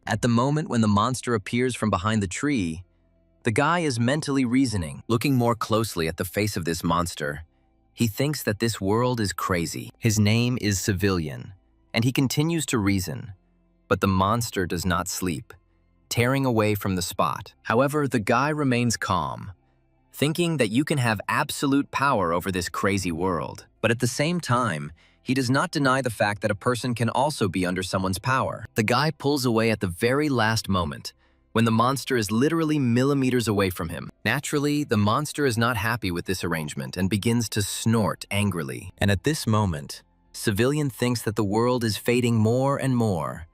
At the moment when the monster appears from behind the tree, the guy is mentally reasoning. Looking more closely at the face of this monster, he thinks that this world is crazy. His name is Civilian, and he continues to reason. But the monster does not sleep, tearing away from the spot. However, the guy remains calm, thinking that you can have absolute power over this crazy world. But at the same time, he does not deny the fact that a person can also be under someone's power. The guy pulls away at the very last moment, when the monster is literally millimeters away from him. Naturally, the monster is not happy with this arrangement and begins to snort angrily. And at this moment, Civilian thinks that the world is fading more and more,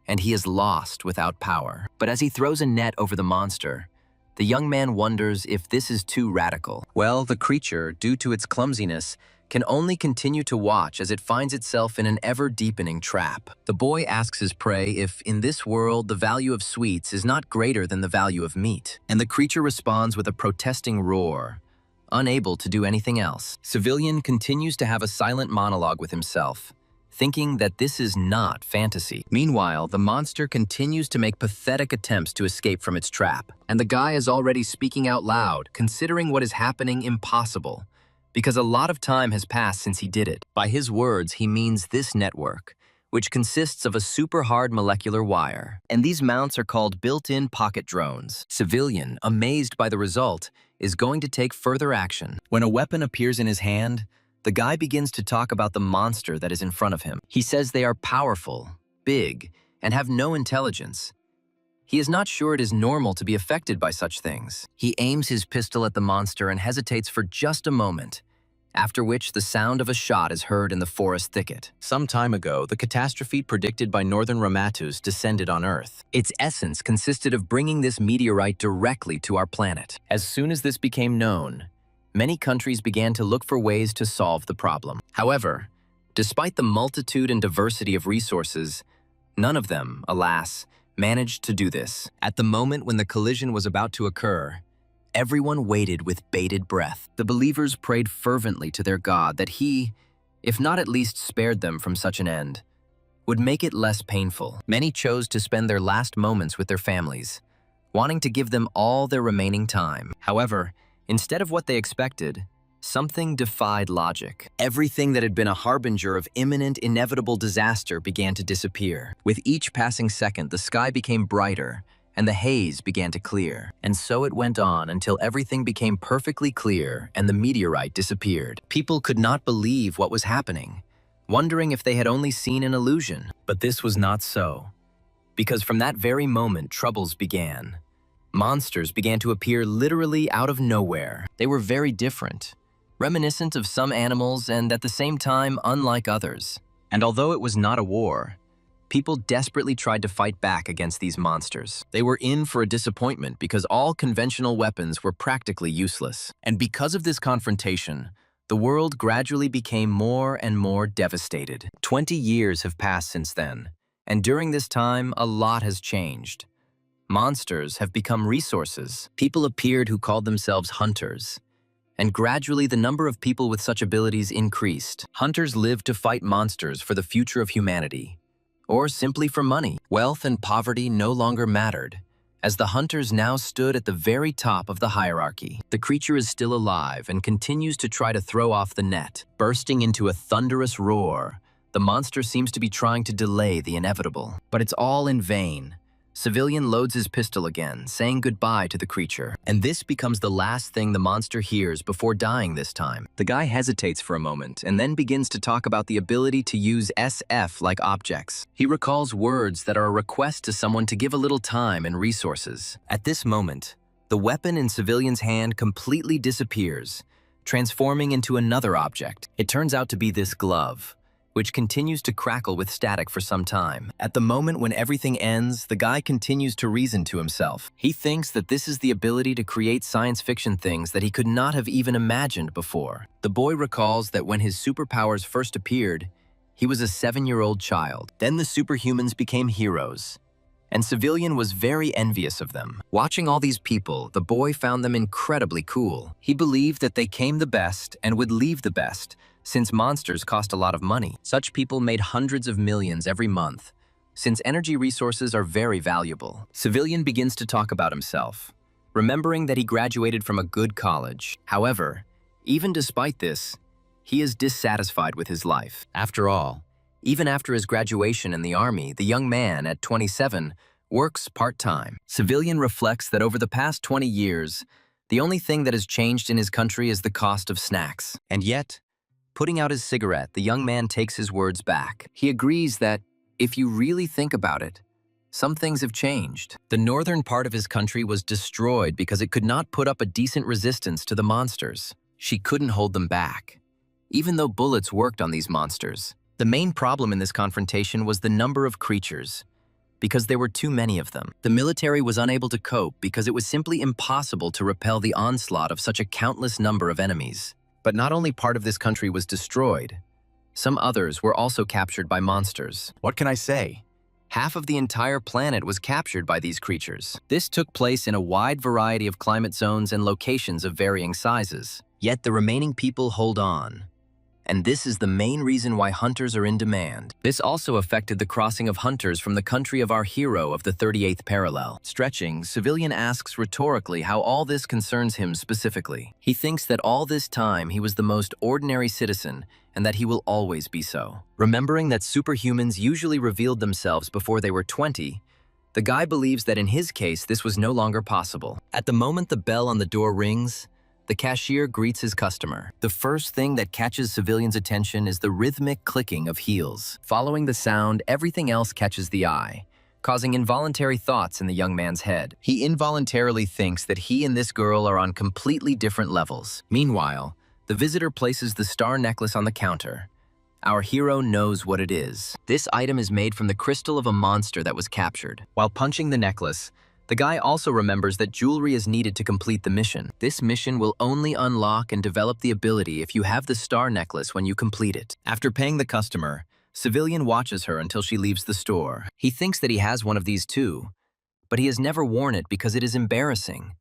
and he is lost without power. But as he throws a net over the monster, the young man wonders if this is too radical. Well, the creature, due to its clumsiness, can only continue to watch as it finds itself in an ever-deepening trap. The boy asks his prey if, in this world, the value of sweets is not greater than the value of meat. And the creature responds with a protesting roar, unable to do anything else. Civilian continues to have a silent monologue with himself, thinking that this is not fantasy. Meanwhile, the monster continues to make pathetic attempts to escape from its trap. And the guy is already speaking out loud, considering what is happening impossible, because a lot of time has passed since he did it. By his words, he means this network, which consists of a super hard molecular wire. And these mounts are called built-in pocket drones. Civilian, amazed by the result, is going to take further action. When a weapon appears in his hand, the guy begins to talk about the monster that is in front of him. He says they are powerful, big, and have no intelligence. He is not sure it is normal to be affected by such things. He aims his pistol at the monster and hesitates for just a moment, after which the sound of a shot is heard in the forest thicket. Some time ago, the catastrophe predicted by Northern Ramatus descended on Earth. Its essence consisted of bringing this meteorite directly to our planet. As soon as this became known, many countries began to look for ways to solve the problem. However, despite the multitude and diversity of resources, none of them, alas, managed to do this. At the moment when the collision was about to occur, everyone waited with bated breath. The believers prayed fervently to their God that he, if not at least spared them from such an end, would make it less painful. Many chose to spend their last moments with their families, wanting to give them all their remaining time. However, instead of what they expected, something defied logic. Everything that had been a harbinger of imminent, inevitable disaster began to disappear. With each passing second, the sky became brighter, and the haze began to clear. And so it went on until everything became perfectly clear and the meteorite disappeared. People could not believe what was happening, wondering if they had only seen an illusion. But this was not so, because from that very moment, troubles began. Monsters began to appear literally out of nowhere. They were very different, reminiscent of some animals and at the same time unlike others. And although it was not a war, people desperately tried to fight back against these monsters. They were in for a disappointment because all conventional weapons were practically useless. And because of this confrontation, the world gradually became more and more devastated. 20 years have passed since then, and during this time, a lot has changed. Monsters have become resources. People appeared who called themselves hunters, and gradually the number of people with such abilities increased. Hunters lived to fight monsters for the future of humanity, or simply for money. Wealth and poverty no longer mattered, as the hunters now stood at the very top of the hierarchy. The creature is still alive and continues to try to throw off the net. Bursting into a thunderous roar, the monster seems to be trying to delay the inevitable. But it's all in vain. Civilian loads his pistol again, saying goodbye to the creature. And this becomes the last thing the monster hears before dying this time. The guy hesitates for a moment and then begins to talk about the ability to use SF-like objects. He recalls words that are a request to someone to give a little time and resources. At this moment, the weapon in Civilian's hand completely disappears, transforming into another object. It turns out to be this glove, which continues to crackle with static for some time. At the moment when everything ends, the guy continues to reason to himself. He thinks that this is the ability to create science fiction things that he could not have even imagined before. The boy recalls that when his superpowers first appeared, he was a 7-year-old child. Then the superhumans became heroes, and Civilian was very envious of them. Watching all these people, the boy found them incredibly cool. He believed that they came the best and would leave the best, since monsters cost a lot of money. Such people made hundreds of millions every month, since energy resources are very valuable. Civilian begins to talk about himself, remembering that he graduated from a good college. However, even despite this, he is dissatisfied with his life. After all, even after his graduation in the army, the young man, at 27, works part-time. Civilian reflects that over the past 20 years, the only thing that has changed in his country is the cost of snacks. And yet, putting out his cigarette, the young man takes his words back. He agrees that, if you really think about it, some things have changed. The northern part of his country was destroyed because it could not put up a decent resistance to the monsters. She couldn't hold them back, even though bullets worked on these monsters. The main problem in this confrontation was the number of creatures, because there were too many of them. The military was unable to cope because it was simply impossible to repel the onslaught of such a countless number of enemies. But not only part of this country was destroyed, some others were also captured by monsters. What can I say? Half of the entire planet was captured by these creatures. This took place in a wide variety of climate zones and locations of varying sizes. Yet the remaining people hold on. And this is the main reason why hunters are in demand. This also affected the crossing of hunters from the country of our hero of the 38th parallel. Stretching, Civilian asks rhetorically how all this concerns him specifically. He thinks that all this time he was the most ordinary citizen and that he will always be so. Remembering that superhumans usually revealed themselves before they were 20, the guy believes that in his case this was no longer possible. At the moment the bell on the door rings, the cashier greets his customer. The first thing that catches Civilian's attention is the rhythmic clicking of heels. Following the sound, everything else catches the eye, causing involuntary thoughts in the young man's head. He involuntarily thinks that he and this girl are on completely different levels. Meanwhile, the visitor places the star necklace on the counter. Our hero knows what it is. This item is made from the crystal of a monster that was captured. While punching the necklace, the guy also remembers that jewelry is needed to complete the mission. This mission will only unlock and develop the ability if you have the star necklace when you complete it. After paying the customer, Civilian watches her until she leaves the store. He thinks that he has one of these too, but he has never worn it because it is embarrassing,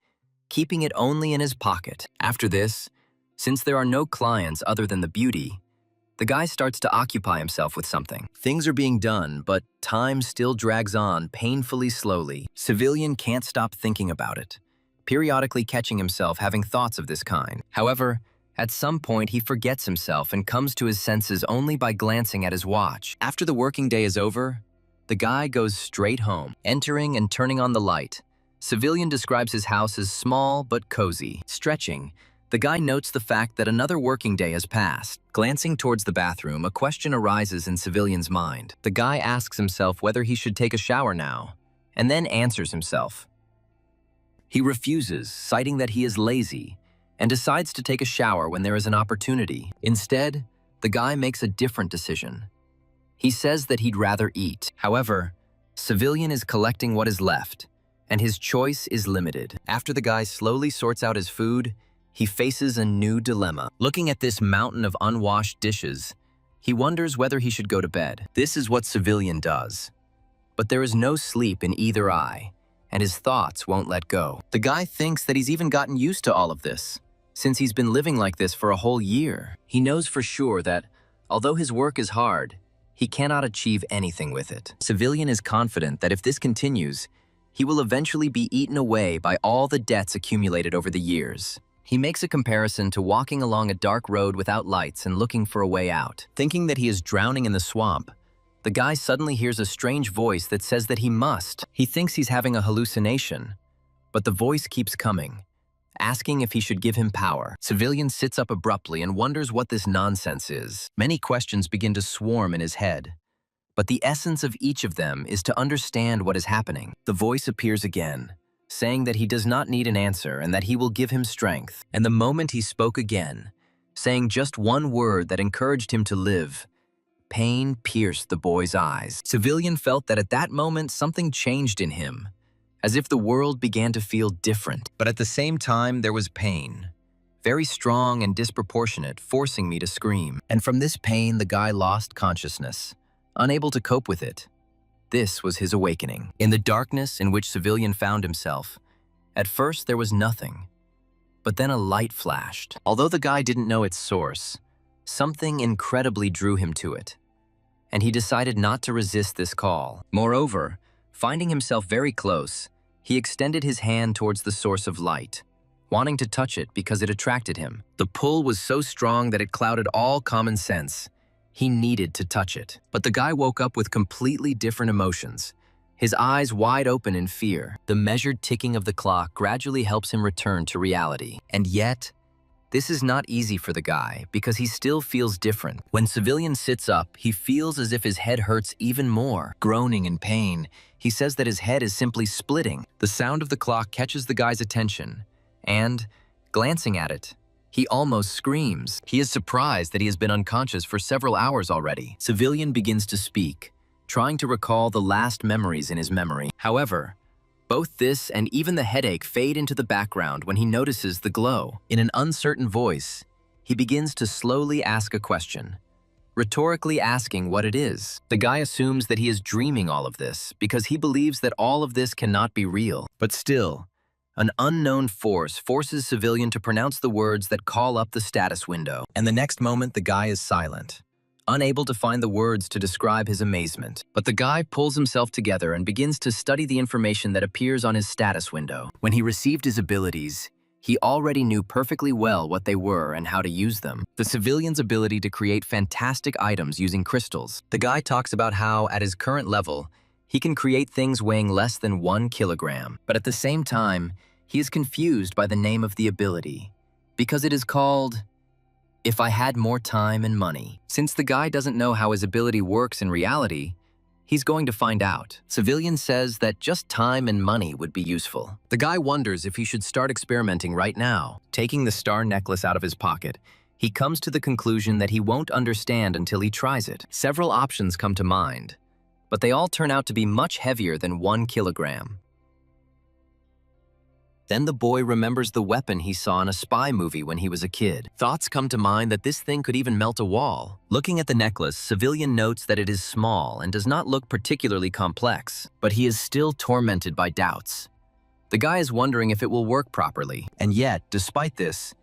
keeping it only in his pocket. After this, since there are no clients other than the beauty, the guy starts to occupy himself with something. Things are being done, but time still drags on painfully slowly. Civilian can't stop thinking about it, periodically catching himself having thoughts of this kind. However, at some point he forgets himself and comes to his senses only by glancing at his watch. After the working day is over, the guy goes straight home. Entering and turning on the light, Civilian describes his house as small but cozy. Stretching, the guy notes the fact that another working day has passed. Glancing towards the bathroom, a question arises in Civilian's mind. The guy asks himself whether he should take a shower now, and then answers himself. He refuses, citing that he is lazy, and decides to take a shower when there is an opportunity. Instead, the guy makes a different decision. He says that he'd rather eat. However, Civilian is collecting what is left, and his choice is limited. After the guy slowly sorts out his food, he faces a new dilemma. Looking at this mountain of unwashed dishes, he wonders whether he should go to bed. This is what Civilian does. But there is no sleep in either eye, and his thoughts won't let go. The guy thinks that he's even gotten used to all of this, since he's been living like this for a whole year. He knows for sure that, although his work is hard, he cannot achieve anything with it. Civilian is confident that if this continues, he will eventually be eaten away by all the debts accumulated over the years. He makes a comparison to walking along a dark road without lights and looking for a way out. Thinking that he is drowning in the swamp, the guy suddenly hears a strange voice that says that he must. He thinks he's having a hallucination, but the voice keeps coming, asking if he should give him power. Civilian sits up abruptly and wonders what this nonsense is. Many questions begin to swarm in his head, but the essence of each of them is to understand what is happening. The voice appears again, saying that he does not need an answer and that he will give him strength. And the moment he spoke again, saying just one word that encouraged him to live, pain pierced the boy's eyes. Civilian felt that at that moment something changed in him, as if the world began to feel different. But at the same time there was pain, very strong and disproportionate, forcing me to scream. And from this pain the guy lost consciousness, unable to cope with it. This was his awakening. In the darkness in which Civilian found himself, at first there was nothing, but then a light flashed. Although the guy didn't know its source, something incredibly drew him to it. and he decided not to resist this call. Moreover, finding himself very close, he extended his hand towards the source of light, wanting to touch it because it attracted him. The pull was so strong that it clouded all common sense. He needed to touch it. But the guy woke up with completely different emotions, his eyes wide open in fear. The measured ticking of the clock gradually helps him return to reality. And yet, this is not easy for the guy because he still feels different. When Civilian sits up, he feels as if his head hurts even more. Groaning in pain, he says that his head is simply splitting. The sound of the clock catches the guy's attention, and, glancing at it, he almost screams. He is surprised that he has been unconscious for several hours already. Civilian begins to speak, trying to recall the last memories in his memory. However, both this and even the headache fade into the background when he notices the glow. In an uncertain voice, he begins to slowly ask a question, rhetorically asking what it is. The guy assumes that he is dreaming all of this because he believes that all of this cannot be real. But still, an unknown force forces Civilian to pronounce the words that call up the status window. And the next moment, the guy is silent, unable to find the words to describe his amazement. But the guy pulls himself together and begins to study the information that appears on his status window. When he received his abilities, he already knew perfectly well what they were and how to use them. The Civilian's ability to create fantastic items using crystals. The guy talks about how, at his current level, he can create things weighing less than 1 kilogram. But at the same time, he is confused by the name of the ability, because it is called "If I Had More Time and Money." Since the guy doesn't know how his ability works in reality, he's going to find out. Civilian says that just time and money would be useful. The guy wonders if he should start experimenting right now. Taking the star necklace out of his pocket, he comes to the conclusion that he won't understand until he tries it. Several options come to mind, but they all turn out to be much heavier than 1 kilogram. Then the boy remembers the weapon he saw in a spy movie when he was a kid. Thoughts come to mind that this thing could even melt a wall. Looking at the necklace, Civilian notes that it is small and does not look particularly complex, but he is still tormented by doubts. The guy is wondering if it will work properly, and yet, despite this,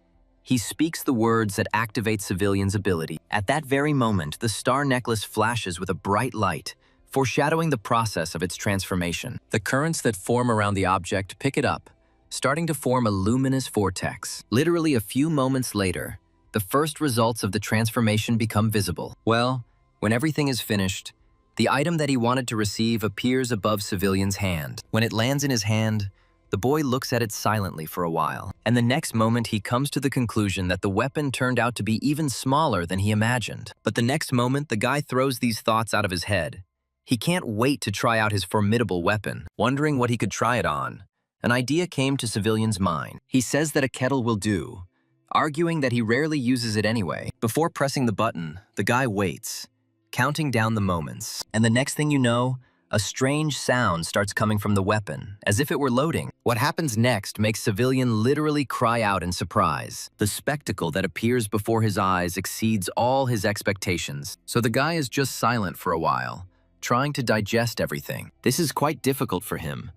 he speaks the words that activate Civilian's ability. At that very moment, the star necklace flashes with a bright light, foreshadowing the process of its transformation. The currents that form around the object pick it up, starting to form a luminous vortex. Literally a few moments later, the first results of the transformation become visible. Well, when everything is finished, the item that he wanted to receive appears above Civilian's hand. When it lands in his hand, the boy looks at it silently for a while, and the next moment he comes to the conclusion that the weapon turned out to be even smaller than he imagined. But the next moment, the guy throws these thoughts out of his head. He can't wait to try out his formidable weapon, wondering what he could try it on. An idea came to Civilian's mind. He says that a kettle will do, arguing that he rarely uses it anyway. Before pressing the button, the guy waits, counting down the moments. And the next thing you know, a strange sound starts coming from the weapon, as if it were loading. What happens next makes Civilian literally cry out in surprise. The spectacle that appears before his eyes exceeds all his expectations. So the guy is just silent for a while, trying to digest everything. This is quite difficult for him.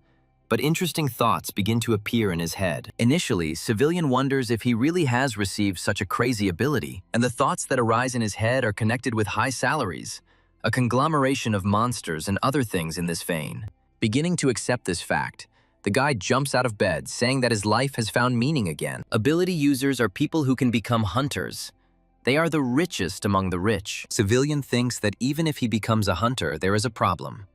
But interesting thoughts begin to appear in his head. Initially, Civilian wonders if he really has received such a crazy ability, and the thoughts that arise in his head are connected with high salaries, a conglomeration of monsters and other things in this vein. Beginning to accept this fact, the guy jumps out of bed, saying that his life has found meaning again. Ability users are people who can become hunters. They are the richest among the rich. Civilian thinks that even if he becomes a hunter, there is a problem.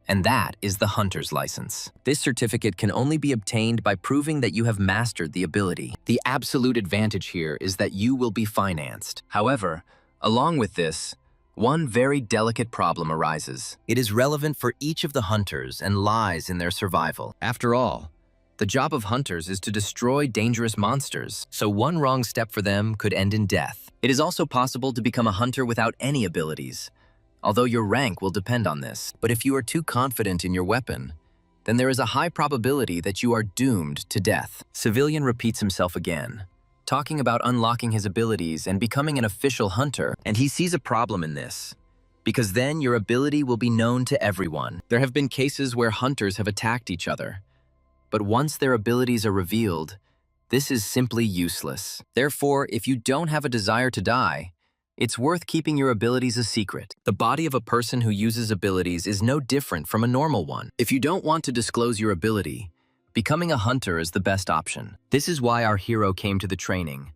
And that is the hunter's license. This certificate can only be obtained by proving that you have mastered the ability. The absolute advantage here is that you will be financed. However, along with this, one very delicate problem arises. It is relevant for each of the hunters and lies in their survival. After all, the job of hunters is to destroy dangerous monsters, so one wrong step for them could end in death. It is also possible to become a hunter without any abilities, although your rank will depend on this. But if you are too confident in your weapon, then there is a high probability that you are doomed to death. Civilian repeats himself again, talking about unlocking his abilities and becoming an official hunter, and he sees a problem in this, because then your ability will be known to everyone. There have been cases where hunters have attacked each other, but once their abilities are revealed, this is simply useless. Therefore, if you don't have a desire to die, It's worth keeping your abilities a secret. The body of a person who uses abilities is no different from a normal one. If you don't want to disclose your ability, becoming a hunter is the best option. This is why our hero came to the training.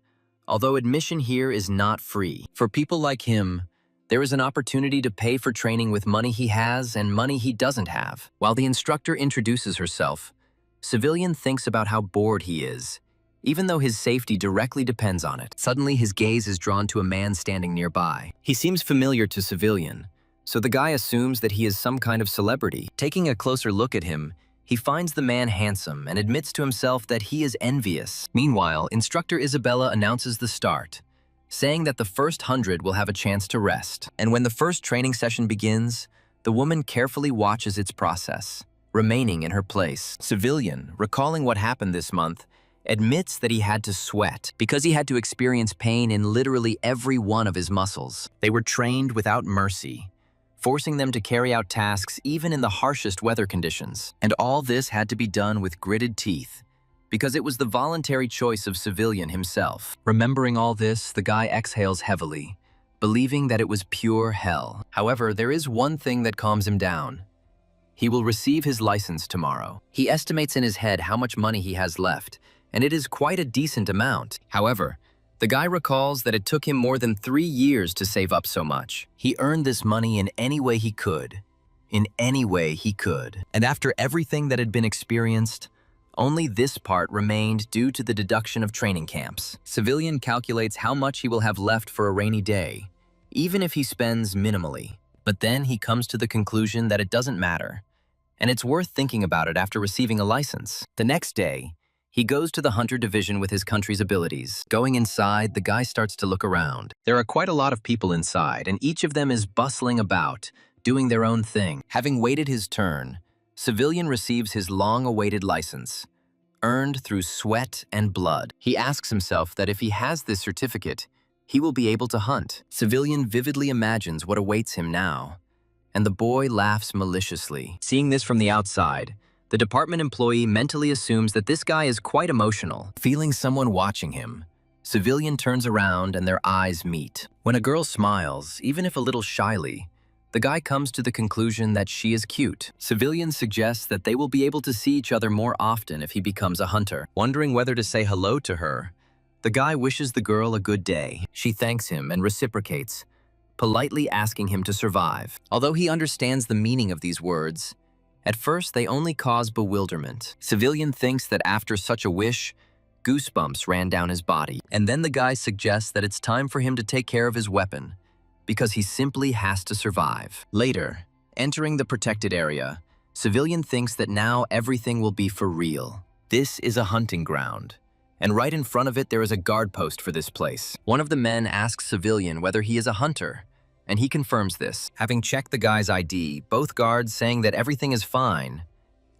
Although admission here is not free. For people like him, there is an opportunity to pay for training with money he has and money he doesn't have. While the instructor introduces herself, Civilian thinks about how bored he is, even though his safety directly depends on it. Suddenly, his gaze is drawn to a man standing nearby. He seems familiar to Civilian, so the guy assumes that he is some kind of celebrity. Taking a closer look at him, he finds the man handsome and admits to himself that he is envious. Meanwhile, Instructor Isabella announces the start, saying that the first 100 will have a chance to rest. And when the first training session begins, the woman carefully watches its process, remaining in her place. Civilian, recalling what happened this month, admits that he had to sweat because he had to experience pain in literally every one of his muscles. They were trained without mercy, forcing them to carry out tasks even in the harshest weather conditions. And all this had to be done with gritted teeth, because it was the voluntary choice of Civilian himself. Remembering all this, the guy exhales heavily, believing that it was pure hell. However, there is one thing that calms him down. He will receive his license tomorrow. He estimates in his head how much money he has left, and it is quite a decent amount. However, the guy recalls that it took him more than 3 years to save up so much. He earned this money in any way he could. In any way he could. And after everything that had been experienced, only this part remained due to the deduction of training camps. Civilian calculates how much he will have left for a rainy day, even if he spends minimally. But then he comes to the conclusion that it doesn't matter, and it's worth thinking about it after receiving a license. The next day, he goes to the hunter division with his country's abilities. Going inside, the guy starts to look around. There are quite a lot of people inside, and each of them is bustling about, doing their own thing. Having waited his turn, Civilian receives his long-awaited license, earned through sweat and blood. He asks himself that if he has this certificate, he will be able to hunt. Civilian vividly imagines what awaits him now, and the boy laughs maliciously. Seeing this from the outside, the department employee mentally assumes that this guy is quite emotional. Feeling someone watching him, Civilian turns around and their eyes meet. When a girl smiles, even if a little shyly, the guy comes to the conclusion that she is cute. Civilian suggests that they will be able to see each other more often if he becomes a hunter. Wondering whether to say hello to her, the guy wishes the girl a good day. She thanks him and reciprocates, politely asking him to survive. Although he understands the meaning of these words, at first they only cause bewilderment. Civilian thinks that after such a wish, goosebumps ran down his body. And then the guy suggests that it's time for him to take care of his weapon, because he simply has to survive. Later, entering the protected area, Civilian thinks that now everything will be for real. This is a hunting ground, and right in front of it there is a guard post for this place. One of the men asks Civilian whether he is a hunter, and he confirms this. Having checked the guy's ID, both guards, saying that everything is fine,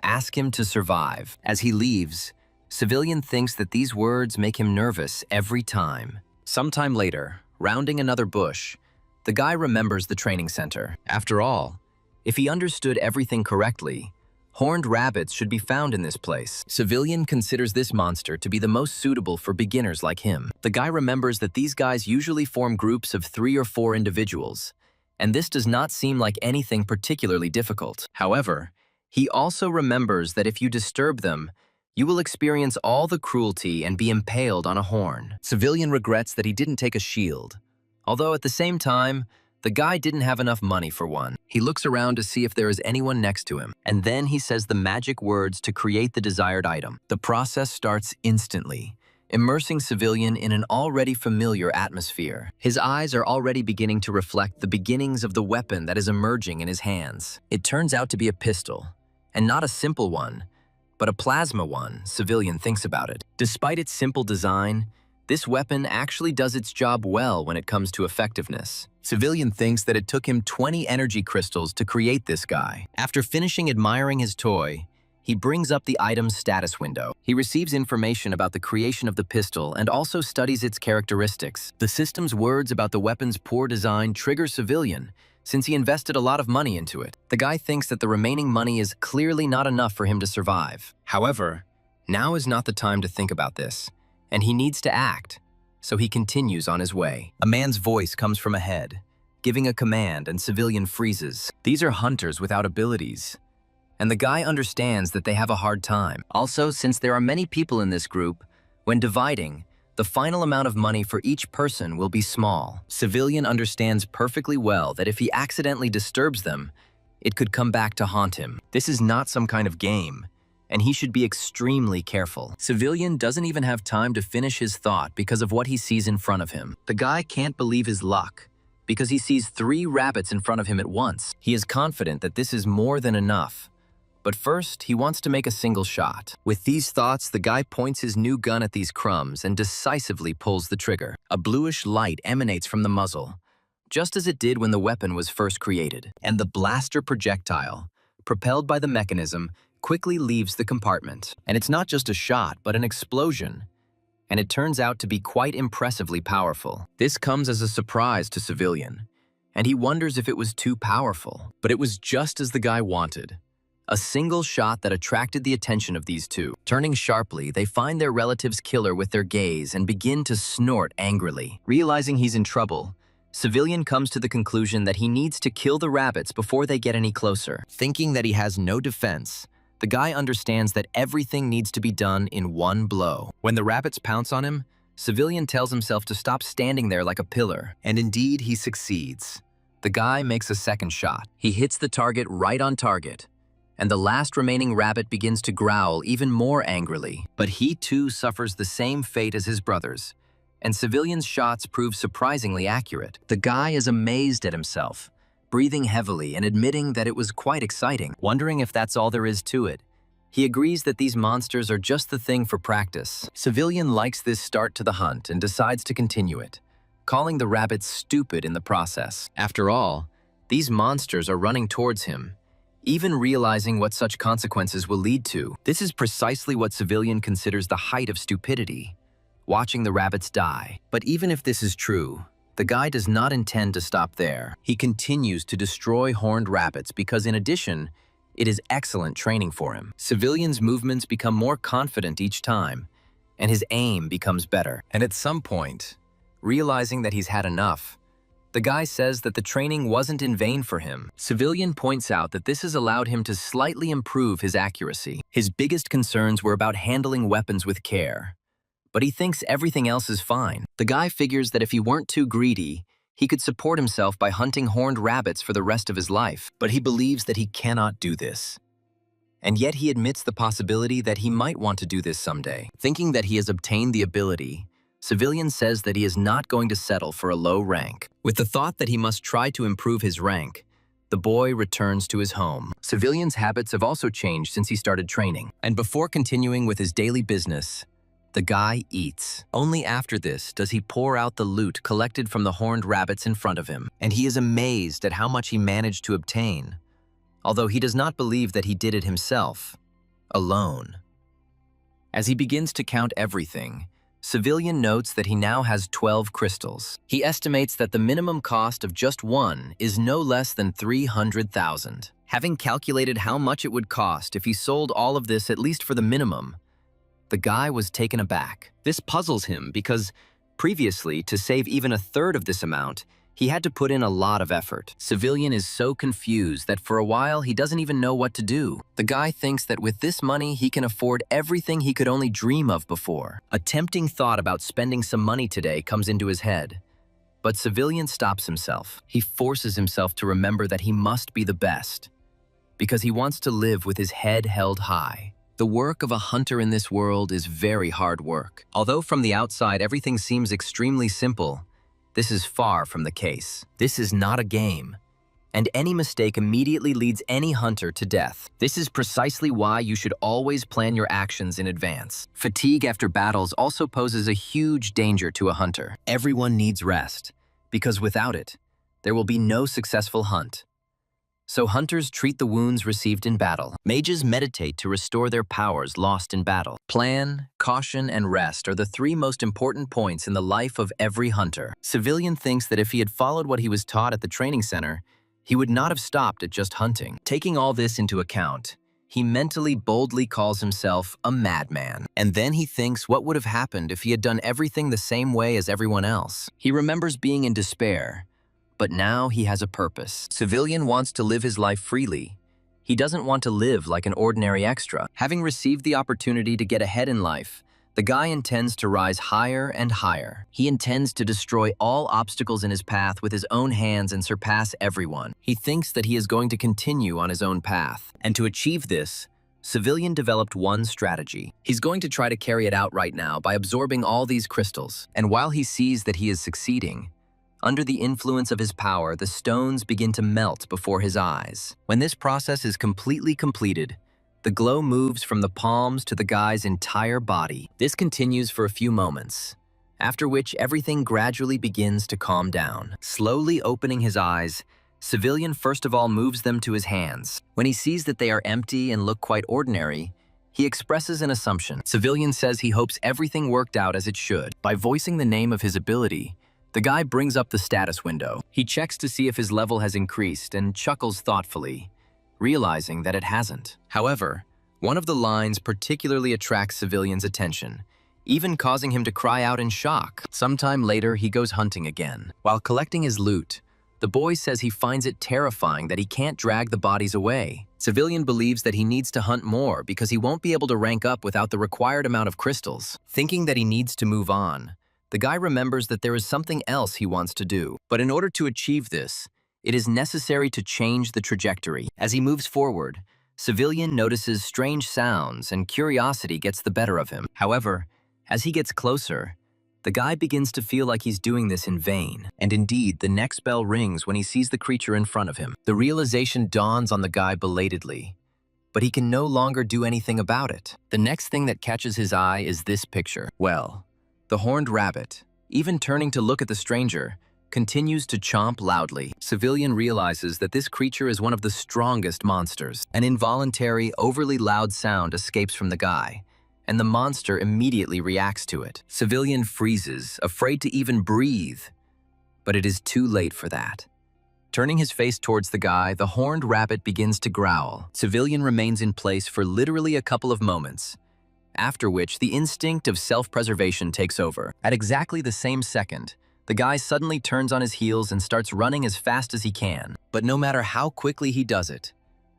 ask him to survive. As he leaves, Civilian thinks that these words make him nervous every time. Sometime later, rounding another bush, the guy remembers the training center. After all, if he understood everything correctly, horned rabbits should be found in this place. Civilian considers this monster to be the most suitable for beginners like him. The guy remembers that these guys usually form groups of 3 or 4 individuals, and this does not seem like anything particularly difficult. However, he also remembers that if you disturb them, you will experience all the cruelty and be impaled on a horn. Civilian regrets that he didn't take a shield, although at the same time, the guy didn't have enough money for one. He looks around to see if there is anyone next to him, and then he says the magic words to create the desired item. The process starts instantly, immersing Civilian in an already familiar atmosphere. His eyes are already beginning to reflect the beginnings of the weapon that is emerging in his hands. It turns out to be a pistol, and not a simple one, but a plasma one. Civilian thinks about it. Despite its simple design, this weapon actually does its job well when it comes to effectiveness. Civilian thinks that it took him 20 energy crystals to create this guy. After finishing admiring his toy, he brings up the item's status window. He receives information about the creation of the pistol and also studies its characteristics. The system's words about the weapon's poor design trigger Civilian, since he invested a lot of money into it. The guy thinks that the remaining money is clearly not enough for him to survive. However, now is not the time to think about this, and he needs to act. so he continues on his way. A man's voice comes from ahead, giving a command, and Civilian freezes. These are hunters without abilities, and the guy understands that they have a hard time. Also, since there are many people in this group, when dividing, the final amount of money for each person will be small. Civilian understands perfectly well that if he accidentally disturbs them, it could come back to haunt him. This is not some kind of game, and he should be extremely careful. Civilian doesn't even have time to finish his thought because of what he sees in front of him. The guy can't believe his luck because he sees 3 rabbits in front of him at once. He is confident that this is more than enough, but first he wants to make a single shot. With these thoughts, the guy points his new gun at these crumbs and decisively pulls the trigger. A bluish light emanates from the muzzle, just as it did when the weapon was first created, and the blaster projectile, propelled by the mechanism, quickly leaves the compartment. And it's not just a shot, but an explosion, and it turns out to be quite impressively powerful. This comes as a surprise to Civilian, and he wonders if it was too powerful. But it was just as the guy wanted. A single shot that attracted the attention of these two. Turning sharply, they find their relative's killer with their gaze and begin to snort angrily. Realizing he's in trouble, Civilian comes to the conclusion that he needs to kill the rabbits before they get any closer. Thinking that he has no defense, the guy understands that everything needs to be done in one blow. When the rabbits pounce on him, Civilian tells himself to stop standing there like a pillar, and indeed he succeeds. The guy makes a second shot. He hits the target right on target, and the last remaining rabbit begins to growl even more angrily. But he too suffers the same fate as his brothers, and Civilian's shots prove surprisingly accurate. The guy is amazed at himself, breathing heavily and admitting that it was quite exciting. Wondering if that's all there is to it, he agrees that these monsters are just the thing for practice. Civilian likes this start to the hunt and decides to continue it, calling the rabbits stupid in the process. After all, these monsters are running towards him, even realizing what such consequences will lead to. This is precisely what Civilian considers the height of stupidity, watching the rabbits die. But even if this is true, the guy does not intend to stop there. He continues to destroy horned rabbits because, in addition, it is excellent training for him. Civilian's movements become more confident each time, and his aim becomes better. And at some point, realizing that he's had enough, the guy says that the training wasn't in vain for him. Civilian points out that this has allowed him to slightly improve his accuracy. His biggest concerns were about handling weapons with care, but he thinks everything else is fine. The guy figures that if he weren't too greedy, he could support himself by hunting horned rabbits for the rest of his life. But he believes that he cannot do this. And yet he admits the possibility that he might want to do this someday. Thinking that he has obtained the ability, Civilian says that he is not going to settle for a low rank. With the thought that he must try to improve his rank, the boy returns to his home. Civilian's habits have also changed since he started training. And before continuing with his daily business, the guy eats. Only after this does he pour out the loot collected from the horned rabbits in front of him. And he is amazed at how much he managed to obtain, although he does not believe that he did it himself, alone. As he begins to count everything, Civilian notes that he now has 12 crystals. He estimates that the minimum cost of just one is no less than 300,000. Having calculated how much it would cost if he sold all of this at least for the minimum, the guy was taken aback. This puzzles him because previously, to save even a third of this amount, he had to put in a lot of effort. Civilian is so confused that for a while he doesn't even know what to do. The guy thinks that with this money he can afford everything he could only dream of before. A tempting thought about spending some money today comes into his head, but Civilian stops himself. He forces himself to remember that he must be the best, because he wants to live with his head held high. The work of a hunter in this world is very hard work. Although from the outside everything seems extremely simple, this is far from the case. This is not a game, and any mistake immediately leads any hunter to death. This is precisely why you should always plan your actions in advance. Fatigue after battles also poses a huge danger to a hunter. Everyone needs rest, because without it, there will be no successful hunt. So hunters treat the wounds received in battle. Mages meditate to restore their powers lost in battle. Plan, caution, and rest are the 3 most important points in the life of every hunter. Civilian thinks that if he had followed what he was taught at the training center, he would not have stopped at just hunting. Taking all this into account, he mentally boldly calls himself a madman. And then he thinks what would have happened if he had done everything the same way as everyone else. He remembers being in despair, but now he has a purpose. Civilian wants to live his life freely. He doesn't want to live like an ordinary extra. Having received the opportunity to get ahead in life, the guy intends to rise higher and higher. He intends to destroy all obstacles in his path with his own hands and surpass everyone. He thinks that he is going to continue on his own path. And to achieve this, Civilian developed one strategy. He's going to try to carry it out right now by absorbing all these crystals. And while he sees that he is succeeding, under the influence of his power, the stones begin to melt before his eyes. When this process is completely completed, the glow moves from the palms to the guy's entire body. This continues for a few moments, after which everything gradually begins to calm down. Slowly opening his eyes, Civilian first of all moves them to his hands. When he sees that they are empty and look quite ordinary, he expresses an assumption. Civilian says he hopes everything worked out as it should. By voicing the name of his ability, the guy brings up the status window. He checks to see if his level has increased and chuckles thoughtfully, realizing that it hasn't. However, one of the lines particularly attracts Civilian's attention, even causing him to cry out in shock. Sometime later, he goes hunting again. While collecting his loot, the boy says he finds it terrifying that he can't drag the bodies away. Civilian believes that he needs to hunt more because he won't be able to rank up without the required amount of crystals. Thinking that he needs to move on, the guy remembers that there is something else he wants to do. But in order to achieve this, it is necessary to change the trajectory. As he moves forward, Civilian notices strange sounds and curiosity gets the better of him. However, as he gets closer, the guy begins to feel like he's doing this in vain. And indeed, the next bell rings when he sees the creature in front of him. The realization dawns on the guy belatedly, but he can no longer do anything about it. The next thing that catches his eye is this picture. Well, the horned rabbit, even turning to look at the stranger, continues to chomp loudly. Civilian realizes that this creature is one of the strongest monsters. An involuntary, overly loud sound escapes from the guy, and the monster immediately reacts to it. Civilian freezes, afraid to even breathe, but it is too late for that. Turning his face towards the guy, the horned rabbit begins to growl. Civilian remains in place for literally a couple of moments, after which the instinct of self-preservation takes over. At exactly the same second, the guy suddenly turns on his heels and starts running as fast as he can. But no matter how quickly he does it,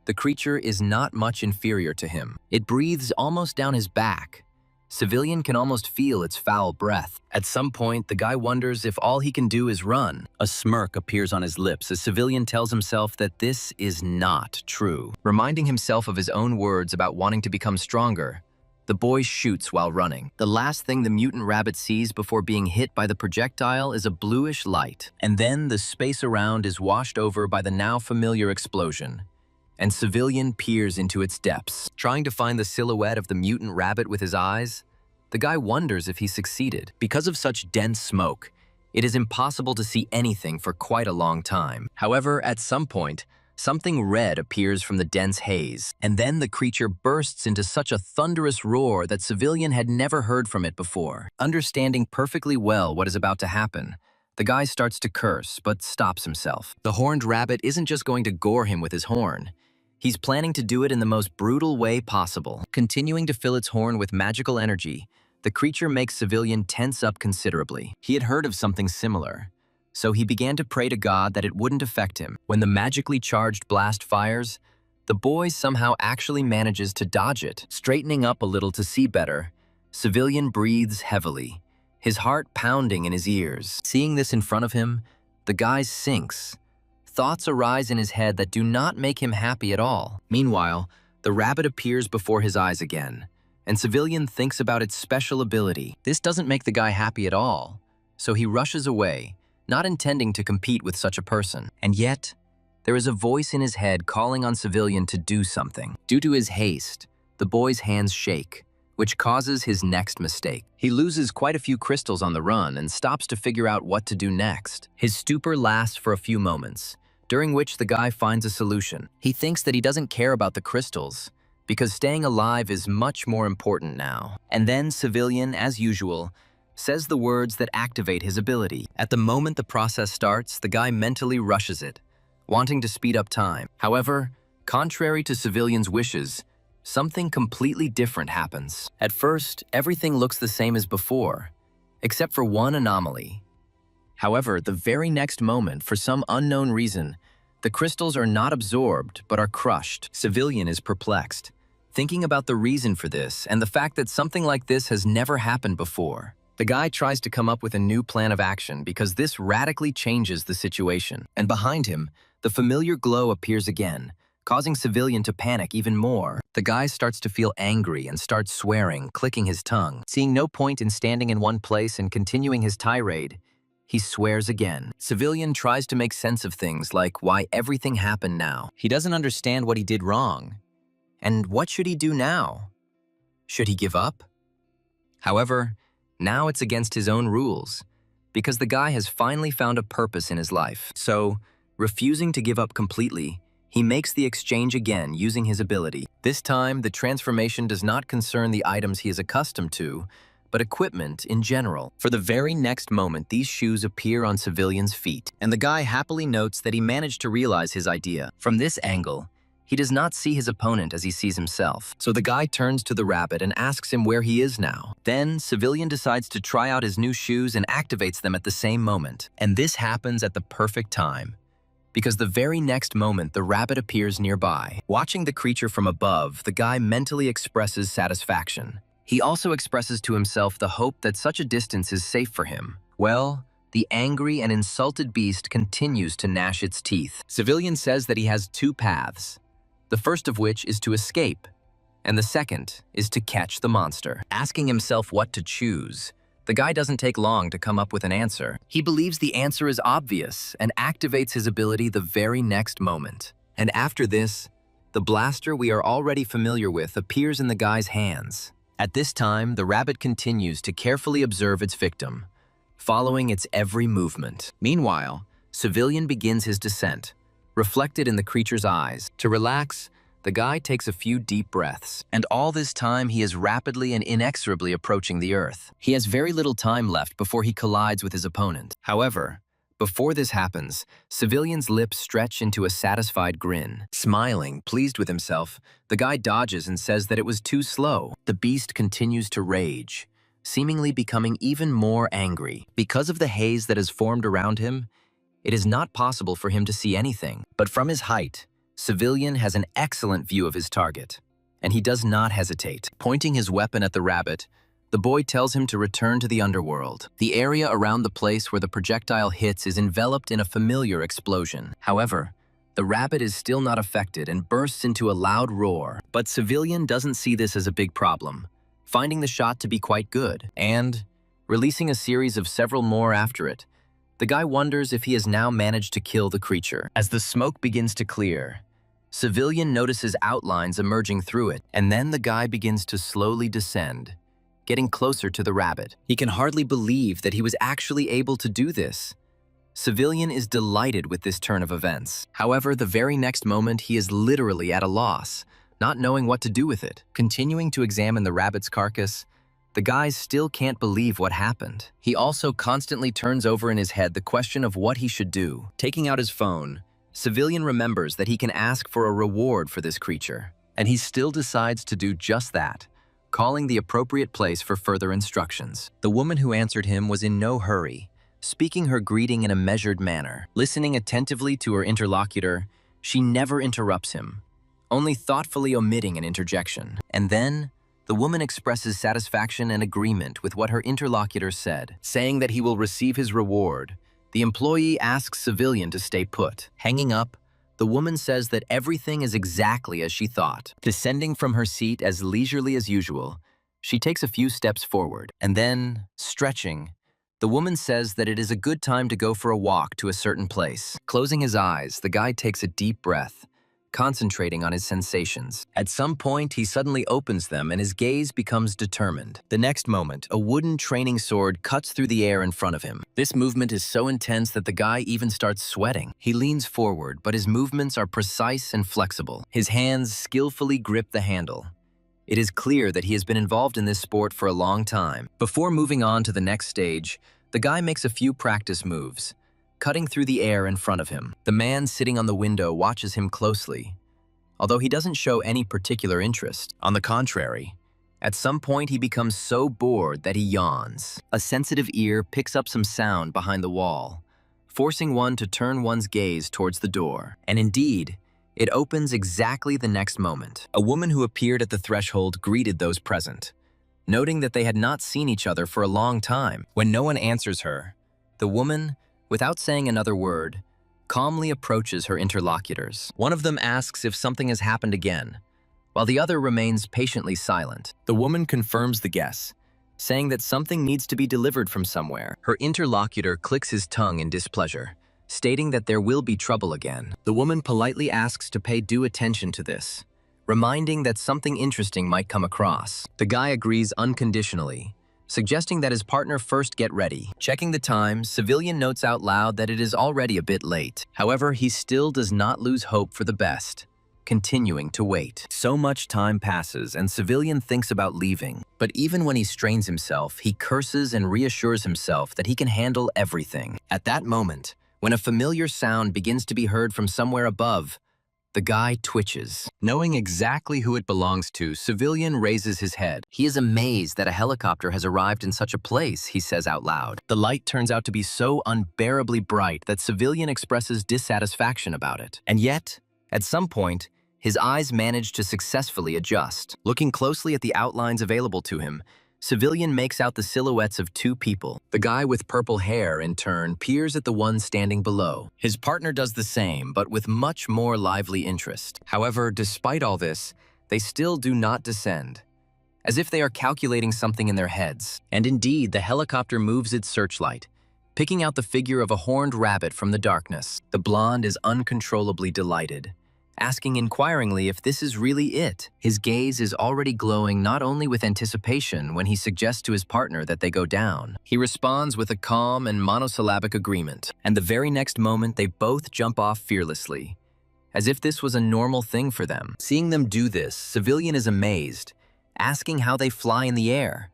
the creature is not much inferior to him. It breathes almost down his back. Civilian can almost feel its foul breath. At some point, the guy wonders if all he can do is run. A smirk appears on his lips as Civilian tells himself that this is not true. Reminding himself of his own words about wanting to become stronger, the boy shoots while running. The last thing the mutant rabbit sees before being hit by the projectile is a bluish light. And then the space around is washed over by the now familiar explosion, and Civilian peers into its depths. Trying to find the silhouette of the mutant rabbit with his eyes, the guy wonders if he succeeded. Because of such dense smoke, it is impossible to see anything for quite a long time. However, at some point, something red appears from the dense haze, and then the creature bursts into such a thunderous roar that Civilian had never heard from it before. Understanding perfectly well what is about to happen, the guy starts to curse, but stops himself. The horned rabbit isn't just going to gore him with his horn. He's planning to do it in the most brutal way possible. Continuing to fill its horn with magical energy, the creature makes Civilian tense up considerably. He had heard of something similar, so he began to pray to God that it wouldn't affect him. When the magically charged blast fires, the boy somehow actually manages to dodge it. Straightening up a little to see better, Civilian breathes heavily, his heart pounding in his ears. Seeing this in front of him, the guy sinks. Thoughts arise in his head that do not make him happy at all. Meanwhile, the rabbit appears before his eyes again, and Civilian thinks about its special ability. This doesn't make the guy happy at all, so he rushes away, not intending to compete with such a person. And yet, there is a voice in his head calling on Civilian to do something. Due to his haste, the boy's hands shake, which causes his next mistake. He loses quite a few crystals on the run and stops to figure out what to do next. His stupor lasts for a few moments, during which the guy finds a solution. He thinks that he doesn't care about the crystals, because staying alive is much more important now. And then Civilian, as usual, says the words that activate his ability. At the moment the process starts, the guy mentally rushes it, wanting to speed up time. However, contrary to Civilian's wishes, something completely different happens. At first, everything looks the same as before, except for one anomaly. However, the very next moment, for some unknown reason, the crystals are not absorbed but are crushed. Civilian is perplexed, thinking about the reason for this and the fact that something like this has never happened before. The guy tries to come up with a new plan of action because this radically changes the situation. And behind him, the familiar glow appears again, causing Civilian to panic even more. The guy starts to feel angry and starts swearing, clicking his tongue. Seeing no point in standing in one place and continuing his tirade, he swears again. Civilian tries to make sense of things like why everything happened now. He doesn't understand what he did wrong. And what should he do now? Should he give up? However, now it's against his own rules, because the guy has finally found a purpose in his life. So, refusing to give up completely, he makes the exchange again using his ability. This time, the transformation does not concern the items he is accustomed to, but equipment in general. For the very next moment, these shoes appear on Civilian's feet, and the guy happily notes that he managed to realize his idea. From this angle, he does not see his opponent as he sees himself. So the guy turns to the rabbit and asks him where he is now. Then, Civilian decides to try out his new shoes and activates them at the same moment. And this happens at the perfect time, because the very next moment the rabbit appears nearby. Watching the creature from above, the guy mentally expresses satisfaction. He also expresses to himself the hope that such a distance is safe for him. Well, the angry and insulted beast continues to gnash its teeth. Civilian says that he has two paths, the first of which is to escape, and the second is to catch the monster. Asking himself what to choose, the guy doesn't take long to come up with an answer. He believes the answer is obvious and activates his ability the very next moment. And after this, the blaster we are already familiar with appears in the guy's hands. At this time, the rabbit continues to carefully observe its victim, following its every movement. Meanwhile, Civilian begins his descent, reflected in the creature's eyes. To relax, the guy takes a few deep breaths, and all this time he is rapidly and inexorably approaching the earth. He has very little time left before he collides with his opponent. However, before this happens, Civilian's lips stretch into a satisfied grin. Smiling, pleased with himself, the guy dodges and says that it was too slow. The beast continues to rage, seemingly becoming even more angry. Because of the haze that has formed around him, it is not possible for him to see anything. But from his height, Civilian has an excellent view of his target, and he does not hesitate. Pointing his weapon at the rabbit, the boy tells him to return to the underworld. The area around the place where the projectile hits is enveloped in a familiar explosion. However, the rabbit is still not affected and bursts into a loud roar. But Civilian doesn't see this as a big problem, finding the shot to be quite good, and, releasing a series of several more after it, the guy wonders if he has now managed to kill the creature. As the smoke begins to clear, Civilian notices outlines emerging through it, and then the guy begins to slowly descend, getting closer to the rabbit. He can hardly believe that he was actually able to do this. Civilian is delighted with this turn of events. However, the very next moment he is literally at a loss, not knowing what to do with it. Continuing to examine the rabbit's carcass, the guy still can't believe what happened. He also constantly turns over in his head the question of what he should do. Taking out his phone, Civilian remembers that he can ask for a reward for this creature, and he still decides to do just that, calling the appropriate place for further instructions. The woman who answered him was in no hurry, speaking her greeting in a measured manner. Listening attentively to her interlocutor, she never interrupts him, only thoughtfully omitting an interjection. And then, the woman expresses satisfaction and agreement with what her interlocutor said, saying that he will receive his reward. The employee asks Civilian to stay put. Hanging up, the woman says that everything is exactly as she thought. Descending from her seat as leisurely as usual, she takes a few steps forward, and then, stretching, the woman says that it is a good time to go for a walk to a certain place. Closing his eyes, the guy takes a deep breath, concentrating on his sensations. At some point, he suddenly opens them and his gaze becomes determined. The next moment, a wooden training sword cuts through the air in front of him. This movement is so intense that the guy even starts sweating. He leans forward, but his movements are precise and flexible. His hands skillfully grip the handle. It is clear that he has been involved in this sport for a long time. Before moving on to the next stage, the guy makes a few practice moves, cutting through the air in front of him. The man sitting on the window watches him closely, although he doesn't show any particular interest. On the contrary, at some point he becomes so bored that he yawns. A sensitive ear picks up some sound behind the wall, forcing one to turn one's gaze towards the door. And indeed, it opens exactly the next moment. A woman who appeared at the threshold greeted those present, noting that they had not seen each other for a long time. When no one answers her, the woman, without saying another word, calmly approaches her interlocutors. One of them asks if something has happened again, while the other remains patiently silent. The woman confirms the guess, saying that something needs to be delivered from somewhere. Her interlocutor clicks his tongue in displeasure, stating that there will be trouble again. The woman politely asks to pay due attention to this, reminding that something interesting might come across. The guy agrees unconditionally, suggesting that his partner first get ready. Checking the time, Civilian notes out loud that it is already a bit late. However, he still does not lose hope for the best, continuing to wait. So much time passes and Civilian thinks about leaving. But even when he strains himself, he curses and reassures himself that he can handle everything. At that moment, when a familiar sound begins to be heard from somewhere above, the guy twitches. Knowing exactly who it belongs to, Civilian raises his head. He is amazed that a helicopter has arrived in such a place, he says out loud. The light turns out to be so unbearably bright that Civilian expresses dissatisfaction about it. And yet, at some point, his eyes manage to successfully adjust. Looking closely at the outlines available to him, Civilian makes out the silhouettes of two people. The guy with purple hair, in turn, peers at the one standing below. His partner does the same, but with much more lively interest. However, despite all this, they still do not descend, as if they are calculating something in their heads. And indeed, the helicopter moves its searchlight, picking out the figure of a horned rabbit from the darkness. The blonde is uncontrollably delighted, asking inquiringly if this is really it. His gaze is already glowing not only with anticipation when he suggests to his partner that they go down. He responds with a calm and monosyllabic agreement, and the very next moment they both jump off fearlessly, as if this was a normal thing for them. Seeing them do this, Civilian is amazed, asking how they fly in the air.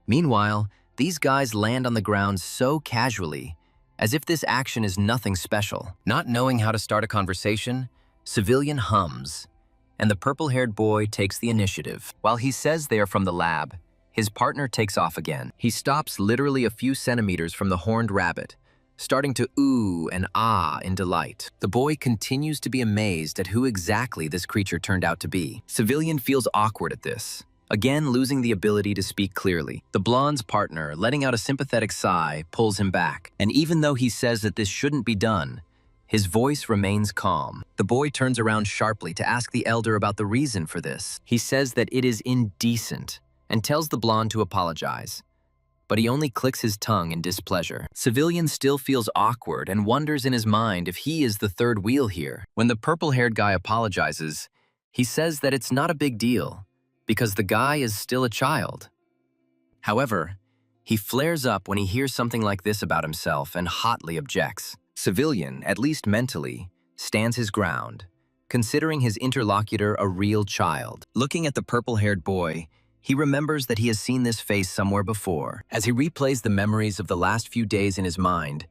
Meanwhile, these guys land on the ground so casually, as if this action is nothing special. Not knowing how to start a conversation, Civilian hums, and the purple-haired boy takes the initiative. While he says they are from the lab, his partner takes off again. He stops literally a few centimeters from the horned rabbit, starting to ooh and ah in delight. The boy continues to be amazed at who exactly this creature turned out to be. Civilian feels awkward at this, again losing the ability to speak clearly. The blonde's partner, letting out a sympathetic sigh, pulls him back, and even though he says that this shouldn't be done, his voice remains calm. The boy turns around sharply to ask the elder about the reason for this. He says that it is indecent and tells the blonde to apologize, but he only clicks his tongue in displeasure. Civilian still feels awkward and wonders in his mind if he is the third wheel here. When the purple-haired guy apologizes, he says that it's not a big deal because the guy is still a child. However, he flares up when he hears something like this about himself and hotly objects. Civilian, at least mentally, stands his ground, considering his interlocutor a real child. Looking at the purple-haired boy, he remembers that he has seen this face somewhere before. As he replays the memories of the last few days in his mind,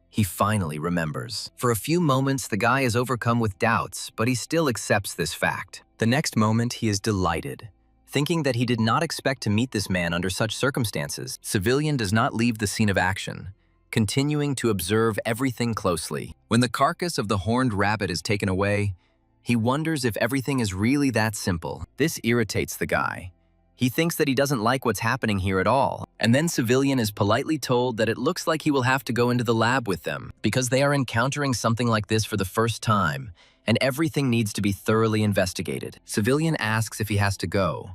he finally remembers. For a few moments, the guy is overcome with doubts, but he still accepts this fact. The next moment, he is delighted, thinking that he did not expect to meet this man under such circumstances. Civilian does not leave the scene of action, continuing to observe everything closely. When the carcass of the horned rabbit is taken away, he wonders if everything is really that simple. This irritates the guy. He thinks that he doesn't like what's happening here at all. And then Civilian is politely told that it looks like he will have to go into the lab with them because they are encountering something like this for the first time, and everything needs to be thoroughly investigated. Civilian asks if he has to go,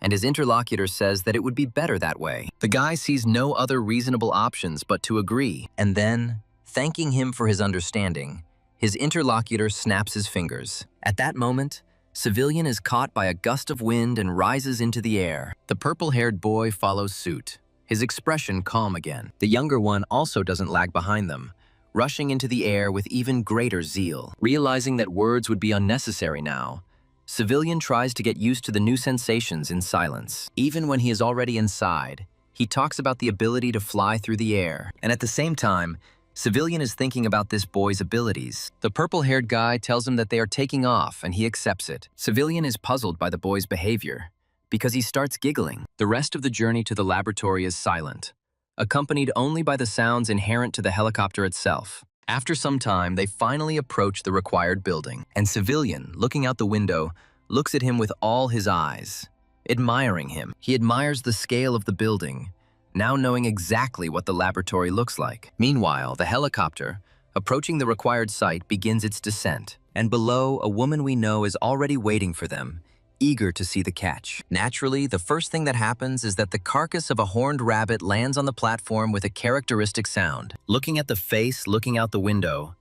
and his interlocutor says that it would be better that way. The guy sees no other reasonable options but to agree, and then, thanking him for his understanding, his interlocutor snaps his fingers. At that moment, Civilian is caught by a gust of wind and rises into the air. The purple-haired boy follows suit, his expression calm again. The younger one also doesn't lag behind them, rushing into the air with even greater zeal. Realizing that words would be unnecessary now, Civilian tries to get used to the new sensations in silence. Even when he is already inside, he talks about the ability to fly through the air, and at the same time, Civilian is thinking about this boy's abilities. The purple-haired guy tells him that they are taking off and he accepts it. Civilian is puzzled by the boy's behavior because he starts giggling. The rest of the journey to the laboratory is silent, accompanied only by the sounds inherent to the helicopter itself. After some time, they finally approach the required building, and Civilian, looking out the window, looks at him with all his eyes, admiring him. He admires the scale of the building, now knowing exactly what the laboratory looks like. Meanwhile, the helicopter, approaching the required site, begins its descent, and below, a woman we know is already waiting for them, eager to see the catch. Naturally, the first thing that happens is that the carcass of a horned rabbit lands on the platform with a characteristic sound. Looking at the face looking out the window,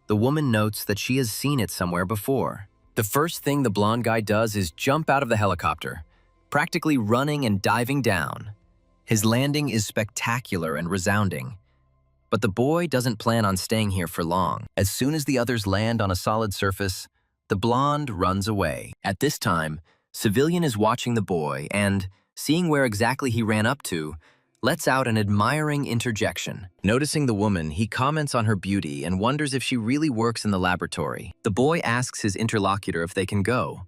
the woman notes that she has seen it somewhere before. The first thing the blonde guy does is jump out of the helicopter, practically running and diving down. His landing is spectacular and resounding. But the boy doesn't plan on staying here for long. As soon as the others land on a solid surface, the blonde runs away. At this time, Civilian is watching the boy and, seeing where exactly he ran up to, lets out an admiring interjection. Noticing the woman, he comments on her beauty and wonders if she really works in the laboratory. The boy asks his interlocutor if they can go,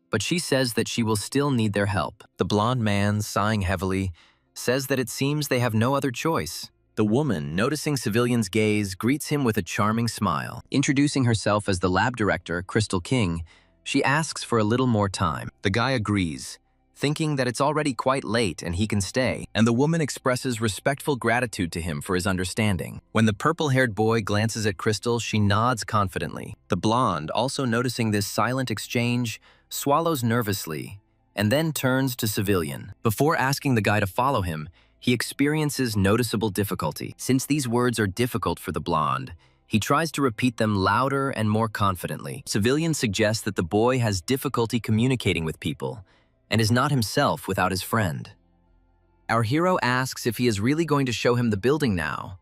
but she says that she will still need their help. The blonde man, sighing heavily, says that it seems they have no other choice. The woman, noticing Civilian's gaze, greets him with a charming smile. Introducing herself as the lab director, Crystal King, she asks for a little more time. The guy agrees, thinking that it's already quite late and he can stay, and the woman expresses respectful gratitude to him for his understanding. When the purple-haired boy glances at Crystal, she nods confidently. The blonde, also noticing this silent exchange, swallows nervously and then turns to Civilian. Before asking the guy to follow him, he experiences noticeable difficulty. Since these words are difficult for the blonde, he tries to repeat them louder and more confidently. Civilian suggests that the boy has difficulty communicating with people and is not himself without his friend. Our hero asks if he is really going to show him the building now,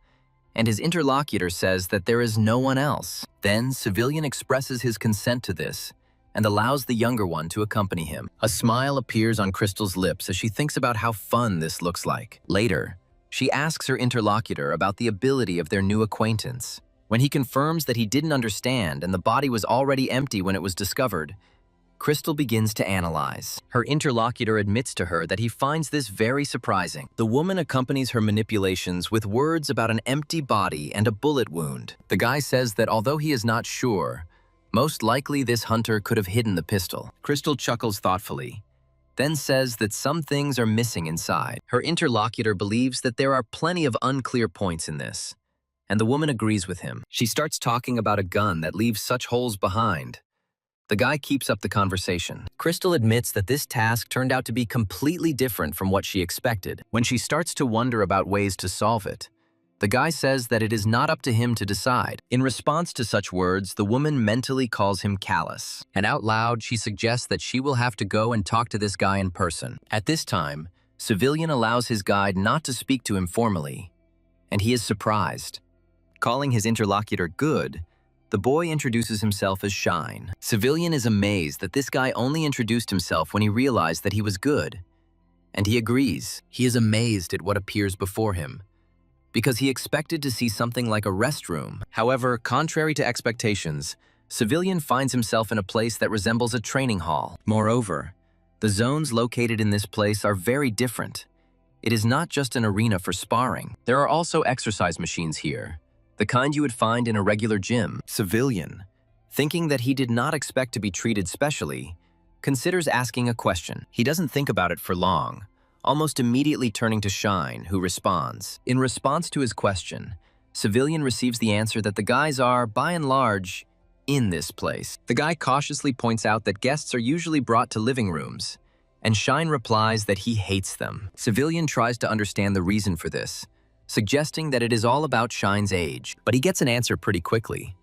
and his interlocutor says that there is no one else. Then Civilian expresses his consent to this and allows the younger one to accompany him. A smile appears on Crystal's lips as she thinks about how fun this looks like. Later, she asks her interlocutor about the ability of their new acquaintance. When he confirms that he didn't understand and the body was already empty when it was discovered, Crystal begins to analyze. Her interlocutor admits to her that he finds this very surprising. The woman accompanies her manipulations with words about an empty body and a bullet wound. The guy says that although he is not sure, most likely this hunter could have hidden the pistol. Crystal chuckles thoughtfully, then says that some things are missing inside. Her interlocutor believes that there are plenty of unclear points in this, and the woman agrees with him. She starts talking about a gun that leaves such holes behind. The guy keeps up the conversation. Crystal admits that this task turned out to be completely different from what she expected. When she starts to wonder about ways to solve it, the guy says that it is not up to him to decide. In response to such words, the woman mentally calls him callous, and out loud she suggests that she will have to go and talk to this guy in person. At this time, Civilian allows his guide not to speak to him formally, and he is surprised. Calling his interlocutor good, the boy introduces himself as Shine. Civilian is amazed that this guy only introduced himself when he realized that he was good, and he agrees. He is amazed at what appears before him, because he expected to see something like a restroom. However, contrary to expectations, Civilian finds himself in a place that resembles a training hall. Moreover, the zones located in this place are very different. It is not just an arena for sparring. There are also exercise machines here, the kind you would find in a regular gym. Civilian, thinking that he did not expect to be treated specially, considers asking a question. He doesn't think about it for long, almost immediately turning to Shine, who responds. In response to his question, Civilian receives the answer that the guys are, by and large, in this place. The guy cautiously points out that guests are usually brought to living rooms, and Shine replies that he hates them. Civilian tries to understand the reason for this, suggesting that it is all about Shine's age, but he gets an answer pretty quickly.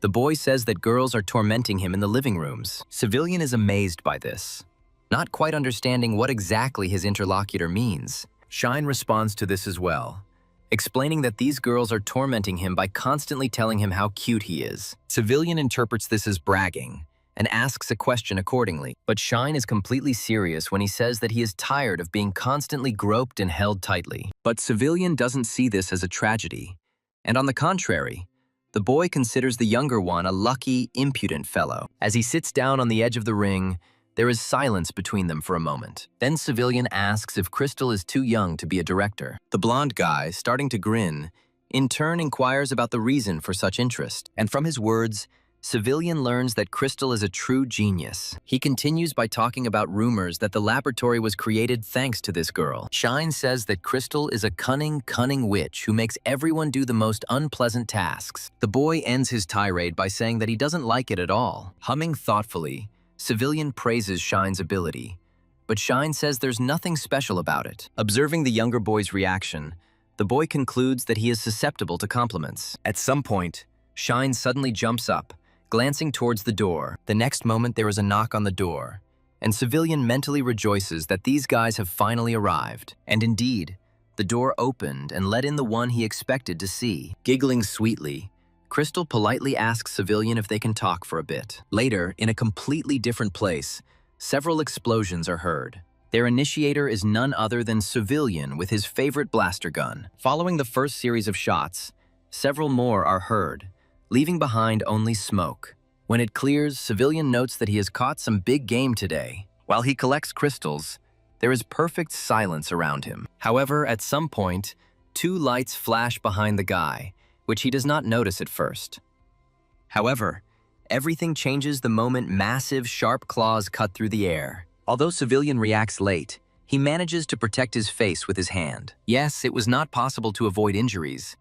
The boy says that girls are tormenting him in the living rooms. Civilian is amazed by this, not quite understanding what exactly his interlocutor means. Shine responds to this as well, explaining that these girls are tormenting him by constantly telling him how cute he is. Civilian interprets this as bragging and asks a question accordingly, but Shine is completely serious when he says that he is tired of being constantly groped and held tightly. But Civilian doesn't see this as a tragedy And on the contrary, the boy considers the younger one a lucky, impudent fellow. As he sits down on the edge of the ring, there is silence between them for a moment. Then Civilian asks if Crystal is too young to be a director. The blonde guy, starting to grin, in turn inquires about the reason for such interest. And from his words, Civilian learns that Crystal is a true genius. He continues by talking about rumors that the laboratory was created thanks to this girl. Shine says that Crystal is a cunning witch who makes everyone do the most unpleasant tasks. The boy ends his tirade by saying that he doesn't like it at all. Humming thoughtfully, Civilian praises Shine's ability, but Shine says there's nothing special about it. Observing the younger boy's reaction, the boy concludes that he is susceptible to compliments. At some point, Shine suddenly jumps up, glancing towards the door. The next moment there is a knock on the door, and Civilian mentally rejoices that these guys have finally arrived. And indeed, the door opened and let in the one he expected to see. Giggling sweetly, Crystal politely asks Civilian if they can talk for a bit. Later, in a completely different place, several explosions are heard. Their initiator is none other than Civilian with his favorite blaster gun. Following the first series of shots, several more are heard, leaving behind only smoke. When it clears, Civilian notes that he has caught some big game today. While he collects crystals, there is perfect silence around him. However, at some point, two lights flash behind the guy, which he does not notice at first. However, everything changes the moment massive, sharp claws cut through the air. Although Civilian reacts late, he manages to protect his face with his hand. Yes, it was not possible to avoid injuries,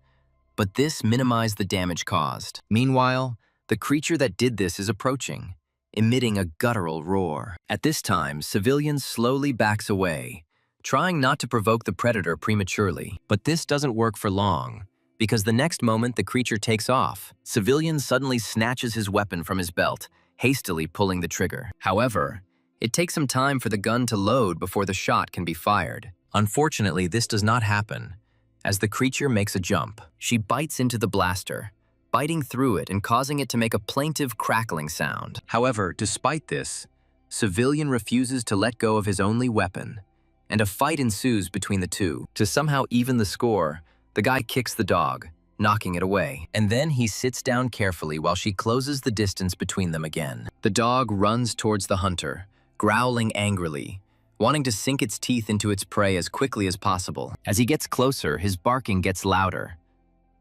but this minimized the damage caused. Meanwhile, the creature that did this is approaching, emitting a guttural roar. At this time, Civilian slowly backs away, trying not to provoke the predator prematurely. But this doesn't work for long, because the next moment the creature takes off. Civilian suddenly snatches his weapon from his belt, hastily pulling the trigger. However, it takes some time for the gun to load before the shot can be fired. Unfortunately, this does not happen, as the creature makes a jump. She bites into the blaster, biting through it and causing it to make a plaintive crackling sound. However, despite this, Civilian refuses to let go of his only weapon, and a fight ensues between the two. To somehow even the score, the guy kicks the dog, knocking it away. And then he sits down carefully while she closes the distance between them again. The dog runs towards the hunter, growling angrily, wanting to sink its teeth into its prey as quickly as possible. As he gets closer, his barking gets louder.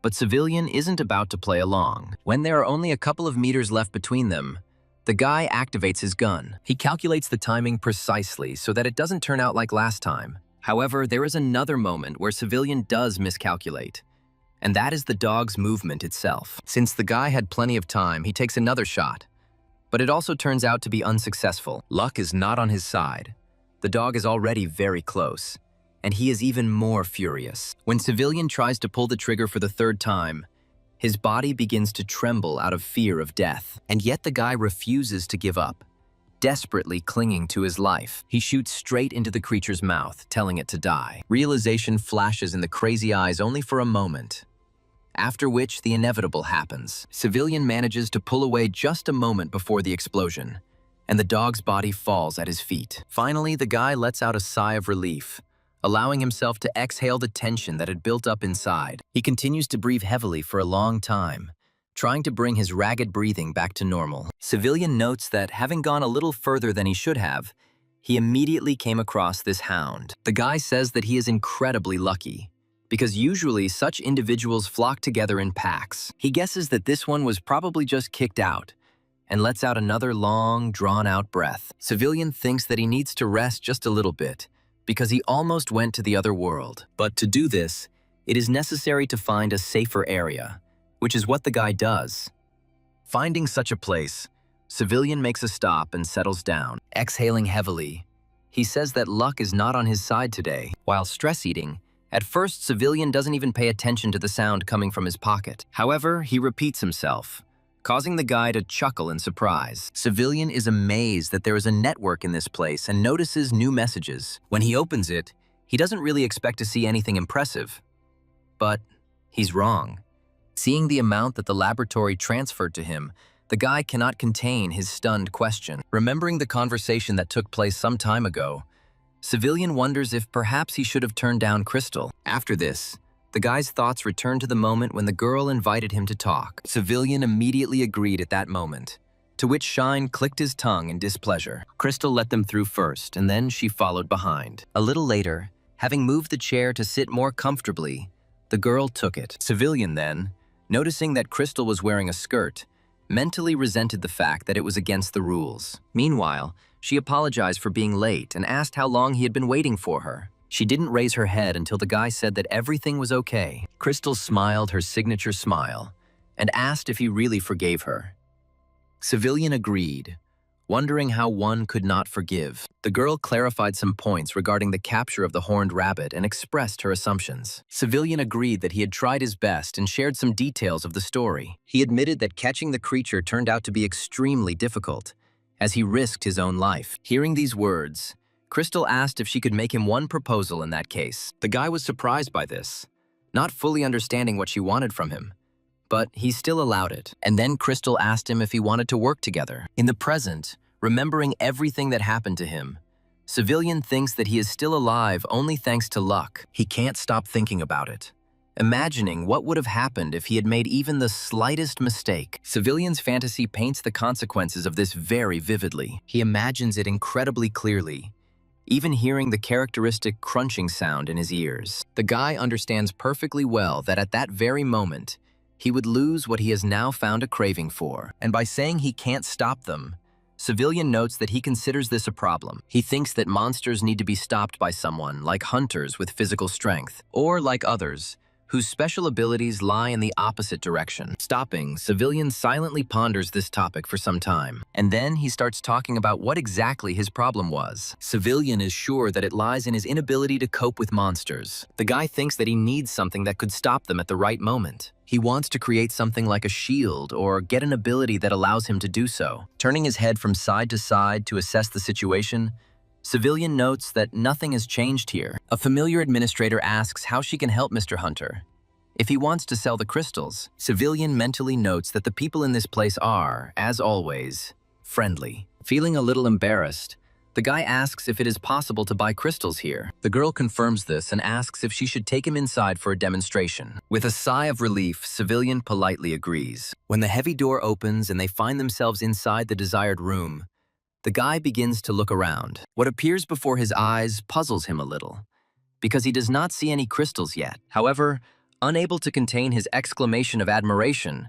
But Civilian isn't about to play along. When there are only a couple of meters left between them, the guy activates his gun. He calculates the timing precisely so that it doesn't turn out like last time. However, there is another moment where Civilian does miscalculate, and that is the dog's movement itself. Since the guy had plenty of time, he takes another shot, but it also turns out to be unsuccessful. Luck is not on his side. The dog is already very close, and he is even more furious. When Civilian tries to pull the trigger for the third time, his body begins to tremble out of fear of death. And yet the guy refuses to give up, desperately clinging to his life. He shoots straight into the creature's mouth, telling it to die. Realization flashes in the crazy eyes only for a moment, after which the inevitable happens. Civilian manages to pull away just a moment before the explosion, and the dog's body falls at his feet. Finally, the guy lets out a sigh of relief, allowing himself to exhale the tension that had built up inside. He continues to breathe heavily for a long time, trying to bring his ragged breathing back to normal. Civilian notes that, having gone a little further than he should have, he immediately came across this hound. The guy says that he is incredibly lucky, because usually such individuals flock together in packs. He guesses that this one was probably just kicked out, and lets out another long, drawn-out breath. Civilian thinks that he needs to rest just a little bit, because he almost went to the other world. But to do this, it is necessary to find a safer area, which is what the guy does. Finding such a place, Civilian makes a stop and settles down. Exhaling heavily, he says that luck is not on his side today. While stress eating, at first Civilian doesn't even pay attention to the sound coming from his pocket. However, he repeats himself, causing the guy to chuckle in surprise. Civilian is amazed that there is a network in this place and notices new messages. When he opens it, he doesn't really expect to see anything impressive. But he's wrong. Seeing the amount that the laboratory transferred to him, the guy cannot contain his stunned question. Remembering the conversation that took place some time ago, Civilian wonders if perhaps he should have turned down Crystal. After this, The guy's thoughts return to the moment when the girl invited him to talk. Civilian immediately agreed at that moment, to which Shine clicked his tongue in displeasure. Crystal let them through first, and then she followed behind. A little later, having moved the chair to sit more comfortably, the girl took it. Civilian then, noticing that Crystal was wearing a skirt, mentally resented the fact that it was against the rules. Meanwhile, she apologized for being late and asked how long he had been waiting for her. She didn't raise her head until the guy said that everything was okay. Crystal smiled her signature smile and asked if he really forgave her. Civilian agreed, wondering how one could not forgive. The girl clarified some points regarding the capture of the horned rabbit and expressed her assumptions. Civilian agreed that he had tried his best and shared some details of the story. He admitted that catching the creature turned out to be extremely difficult, as he risked his own life. Hearing these words, Crystal asked if she could make him one proposal in that case. The guy was surprised by this, not fully understanding what she wanted from him, but he still allowed it. And then Crystal asked him if he wanted to work together. In the present, remembering everything that happened to him, Civilian thinks that he is still alive only thanks to luck. He can't stop thinking about it, imagining what would have happened if he had made even the slightest mistake. Civilian's fantasy paints the consequences of this very vividly. He imagines it incredibly clearly, even hearing the characteristic crunching sound in his ears. The guy understands perfectly well that at that very moment, he would lose what he has now found a craving for. And by saying he can't stop them, Civilian notes that he considers this a problem. He thinks that monsters need to be stopped by someone, like hunters with physical strength, or like others, whose special abilities lie in the opposite direction. Stopping, Civilian silently ponders this topic for some time, and then he starts talking about what exactly his problem was. Civilian is sure that it lies in his inability to cope with monsters. The guy thinks that he needs something that could stop them at the right moment. He wants to create something like a shield or get an ability that allows him to do so. Turning his head from side to side to assess the situation, Civilian notes that nothing has changed here. A familiar administrator asks how she can help Mr. Hunter. If he wants to sell the crystals, Civilian mentally notes that the people in this place are, as always, friendly. Feeling a little embarrassed, the guy asks if it is possible to buy crystals here. The girl confirms this and asks if she should take him inside for a demonstration. With a sigh of relief, Civilian politely agrees. When the heavy door opens and they find themselves inside the desired room, the guy begins to look around. What appears before his eyes puzzles him a little, because he does not see any crystals yet. However, unable to contain his exclamation of admiration,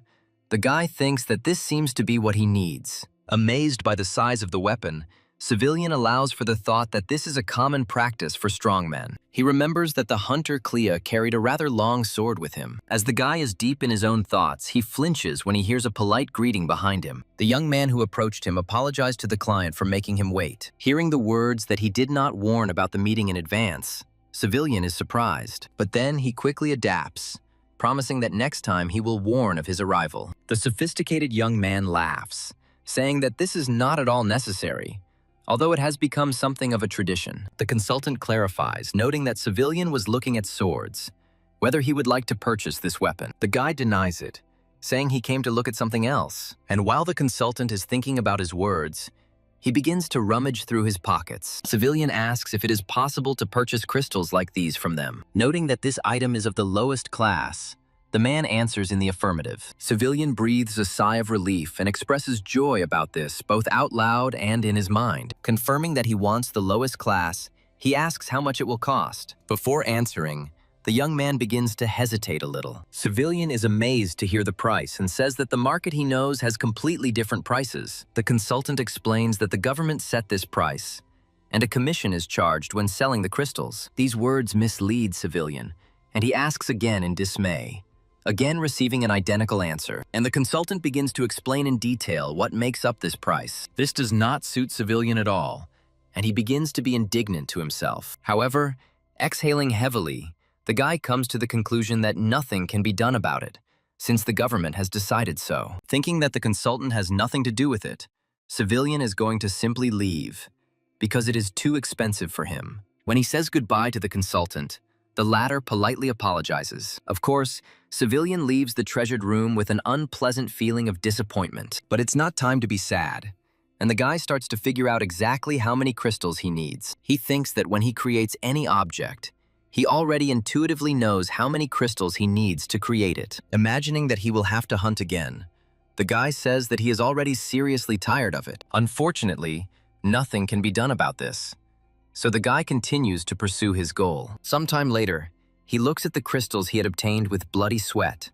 the guy thinks that this seems to be what he needs. Amazed by the size of the weapon, Civilian allows for the thought that this is a common practice for strongmen. He remembers that the hunter Clea carried a rather long sword with him. As the guy is deep in his own thoughts, he flinches when he hears a polite greeting behind him. The young man who approached him apologized to the client for making him wait. Hearing the words that he did not warn about the meeting in advance, Civilian is surprised. But then he quickly adapts, promising that next time he will warn of his arrival. The sophisticated young man laughs, saying that this is not at all necessary, although it has become something of a tradition. The consultant clarifies, noting that Civilian was looking at swords, whether he would like to purchase this weapon. The guy denies it, saying he came to look at something else. And while the consultant is thinking about his words, he begins to rummage through his pockets. Civilian asks if it is possible to purchase crystals like these from them. Noting that this item is of the lowest class, the man answers in the affirmative. Civilian breathes a sigh of relief and expresses joy about this, both out loud and in his mind. Confirming that he wants the lowest class, he asks how much it will cost. Before answering, the young man begins to hesitate a little. Civilian is amazed to hear the price and says that the market he knows has completely different prices. The consultant explains that the government set this price, and a commission is charged when selling the crystals. These words mislead Civilian, and he asks again in dismay, again receiving an identical answer, and the consultant begins to explain in detail what makes up this price. This does not suit Civilian at all, and he begins to be indignant to himself. However, exhaling heavily, the guy comes to the conclusion that nothing can be done about it, since the government has decided so. Thinking that the consultant has nothing to do with it, Civilian is going to simply leave, because it is too expensive for him. When he says goodbye to the consultant, the latter politely apologizes. Of course, Civilian leaves the treasured room with an unpleasant feeling of disappointment. But it's not time to be sad, and the guy starts to figure out exactly how many crystals he needs. He thinks that when he creates any object, He already intuitively knows how many crystals he needs to create it. Imagining that he will have to hunt again, the guy says that he is already seriously tired of it. Unfortunately, nothing can be done about this. So the guy continues to pursue his goal. Sometime later, he looks at the crystals he had obtained with bloody sweat,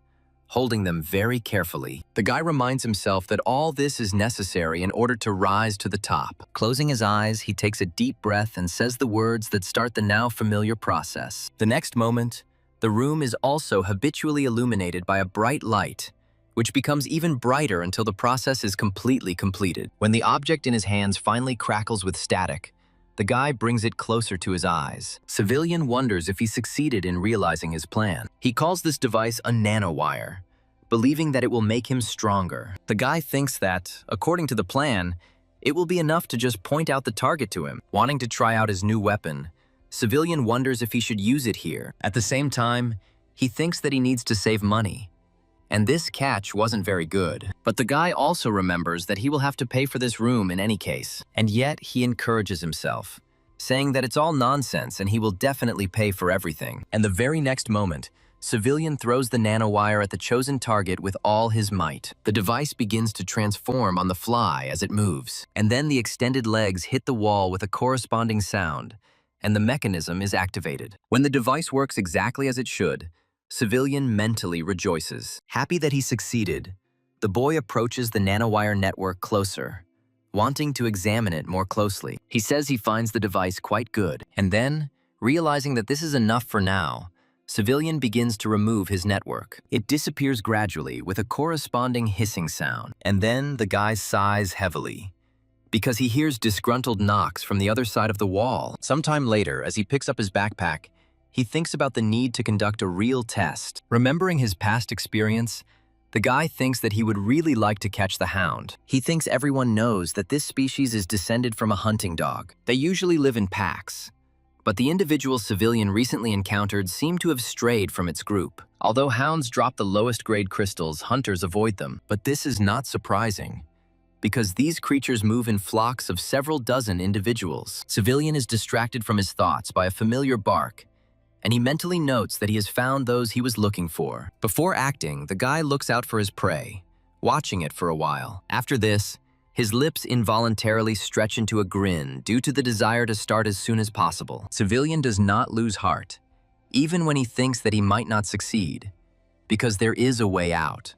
holding them very carefully. The guy reminds himself that all this is necessary in order to rise to the top. Closing his eyes, he takes a deep breath and says the words that start the now familiar process. The next moment, the room is also habitually illuminated by a bright light, which becomes even brighter until the process is completely completed. When the object in his hands finally crackles with static, the guy brings it closer to his eyes. Civilian wonders if he succeeded in realizing his plan. He calls this device a nanowire, believing that it will make him stronger. The guy thinks that, according to the plan, it will be enough to just point out the target to him. Wanting to try out his new weapon, Civilian wonders if he should use it here. At the same time, he thinks that he needs to save money. And this catch wasn't very good. But the guy also remembers that he will have to pay for this room in any case. And yet, he encourages himself, saying that it's all nonsense and he will definitely pay for everything. And the very next moment, Civilian throws the nanowire at the chosen target with all his might. The device begins to transform on the fly as it moves. And then the extended legs hit the wall with a corresponding sound, and the mechanism is activated. When the device works exactly as it should, Civilian mentally rejoices. Happy that he succeeded, the boy approaches the nanowire network closer, wanting to examine it more closely. He says he finds the device quite good, and then, realizing that this is enough for now, Civilian begins to remove his network. It disappears gradually with a corresponding hissing sound, and then the guy sighs heavily, because he hears disgruntled knocks from the other side of the wall. Sometime later, as he picks up his backpack, he thinks about the need to conduct a real test. Remembering his past experience, the guy thinks that he would really like to catch the hound. He thinks everyone knows that this species is descended from a hunting dog. They usually live in packs, but the individual Civilian recently encountered seemed to have strayed from its group. Although hounds drop the lowest grade crystals, hunters avoid them. But this is not surprising, because these creatures move in flocks of several dozen individuals. Civilian is distracted from his thoughts by a familiar bark, and he mentally notes that he has found those he was looking for. Before acting, the guy looks out for his prey, watching it for a while. After this, his lips involuntarily stretch into a grin due to the desire to start as soon as possible. Civilian does not lose heart, even when he thinks that he might not succeed, because there is a way out.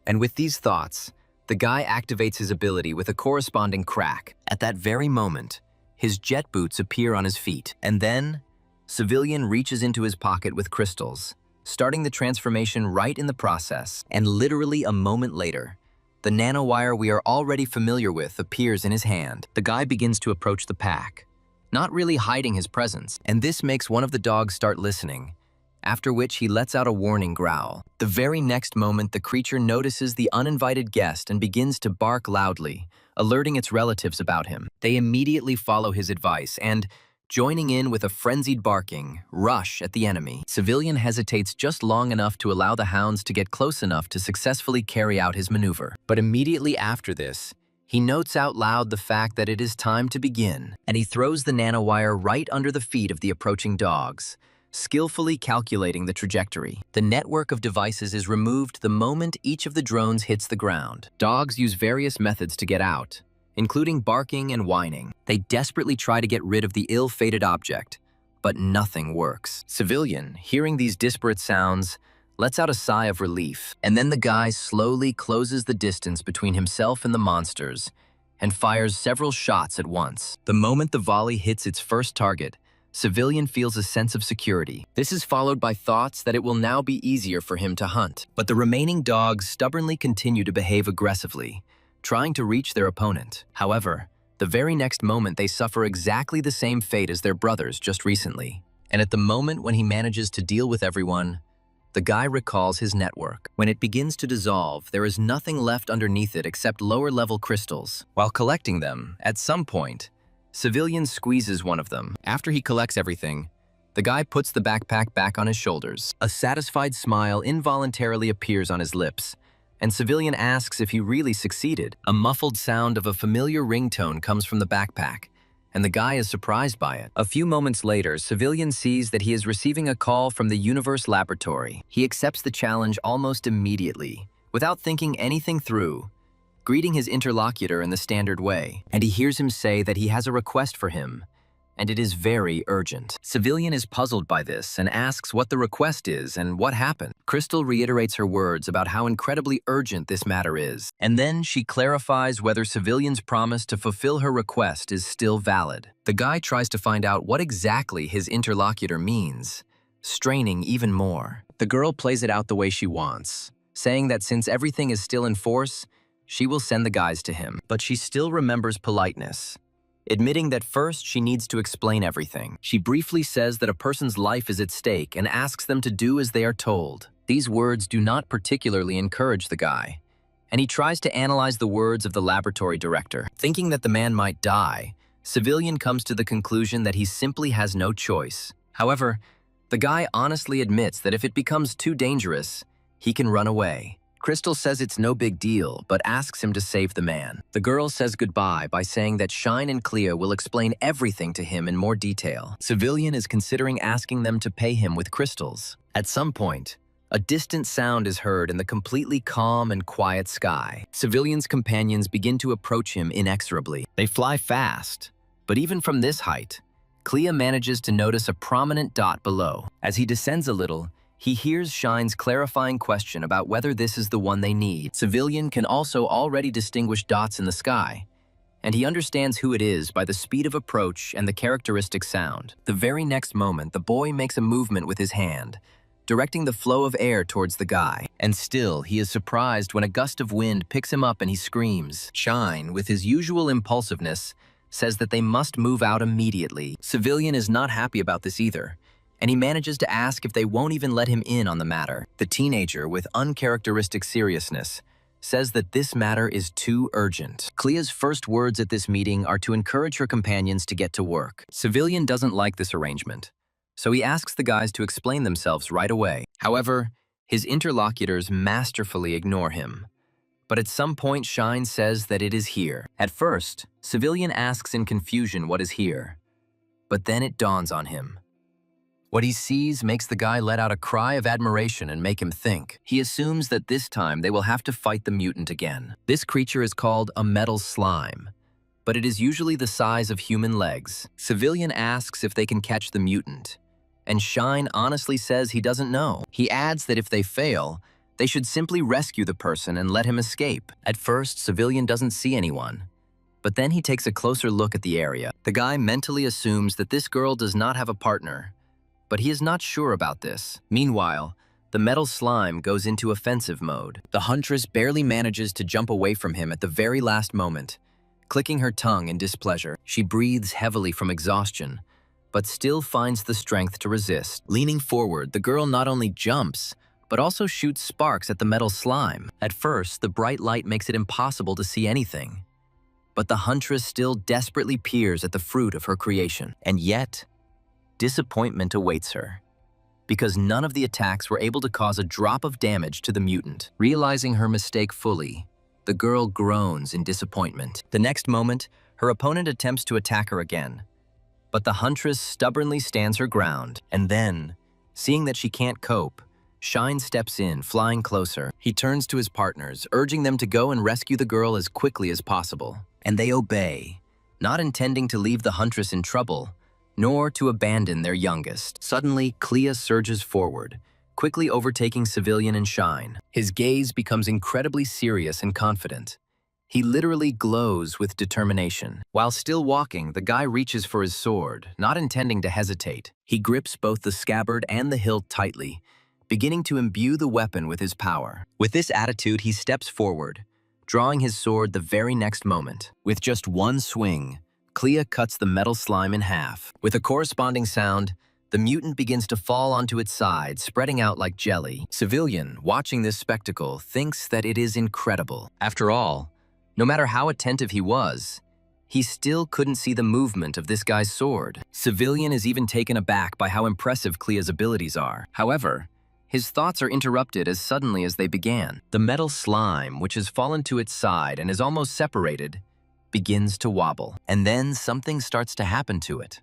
And with these thoughts, the guy activates his ability with a corresponding crack. At that very moment, his jet boots appear on his feet, and then Civilian reaches into his pocket with crystals, starting the transformation right in the process. And literally a moment later, the nanowire we are already familiar with appears in his hand. The guy begins to approach the pack, not really hiding his presence, and this makes one of the dogs start listening, after which he lets out a warning growl. The very next moment, the creature notices the uninvited guest and begins to bark loudly, alerting its relatives about him. They immediately follow his advice and, joining in with a frenzied barking, rush at the enemy. Civilian hesitates just long enough to allow the hounds to get close enough to successfully carry out his maneuver. But immediately after this, he notes out loud the fact that it is time to begin, and he throws the nanowire right under the feet of the approaching dogs, skillfully calculating the trajectory. The network of devices is removed the moment each of the drones hits the ground. Dogs use various methods to get out, including barking and whining. They desperately try to get rid of the ill-fated object, but nothing works. Civilian, hearing these disparate sounds, lets out a sigh of relief, and then the guy slowly closes the distance between himself and the monsters and fires several shots at once. The moment the volley hits its first target, Civilian feels a sense of security. This is followed by thoughts that it will now be easier for him to hunt. But the remaining dogs stubbornly continue to behave aggressively, trying to reach their opponent. However, the very next moment they suffer exactly the same fate as their brothers just recently. And at the moment when he manages to deal with everyone, the guy recalls his network. When it begins to dissolve, there is nothing left underneath it except lower-level crystals. While collecting them, at some point, Civilian squeezes one of them. After he collects everything, the guy puts the backpack back on his shoulders. A satisfied smile involuntarily appears on his lips, and Civilian asks if he really succeeded. A muffled sound of a familiar ringtone comes from the backpack, and the guy is surprised by it. A few moments later, Civilian sees that he is receiving a call from the Universe Laboratory. He accepts the challenge almost immediately, without thinking anything through, greeting his interlocutor in the standard way, and he hears him say that he has a request for him, and it is very urgent. Civilian is puzzled by this and asks what the request is and what happened. Crystal reiterates her words about how incredibly urgent this matter is, and then she clarifies whether Civilian's promise to fulfill her request is still valid. The guy tries to find out what exactly his interlocutor means, straining even more. The girl plays it out the way she wants, saying that since everything is still in force, she will send the guys to him. But she still remembers politeness, admitting that first she needs to explain everything. She briefly says that a person's life is at stake and asks them to do as they are told. These words do not particularly encourage the guy, and he tries to analyze the words of the laboratory director. Thinking that the man might die, Civilian comes to the conclusion that he simply has no choice. However, the guy honestly admits that if it becomes too dangerous, he can run away. Crystal says it's no big deal, but asks him to save the man. The girl says goodbye by saying that Shine and Clea will explain everything to him in more detail. Civilian is considering asking them to pay him with crystals. At some point, a distant sound is heard in the completely calm and quiet sky. Civilian's companions begin to approach him inexorably. They fly fast, but even from this height, Clea manages to notice a prominent dot below. As he descends a little, he hears Shine's clarifying question about whether this is the one they need. Civilian can also already distinguish dots in the sky, and he understands who it is by the speed of approach and the characteristic sound. The very next moment, the boy makes a movement with his hand, directing the flow of air towards the guy. And still, he is surprised when a gust of wind picks him up and he screams. Shine, with his usual impulsiveness, says that they must move out immediately. Civilian is not happy about this either, and he manages to ask if they won't even let him in on the matter. The teenager, with uncharacteristic seriousness, says that this matter is too urgent. Clea's first words at this meeting are to encourage her companions to get to work. Civilian doesn't like this arrangement, so he asks the guys to explain themselves right away. However, his interlocutors masterfully ignore him. But at some point, Shine says that it is here. At first, Civilian asks in confusion what is here, but then it dawns on him. What he sees makes the guy let out a cry of admiration and make him think. He assumes that this time they will have to fight the mutant again. This creature is called a metal slime, but it is usually the size of human legs. Civilian asks if they can catch the mutant, and Shine honestly says he doesn't know. He adds that if they fail, they should simply rescue the person and let him escape. At first, Civilian doesn't see anyone, but then he takes a closer look at the area. The guy mentally assumes that this girl does not have a partner, but he is not sure about this. Meanwhile, the metal slime goes into offensive mode. The huntress barely manages to jump away from him at the very last moment, clicking her tongue in displeasure. She breathes heavily from exhaustion, but still finds the strength to resist. Leaning forward, the girl not only jumps, but also shoots sparks at the metal slime. At first, the bright light makes it impossible to see anything, but the huntress still desperately peers at the fruit of her creation. And yet, disappointment awaits her, because none of the attacks were able to cause a drop of damage to the mutant. Realizing her mistake fully, the girl groans in disappointment. The next moment, her opponent attempts to attack her again, but the huntress stubbornly stands her ground. And then, seeing that she can't cope, Shine steps in, flying closer. He turns to his partners, urging them to go and rescue the girl as quickly as possible. And they obey, not intending to leave the huntress in trouble, nor to abandon their youngest. Suddenly, Clea surges forward, quickly overtaking Civilian and Shine. His gaze becomes incredibly serious and confident. He literally glows with determination. While still walking, the guy reaches for his sword, not intending to hesitate. He grips both the scabbard and the hilt tightly, beginning to imbue the weapon with his power. With this attitude, he steps forward, drawing his sword the very next moment. With just one swing, Clea cuts the metal slime in half. With a corresponding sound, the mutant begins to fall onto its side, spreading out like jelly. Civilian, watching this spectacle, thinks that it is incredible. After all, no matter how attentive he was, he still couldn't see the movement of this guy's sword. Civilian is even taken aback by how impressive Clea's abilities are. However, his thoughts are interrupted as suddenly as they began. The metal slime, which has fallen to its side and is almost separated, begins to wobble, and then something starts to happen to it.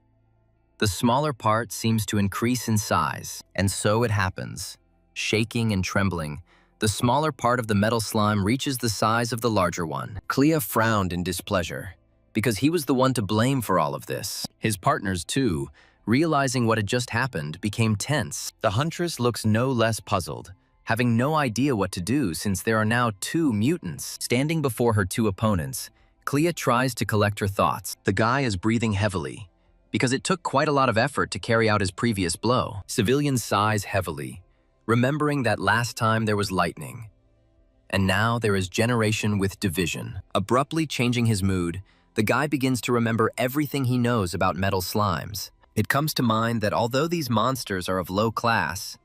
The smaller part seems to increase in size, and so it happens. Shaking and trembling, the smaller part of the metal slime reaches the size of the larger one. Clea frowned in displeasure, because he was the one to blame for all of this. His partners, too, realizing what had just happened, became tense. The huntress looks no less puzzled, having no idea what to do since there are now two mutants. Standing before her two opponents, Clea tries to collect her thoughts. The guy is breathing heavily, because it took quite a lot of effort to carry out his previous blow. Civilian sighs heavily, remembering that last time there was lightning. And now there is generation with division. Abruptly changing his mood, the guy begins to remember everything he knows about metal slimes. It comes to mind that although these monsters are of low class,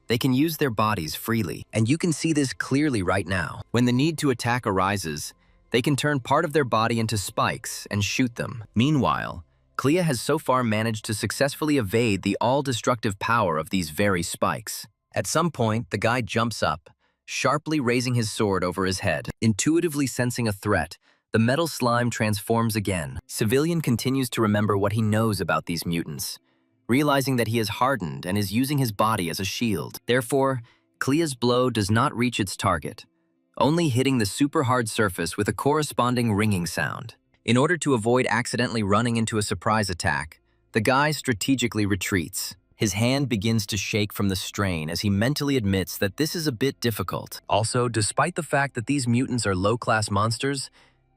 they can use their bodies freely. And you can see this clearly right now. When the need to attack arises, they can turn part of their body into spikes and shoot them. Meanwhile, Clea has so far managed to successfully evade the all-destructive power of these very spikes. At some point, the guy jumps up, sharply raising his sword over his head. Intuitively sensing a threat, the metal slime transforms again. Civilian continues to remember what he knows about these mutants, realizing that he is hardened and is using his body as a shield. Therefore, Clea's blow does not reach its target, only hitting the super hard surface with a corresponding ringing sound. In order to avoid accidentally running into a surprise attack, the guy strategically retreats. His hand begins to shake from the strain as he mentally admits that this is a bit difficult. Also, despite the fact that these mutants are low-class monsters,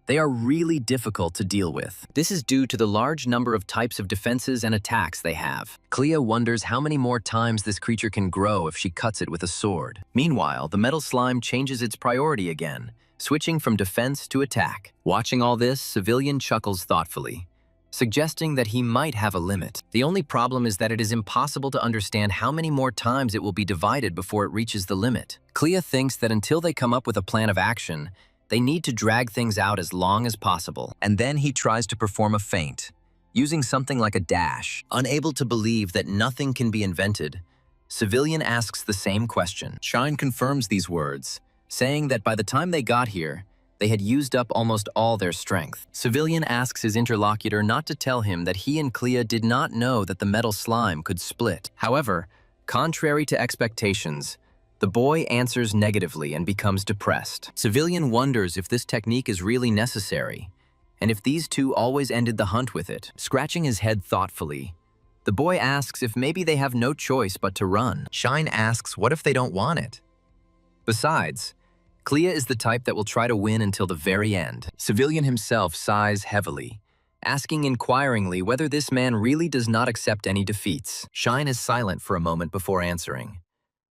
they are really difficult to deal with. This is due to the large number of types of defenses and attacks they have. Clea wonders how many more times this creature can grow if she cuts it with a sword. Meanwhile, the metal slime changes its priority again, switching from defense to attack. Watching all this, Civilian chuckles thoughtfully, suggesting that he might have a limit. The only problem is that it is impossible to understand how many more times it will be divided before it reaches the limit. Clea thinks that until they come up with a plan of action, they need to drag things out as long as possible. And then he tries to perform a feint, using something like a dash. Unable to believe that nothing can be invented, Civilian asks the same question. Shine confirms these words, saying that by the time they got here, they had used up almost all their strength. Civilian asks his interlocutor not to tell him that he and Clea did not know that the metal slime could split. However, contrary to expectations, the boy answers negatively and becomes depressed. Civilian wonders if this technique is really necessary, and if these two always ended the hunt with it. Scratching his head thoughtfully, the boy asks if maybe they have no choice but to run. Shine asks what if they don't want it. Besides, Clea is the type that will try to win until the very end. Civilian himself sighs heavily, asking inquiringly whether this man really does not accept any defeats. Shine is silent for a moment before answering,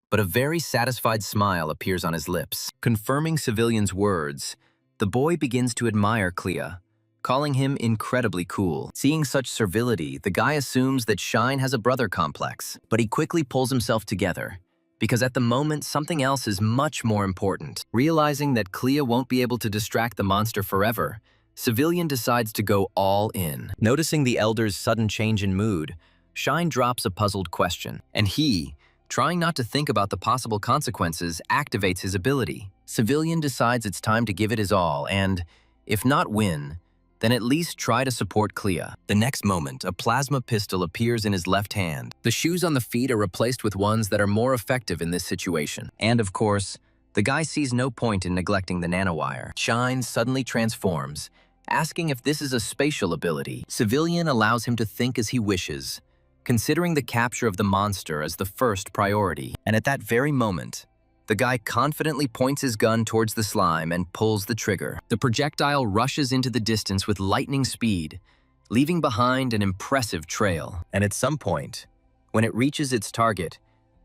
but a very satisfied smile appears on his lips. Confirming Civilian's words, the boy begins to admire Clea, calling him incredibly cool. Seeing such servility, the guy assumes that Shine has a brother complex, but he quickly pulls himself together, because at the moment something else is much more important. Realizing that Clea won't be able to distract the monster forever, Civilian decides to go all in. Noticing the elder's sudden change in mood, Shine drops a puzzled question, and he, trying not to think about the possible consequences, activates his ability. Civilian decides it's time to give it his all and, if not win, then at least try to support Clea. The next moment, a plasma pistol appears in his left hand. The shoes on the feet are replaced with ones that are more effective in this situation. And of course, the guy sees no point in neglecting the nanowire. Shine suddenly transforms, asking if this is a spatial ability. Civilian allows him to think as he wishes, considering the capture of the monster as the first priority. And at that very moment, the guy confidently points his gun towards the slime and pulls the trigger. The projectile rushes into the distance with lightning speed, leaving behind an impressive trail. And at some point, when it reaches its target,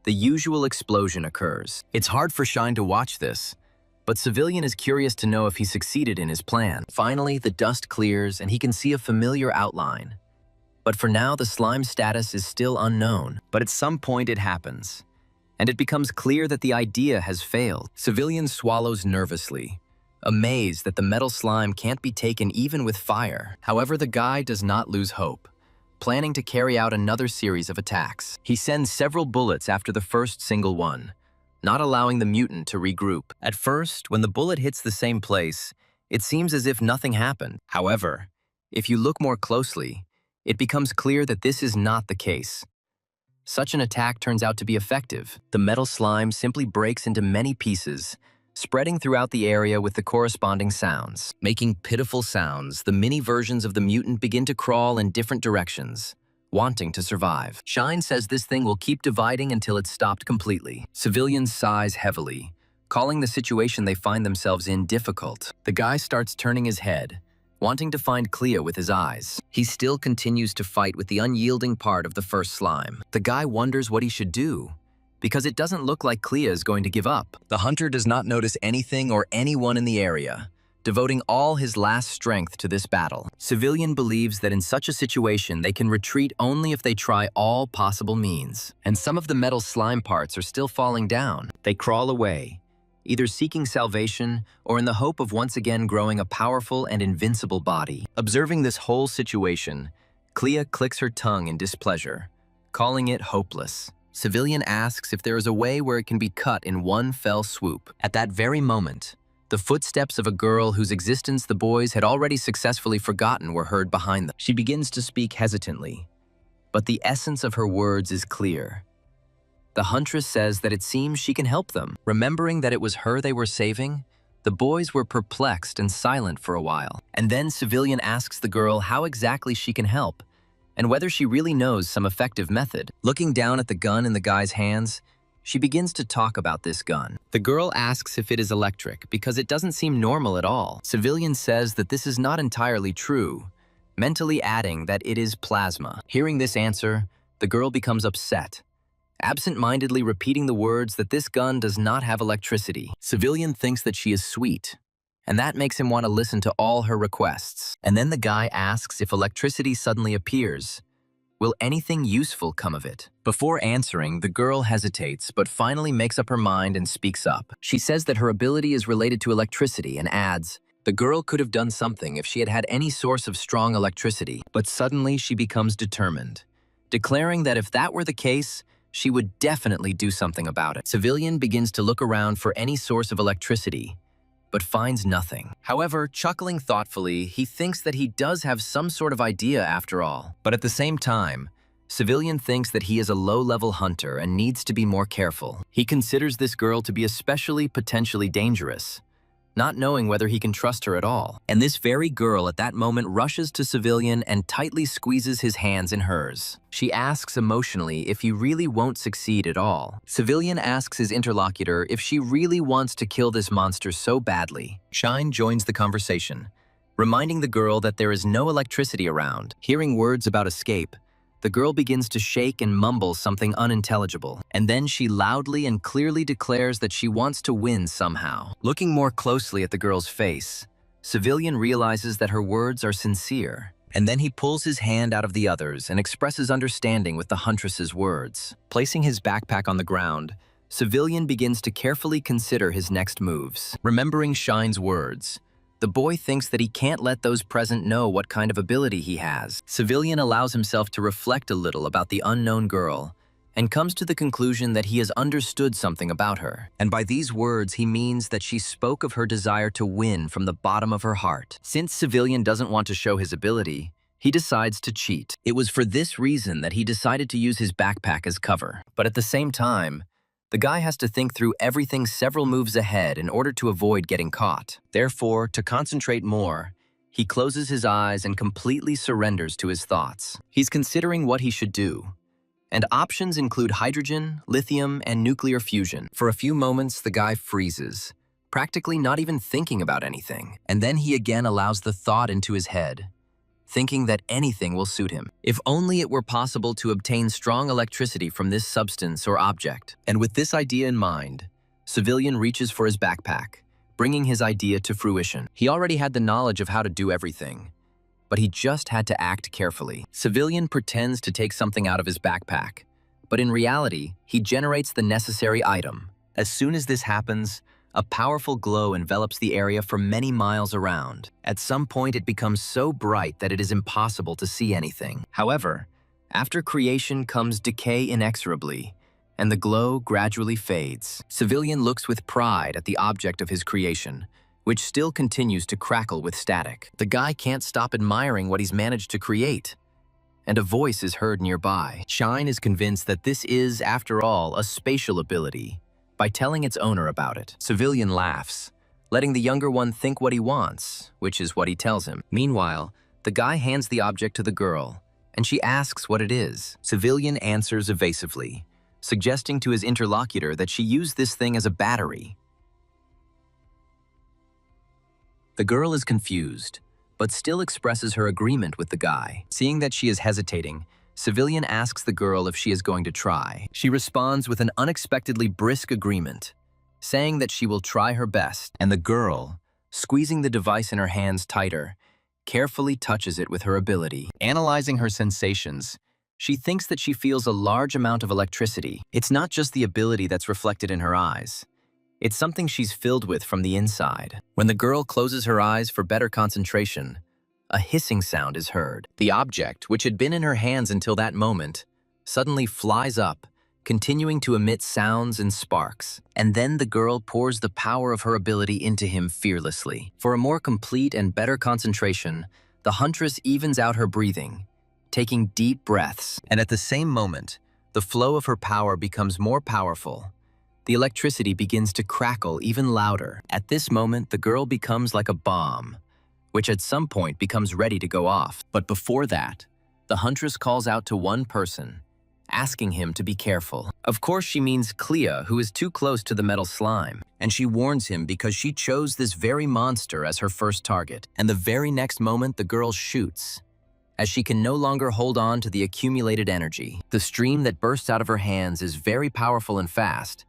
the usual explosion occurs. It's hard for Shine to watch this, but Civilian is curious to know if he succeeded in his plan. Finally, the dust clears and he can see a familiar outline. But for now, the slime's status is still unknown. But at some point it happens, and it becomes clear that the idea has failed. Civilian swallows nervously, amazed that the metal slime can't be taken even with fire. However, the guy does not lose hope, planning to carry out another series of attacks. He sends several bullets after the first single one, not allowing the mutant to regroup. At first, when the bullet hits the same place, It seems as if nothing happened. However, if you look more closely, it becomes clear that this is not the case. Such an attack turns out to be effective. The metal slime simply breaks into many pieces, spreading throughout the area with the corresponding sounds. Making pitiful sounds, the mini versions of the mutant begin to crawl in different directions, wanting to survive. Shine says this thing will keep dividing until it's stopped completely. Civilians sighs heavily, calling the situation they find themselves in difficult. The guy starts turning his head, wanting to find Clea with his eyes. He still continues to fight with the unyielding part of the first slime. The guy wonders what he should do, because it doesn't look like Clea is going to give up. The hunter does not notice anything or anyone in the area, devoting all his last strength to this battle. Civilian believes that in such a situation they can retreat only if they try all possible means. And some of the metal slime parts are still falling down. They crawl away, either seeking salvation or in the hope of once again growing a powerful and invincible body. Observing this whole situation, Clea clicks her tongue in displeasure, calling it hopeless. Civilian asks if there is a way where it can be cut in one fell swoop. At that very moment, the footsteps of a girl whose existence the boys had already successfully forgotten were heard behind them. She begins to speak hesitantly, but the essence of her words is clear. The huntress says that it seems she can help them. Remembering that it was her they were saving, the boys were perplexed and silent for a while. And then Civilian asks the girl how exactly she can help, and whether she really knows some effective method. Looking down at the gun in the guy's hands, she begins to talk about this gun. The girl asks if it is electric because it doesn't seem normal at all. Civilian says that this is not entirely true, mentally adding that it is plasma. Hearing this answer, the girl becomes upset, absent-mindedly repeating the words that this gun does not have electricity. Civilian thinks that she is sweet, and that makes him want to listen to all her requests. And then the guy asks if electricity suddenly appears, will anything useful come of it? Before answering, the girl hesitates, but finally makes up her mind and speaks up. She says that her ability is related to electricity and adds, the girl could have done something if she had had any source of strong electricity, but suddenly she becomes determined, declaring that if that were the case, she would definitely do something about it. Civilian begins to look around for any source of electricity, but finds nothing. However, chuckling thoughtfully, he thinks that he does have some sort of idea after all. But at the same time, Civilian thinks that he is a low-level hunter and needs to be more careful. He considers this girl to be especially potentially dangerous, not knowing whether he can trust her at all. And this very girl at that moment rushes to Civilian and tightly squeezes his hands in hers. She asks emotionally if he really won't succeed at all. Civilian asks his interlocutor if she really wants to kill this monster so badly. Shine joins the conversation, reminding the girl that there is no electricity around. Hearing words about escape, the girl begins to shake and mumble something unintelligible, and then she loudly and clearly declares that she wants to win somehow. Looking more closely at the girl's face, Civilian realizes that her words are sincere, and then he pulls his hand out of the other's and expresses understanding with the huntress's words. Placing his backpack on the ground, Civilian begins to carefully consider his next moves. Remembering Shine's words, the boy thinks that he can't let those present know what kind of ability he has. Civilian allows himself to reflect a little about the unknown girl and comes to the conclusion that he has understood something about her. And by these words, he means that she spoke of her desire to win from the bottom of her heart. Since Civilian doesn't want to show his ability, he decides to cheat. It was for this reason that he decided to use his backpack as cover. But at the same time, the guy has to think through everything several moves ahead in order to avoid getting caught. Therefore, to concentrate more, he closes his eyes and completely surrenders to his thoughts. He's considering what he should do, and options include hydrogen, lithium, and nuclear fusion. For a few moments, the guy freezes, practically not even thinking about anything. And then he again allows the thought into his head, thinking that anything will suit him. If only it were possible to obtain strong electricity from this substance or object. And with this idea in mind, Civilian reaches for his backpack, bringing his idea to fruition. He already had the knowledge of how to do everything, but he just had to act carefully. Civilian pretends to take something out of his backpack, but in reality, he generates the necessary item. As soon as this happens, a powerful glow envelops the area for many miles around. At some point, it becomes so bright that it is impossible to see anything. However, after creation comes decay inexorably, and the glow gradually fades. Civilian looks with pride at the object of his creation, which still continues to crackle with static. The guy can't stop admiring what he's managed to create, and a voice is heard nearby. Shine is convinced that this is, after all, a spatial ability by telling its owner about it. Civilian laughs, letting the younger one think what he wants, which is what he tells him. Meanwhile, the guy hands the object to the girl, and she asks what it is. Civilian answers evasively, suggesting to his interlocutor that she used this thing as a battery. The girl is confused, but still expresses her agreement with the guy. Seeing that she is hesitating, Civilian asks the girl if she is going to try. She responds with an unexpectedly brisk agreement, saying that she will try her best, and the girl, squeezing the device in her hands tighter, carefully touches it with her ability. Analyzing her sensations, she thinks that she feels a large amount of electricity. It's not just the ability that's reflected in her eyes. It's something she's filled with from the inside. When the girl closes her eyes for better concentration, a hissing sound is heard. The object, which had been in her hands until that moment, suddenly flies up, continuing to emit sounds and sparks. And then the girl pours the power of her ability into him fearlessly. For a more complete and better concentration, the huntress evens out her breathing, taking deep breaths. And at the same moment, the flow of her power becomes more powerful. The electricity begins to crackle even louder. At this moment, the girl becomes like a bomb, which at some point becomes ready to go off. But before that, the huntress calls out to one person, asking him to be careful. Of course, she means Clea, who is too close to the metal slime, and she warns him because she chose this very monster as her first target. And the very next moment, the girl shoots, as she can no longer hold on to the accumulated energy. The stream that bursts out of her hands is very powerful and fast.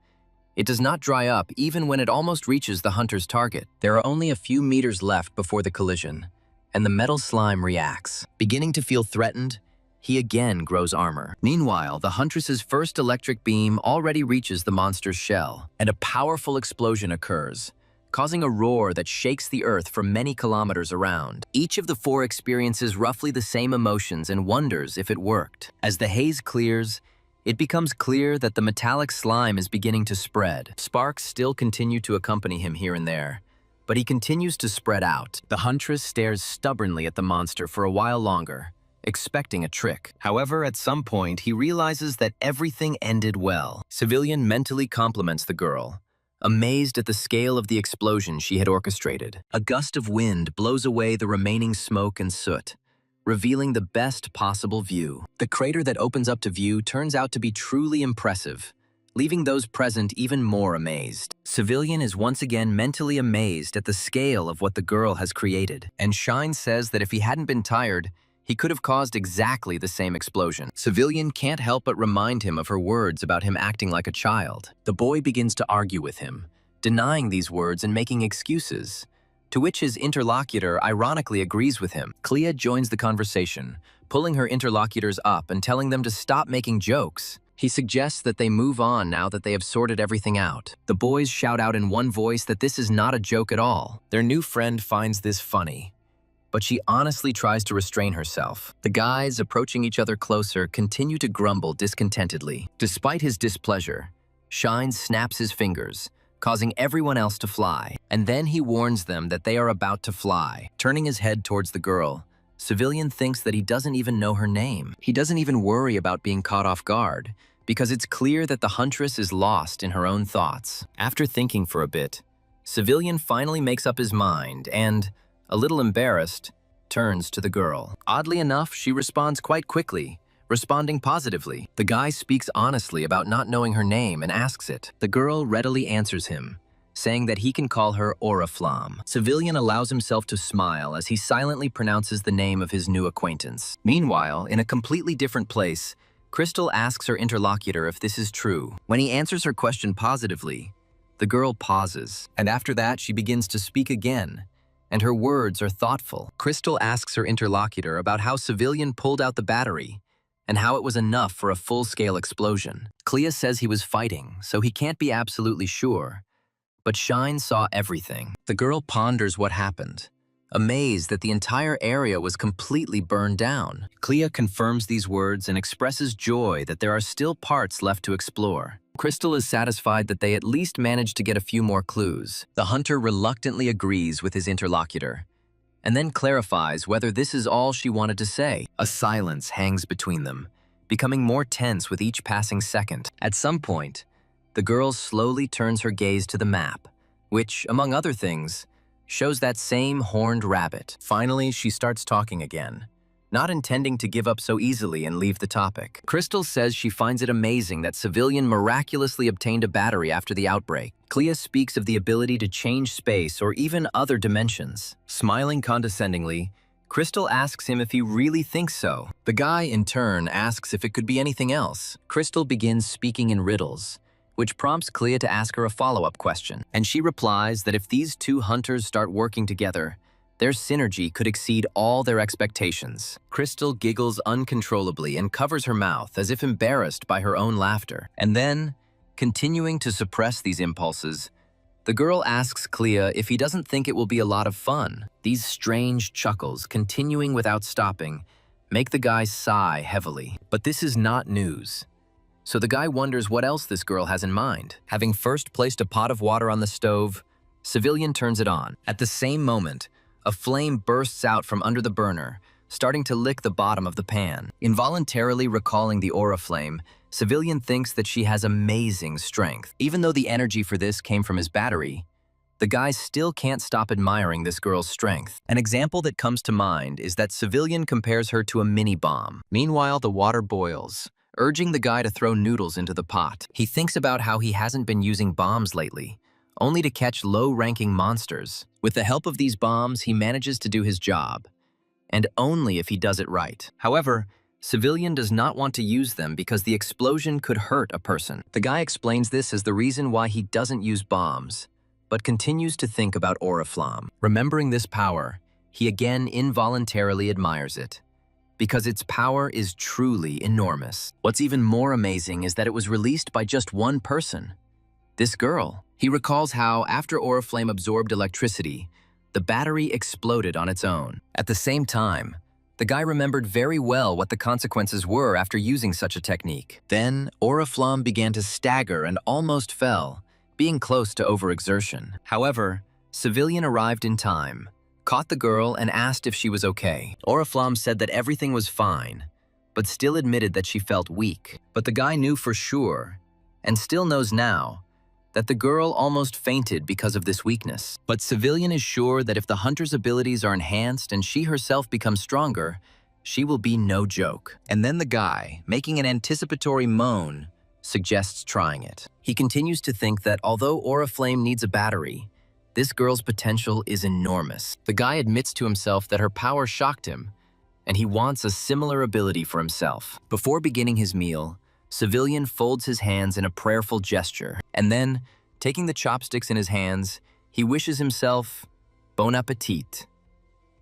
It does not dry up even when it almost reaches the hunter's target. There are only a few meters left before the collision, and the metal slime reacts. Beginning to feel threatened, he again grows armor. Meanwhile, the huntress's first electric beam already reaches the monster's shell, and a powerful explosion occurs, causing a roar that shakes the earth for many kilometers around. Each of the four experiences roughly the same emotions and wonders if it worked. As the haze clears, it becomes clear that the metallic slime is beginning to spread. Sparks still continue to accompany him here and there, but he continues to spread out. The huntress stares stubbornly at the monster for a while longer, expecting a trick. However, at some point, he realizes that everything ended well. Civilian mentally compliments the girl, amazed at the scale of the explosion she had orchestrated. A gust of wind blows away the remaining smoke and soot, revealing the best possible view. The crater that opens up to view turns out to be truly impressive, leaving those present even more amazed. Civilian is once again mentally amazed at the scale of what the girl has created, and Shine says that if he hadn't been tired, he could have caused exactly the same explosion. Civilian can't help but remind him of her words about him acting like a child. The boy begins to argue with him, denying these words and making excuses, to which his interlocutor ironically agrees with him. Clea joins the conversation, pulling her interlocutors up and telling them to stop making jokes. He suggests that they move on now that they have sorted everything out. The boys shout out in one voice that this is not a joke at all. Their new friend finds this funny, but she honestly tries to restrain herself. The guys, approaching each other closer, continue to grumble discontentedly. Despite his displeasure, Shine snaps his fingers, causing everyone else to fly, and then he warns them that they are about to fly. Turning his head towards the girl, Civilian thinks that he doesn't even know her name. He doesn't even worry about being caught off guard, because it's clear that the huntress is lost in her own thoughts. After thinking for a bit, Civilian finally makes up his mind and, a little embarrassed, turns to the girl. Oddly enough, she responds quite quickly, responding positively. The guy speaks honestly about not knowing her name and asks it. The girl readily answers him, saying that he can call her Oriflamme. Civilian allows himself to smile as he silently pronounces the name of his new acquaintance. Meanwhile, in a completely different place, Crystal asks her interlocutor if this is true. When he answers her question positively, the girl pauses, and after that she begins to speak again, and her words are thoughtful. Crystal asks her interlocutor about how Civilian pulled out the battery and how it was enough for a full-scale explosion. Clea says he was fighting, so he can't be absolutely sure, but Shine saw everything. The girl ponders what happened, amazed that the entire area was completely burned down. Clea confirms these words and expresses joy that there are still parts left to explore. Crystal is satisfied that they at least managed to get a few more clues. The hunter reluctantly agrees with his interlocutor, and then clarifies whether this is all she wanted to say. A silence hangs between them, becoming more tense with each passing second. At some point, the girl slowly turns her gaze to the map, which, among other things, shows that same horned rabbit. Finally, she starts talking again, not intending to give up so easily and leave the topic. Crystal says she finds it amazing that Civilian miraculously obtained a battery after the outbreak. Clea speaks of the ability to change space or even other dimensions. Smiling condescendingly, Crystal asks him if he really thinks so. The guy, in turn, asks if it could be anything else. Crystal begins speaking in riddles, which prompts Clea to ask her a follow-up question. And she replies that if these two hunters start working together, their synergy could exceed all their expectations. Crystal giggles uncontrollably and covers her mouth as if embarrassed by her own laughter. And then, continuing to suppress these impulses, the girl asks Clea if he doesn't think it will be a lot of fun. These strange chuckles, continuing without stopping, make the guy sigh heavily. But this is not news. So the guy wonders what else this girl has in mind. Having first placed a pot of water on the stove, Civilian turns it on. At the same moment, a flame bursts out from under the burner, starting to lick the bottom of the pan. Involuntarily recalling the aura flame, Civilian thinks that she has amazing strength. Even though the energy for this came from his battery, the guy still can't stop admiring this girl's strength. An example that comes to mind is that Civilian compares her to a mini-bomb. Meanwhile, the water boils, urging the guy to throw noodles into the pot. He thinks about how he hasn't been using bombs lately, only to catch low-ranking monsters. With the help of these bombs, he manages to do his job, and only if he does it right. However, Civilian does not want to use them because the explosion could hurt a person. The guy explains this as the reason why he doesn't use bombs, but continues to think about Oriflamme. Remembering this power, he again involuntarily admires it, because its power is truly enormous. What's even more amazing is that it was released by just one person, this girl. He recalls how, after Oriflame absorbed electricity, the battery exploded on its own. At the same time, the guy remembered very well what the consequences were after using such a technique. Then, Oriflamme began to stagger and almost fell, being close to overexertion. However, Civilian arrived in time, caught the girl, and asked if she was okay. Oriflamme said that everything was fine, but still admitted that she felt weak. But the guy knew for sure, and still knows now, that the girl almost fainted because of this weakness. But Civilian is sure that if the hunter's abilities are enhanced and she herself becomes stronger, she will be no joke. And then the guy, making an anticipatory moan, suggests trying it. He continues to think that although Oriflame needs a battery, this girl's potential is enormous. The guy admits to himself that her power shocked him, and he wants a similar ability for himself. Before beginning his meal, Civilian folds his hands in a prayerful gesture, and then, taking the chopsticks in his hands, he wishes himself bon appetit.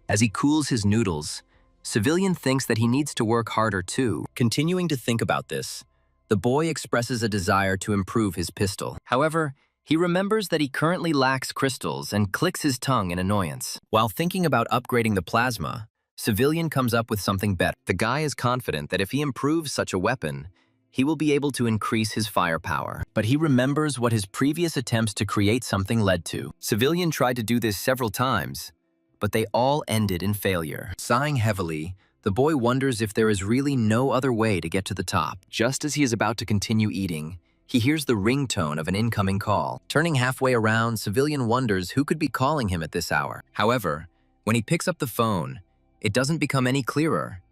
As he cools his noodles, Civilian thinks that he needs to work harder too. Continuing to think about this, the boy expresses a desire to improve his pistol. However, he remembers that he currently lacks crystals and clicks his tongue in annoyance. While thinking about upgrading the plasma, Civilian comes up with something better. The guy is confident that if he improves such a weapon, he will be able to increase his firepower. But he remembers what his previous attempts to create something led to. Civilian tried to do this several times, but they all ended in failure. Sighing heavily, the boy wonders if there is really no other way to get to the top. Just as he is about to continue eating, he hears the ringtone of an incoming call. Turning halfway around, Civilian wonders who could be calling him at this hour. However, when he picks up the phone, it doesn't become any clearer,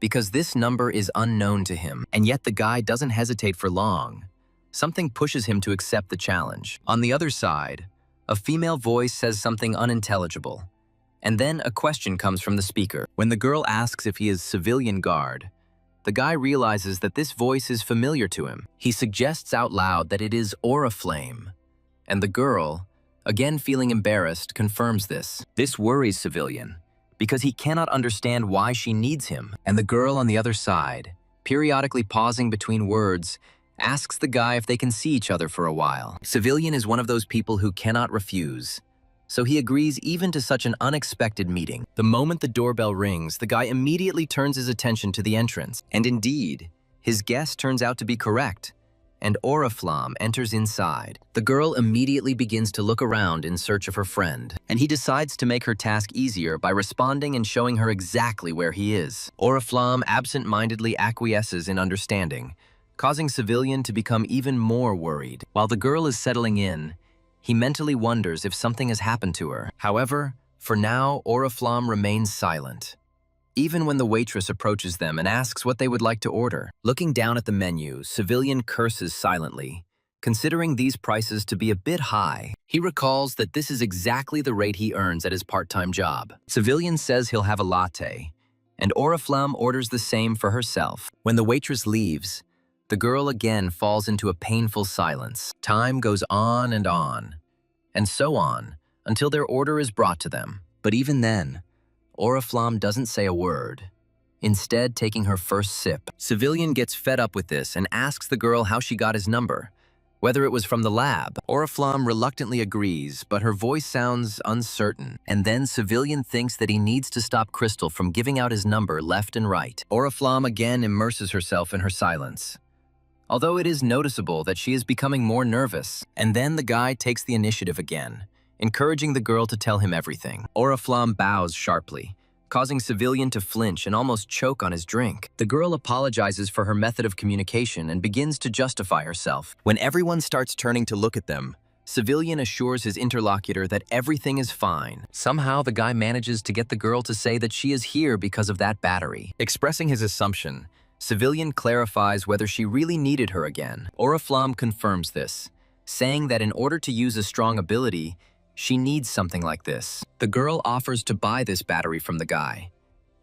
because this number is unknown to him, and yet the guy doesn't hesitate for long. Something pushes him to accept the challenge. On the other side, a female voice says something unintelligible, and then a question comes from the speaker. When the girl asks if he is Civilian guard, the guy realizes that this voice is familiar to him. He suggests out loud that it is Oriflame, and the girl, again feeling embarrassed, confirms this. This worries Civilian, because he cannot understand why she needs him. And the girl on the other side, periodically pausing between words, asks the guy if they can see each other for a while. Civilian is one of those people who cannot refuse, so he agrees even to such an unexpected meeting. The moment the doorbell rings, the guy immediately turns his attention to the entrance. And indeed, his guess turns out to be correct, and Oriflamme enters inside. The girl immediately begins to look around in search of her friend, and he decides to make her task easier by responding and showing her exactly where he is. Oriflamme absent-mindedly acquiesces in understanding, causing Civilian to become even more worried. While the girl is settling in, he mentally wonders if something has happened to her. However, for now, Oriflamme remains silent, even when the waitress approaches them and asks what they would like to order. Looking down at the menu, Civilian curses silently, considering these prices to be a bit high. He recalls that this is exactly the rate he earns at his part-time job. Civilian says he'll have a latte, and Oriflamme orders the same for herself. When the waitress leaves, the girl again falls into a painful silence. Time goes on, and so on, until their order is brought to them. But even then, Oriflamme doesn't say a word, instead taking her first sip. Civilian gets fed up with this and asks the girl how she got his number, whether it was from the lab. Oriflamme reluctantly agrees, but her voice sounds uncertain. And then Civilian thinks that he needs to stop Crystal from giving out his number left and right. Oriflamme again immerses herself in her silence, although it is noticeable that she is becoming more nervous. And then the guy takes the initiative again, encouraging the girl to tell him everything. Oriflamme bows sharply, causing Civilian to flinch and almost choke on his drink. The girl apologizes for her method of communication and begins to justify herself. When everyone starts turning to look at them, Civilian assures his interlocutor that everything is fine. Somehow, the guy manages to get the girl to say that she is here because of that battery. Expressing his assumption, Civilian clarifies whether she really needed her again. Oriflamme confirms this, saying that in order to use a strong ability, she needs something like this. The girl offers to buy this battery from the guy,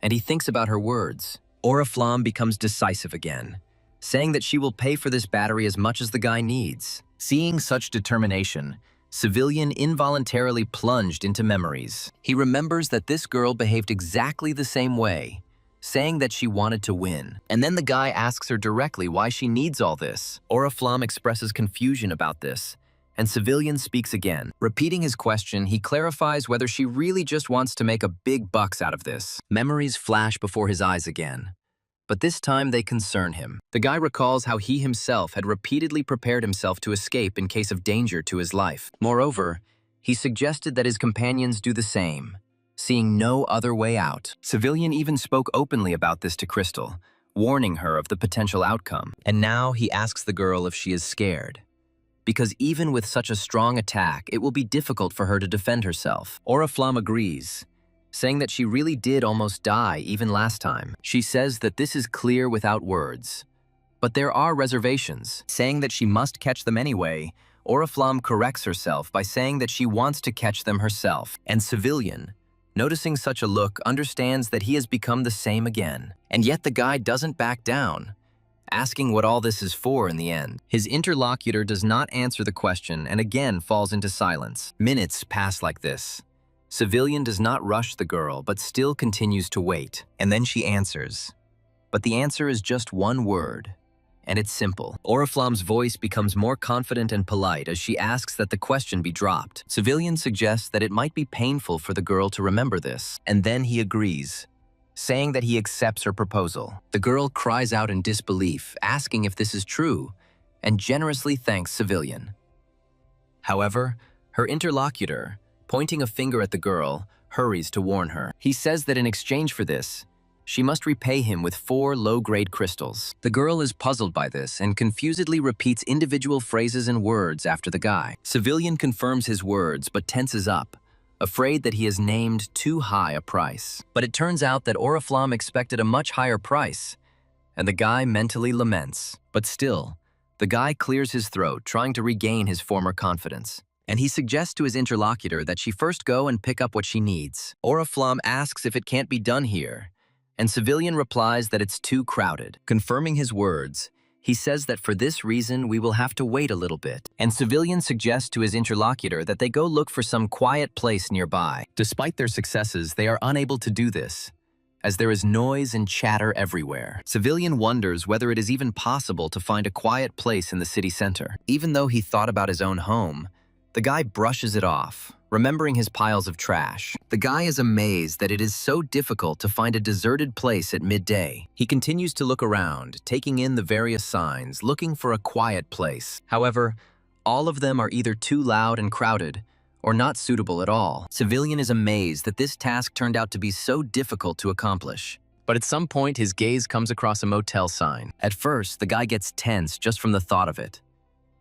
and he thinks about her words. Oriflamme becomes decisive again, saying that she will pay for this battery as much as the guy needs. Seeing such determination, Civilian involuntarily plunged into memories. He remembers that this girl behaved exactly the same way, saying that she wanted to win. And then the guy asks her directly why she needs all this. Oriflamme expresses confusion about this, and Civilian speaks again. Repeating his question, he clarifies whether she really just wants to make a big bucks out of this. Memories flash before his eyes again, but this time they concern him. The guy recalls how he himself had repeatedly prepared himself to escape in case of danger to his life. Moreover, he suggested that his companions do the same, seeing no other way out. Civilian even spoke openly about this to Crystal, warning her of the potential outcome. And now he asks the girl if she is scared, because even with such a strong attack, it will be difficult for her to defend herself. Oriflamme agrees, saying that she really did almost die even last time. She says that this is clear without words, but there are reservations. Saying that she must catch them anyway, Oriflamme corrects herself by saying that she wants to catch them herself. And Civilian, noticing such a look, understands that he has become the same again. And yet the guy doesn't back down, asking what all this is for in the end. His interlocutor does not answer the question and again falls into silence. Minutes pass like this. Civilian does not rush the girl, but still continues to wait. And then she answers. But the answer is just one word, and it's simple. Oriflamme's voice becomes more confident and polite as she asks that the question be dropped. Civilian suggests that it might be painful for the girl to remember this, and then he agrees, saying that he accepts her proposal. The girl cries out in disbelief, asking if this is true, and generously thanks Civilian. However, her interlocutor, pointing a finger at the girl, hurries to warn her. He says that in exchange for this, she must repay him with 4 low-grade crystals. The girl is puzzled by this and confusedly repeats individual phrases and words after the guy. Civilian confirms his words but tenses up, afraid that he has named too high a price. But it turns out that Oriflamme expected a much higher price, and the guy mentally laments. But still, the guy clears his throat, trying to regain his former confidence. And he suggests to his interlocutor that she first go and pick up what she needs. Oriflamme asks if it can't be done here, and Civilian replies that it's too crowded. Confirming his words, he says that for this reason we will have to wait a little bit. And Civilian suggests to his interlocutor that they go look for some quiet place nearby. Despite their successes, they are unable to do this, as there is noise and chatter everywhere. Civilian wonders whether it is even possible to find a quiet place in the city center. Even though he thought about his own home, The guy brushes it off, remembering his piles of trash. The guy is amazed that it is so difficult to find a deserted place at midday. He continues to look around, taking in the various signs, looking for a quiet place. However, all of them are either too loud and crowded, or not suitable at all. Civilian is amazed that this task turned out to be so difficult to accomplish. But at some point, his gaze comes across a motel sign. At first, the guy gets tense just from the thought of it.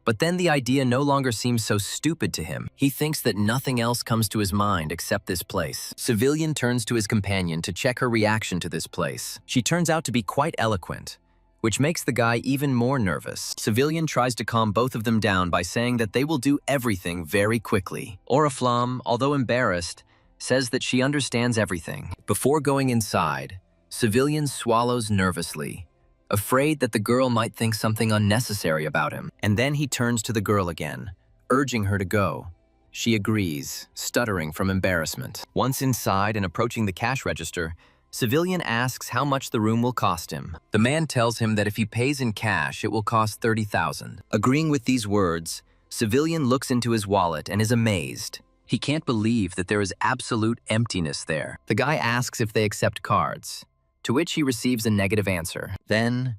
But then the idea no longer seems so stupid to him. He thinks that nothing else comes to his mind except this place. Civilian turns to his companion to check her reaction to this place. She turns out to be quite eloquent, which makes the guy even more nervous. Civilian tries to calm both of them down by saying that they will do everything very quickly. Oriflamme, although embarrassed, says that she understands everything. Before going inside, Civilian swallows nervously, afraid that the girl might think something unnecessary about him. And then he turns to the girl again, urging her to go. She agrees, stuttering from embarrassment. Once inside and approaching the cash register, Civilian asks how much the room will cost him. The man tells him that if he pays in cash, it will cost 30,000. Agreeing with these words, Civilian looks into his wallet and is amazed. He can't believe that there is absolute emptiness there. The guy asks if they accept cards, to which he receives a negative answer. Then,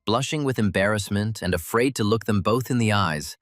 blushing with embarrassment and afraid to look them both in the eyes,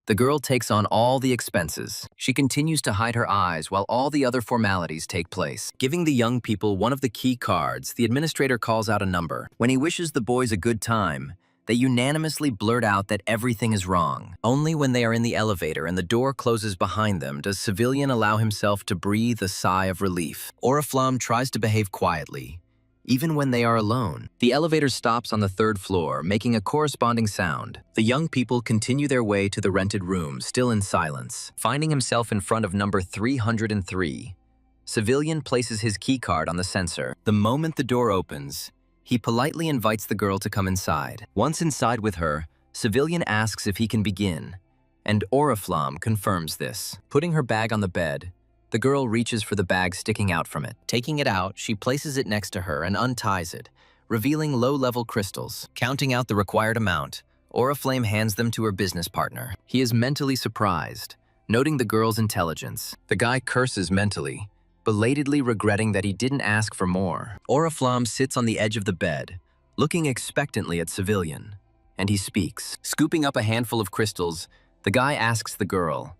the girl takes on all the expenses. She continues to hide her eyes while all the other formalities take place. Giving the young people one of the key cards, the administrator calls out a number. When he wishes the boys a good time, they unanimously blurt out that everything is wrong. Only when they are in the elevator and the door closes behind them does Civilian allow himself to breathe a sigh of relief. Oriflamme tries to behave quietly, even when they are alone. The elevator stops on the 3rd floor, making a corresponding sound. The young people continue their way to the rented room, still in silence. Finding himself in front of number 303, Civilian places his keycard on the sensor. The moment the door opens, he politely invites the girl to come inside. Once inside with her, Civilian asks if he can begin, and Oriflamme confirms this. Putting her bag on the bed, the girl reaches for the bag sticking out from it. Taking it out, she places it next to her and unties it, revealing low-level crystals. Counting out the required amount, Oriflamme hands them to her business partner. He is mentally surprised, noting the girl's intelligence. The guy curses mentally, belatedly regretting that he didn't ask for more. Oriflamme sits on the edge of the bed, looking expectantly at Civilian, and he speaks. Scooping up a handful of crystals, the guy asks the girl,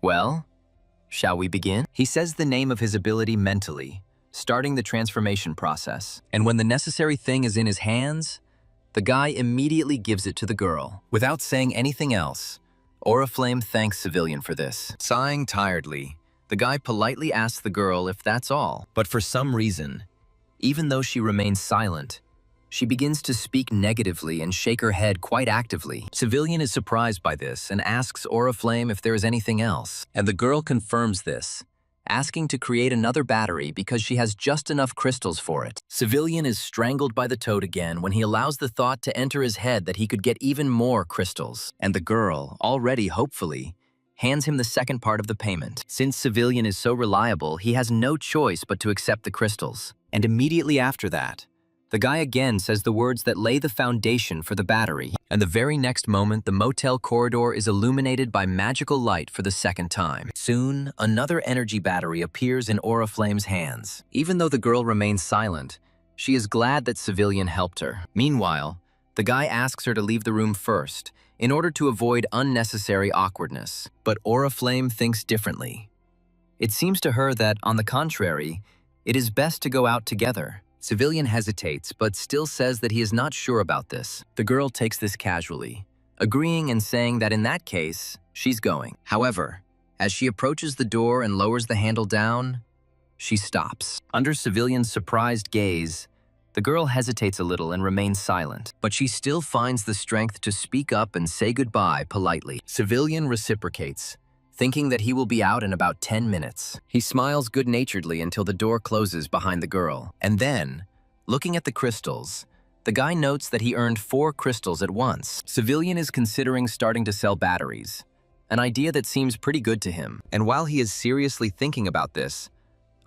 "Well, shall we begin?" He says the name of his ability mentally, starting the transformation process. And when the necessary thing is in his hands, the guy immediately gives it to the girl. Without saying anything else, Oriflamme thanks Civilian for this. Sighing tiredly, the guy politely asks the girl if that's all. But for some reason, even though she remains silent, she begins to speak negatively and shake her head quite actively. Civilian is surprised by this and asks Oriflamme if there is anything else. And the girl confirms this, asking to create another battery because she has just enough crystals for it. Civilian is strangled by the toad again when he allows the thought to enter his head that he could get even more crystals. And the girl, already hopefully, hands him the second part of the payment. Since Civilian is so reliable, he has no choice but to accept the crystals. And immediately after that, the guy again says the words that lay the foundation for the battery, and the very next moment the motel corridor is illuminated by magical light for the second time. Soon, another energy battery appears in Oriflamme's hands. Even though the girl remains silent, she is glad that Civilian helped her. Meanwhile, the guy asks her to leave the room first, in order to avoid unnecessary awkwardness. But Oriflamme thinks differently. It seems to her that, on the contrary, it is best to go out together. Civilian hesitates, but still says that he is not sure about this. The girl takes this casually, agreeing and saying that in that case, she's going. However, as she approaches the door and lowers the handle down, she stops. Under Civilian's surprised gaze, the girl hesitates a little and remains silent, but she still finds the strength to speak up and say goodbye politely. Civilian reciprocates, thinking that he will be out in about 10 minutes. He smiles good-naturedly until the door closes behind the girl. And then, looking at the crystals, the guy notes that he earned 4 crystals at once. Civilian is considering starting to sell batteries, an idea that seems pretty good to him. And while he is seriously thinking about this,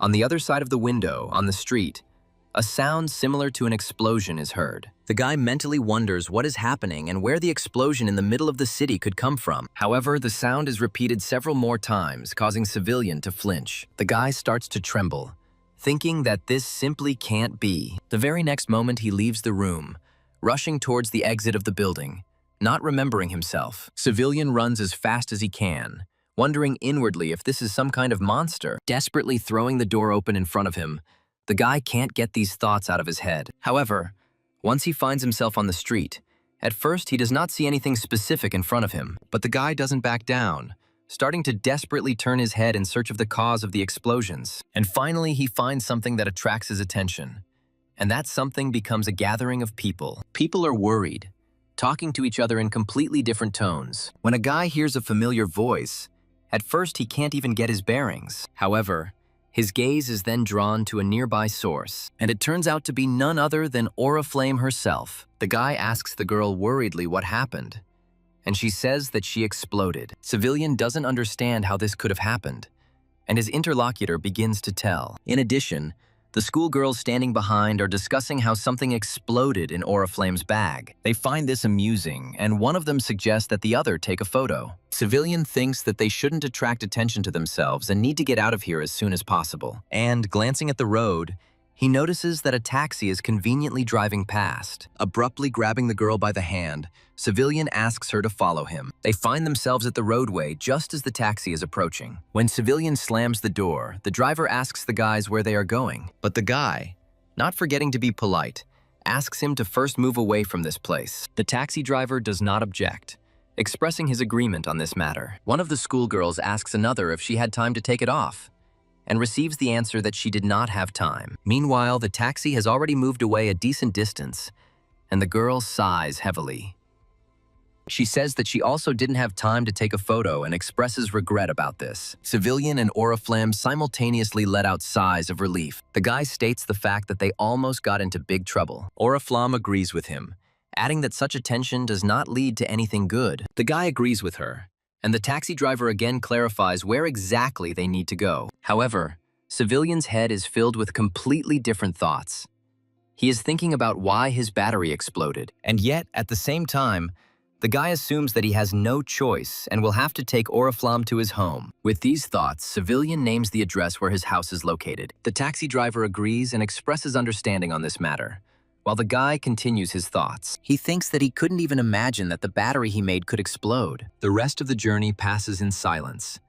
on the other side of the window, on the street, a sound similar to an explosion is heard. The guy mentally wonders what is happening and where the explosion in the middle of the city could come from. However, the sound is repeated several more times, causing Civilian to flinch. The guy starts to tremble, thinking that this simply can't be. The very next moment, he leaves the room, rushing towards the exit of the building, not remembering himself. Civilian runs as fast as he can, wondering inwardly if this is some kind of monster. Desperately throwing the door open in front of him, the guy can't get these thoughts out of his head. However, once he finds himself on the street, at first he does not see anything specific in front of him, but the guy doesn't back down, starting to desperately turn his head in search of the cause of the explosions. And finally, he finds something that attracts his attention. And that something becomes a gathering of people. People are worried, talking to each other in completely different tones. When a guy hears a familiar voice, at first he can't even get his bearings. However, his gaze is then drawn to a nearby source, and it turns out to be none other than Oriflame herself. The guy asks the girl worriedly what happened, and she says that she exploded. Civilian doesn't understand how this could have happened, and his interlocutor begins to tell. In addition, the schoolgirls standing behind are discussing how something exploded in Oriflame's bag. They find this amusing, and one of them suggests that the other take a photo. Civilian thinks that they shouldn't attract attention to themselves and need to get out of here as soon as possible. And glancing at the road, he notices that a taxi is conveniently driving past. Abruptly grabbing the girl by the hand, Civilian asks her to follow him. They find themselves at the roadway just as the taxi is approaching. When Civilian slams the door, the driver asks the guys where they are going. But the guy, not forgetting to be polite, asks him to first move away from this place. The taxi driver does not object, expressing his agreement on this matter. One of the schoolgirls asks another if she had time to take it off, and receives the answer that she did not have time. Meanwhile, the taxi has already moved away a decent distance, and the girl sighs heavily. She says that she also didn't have time to take a photo and expresses regret about this. Civilian and Oriflame simultaneously let out sighs of relief. The guy states the fact that they almost got into big trouble. Oriflame agrees with him, adding that such attention does not lead to anything good. The guy agrees with her, and the taxi driver again clarifies where exactly they need to go. However, Civilian's head is filled with completely different thoughts. He is thinking about why his battery exploded, and yet, at the same time, the guy assumes that he has no choice and will have to take Oriflame to his home. With these thoughts, Civilian names the address where his house is located. The taxi driver agrees and expresses understanding on this matter, while the guy continues his thoughts. He thinks that he couldn't even imagine that the battery he made could explode. The rest of the journey passes in silence,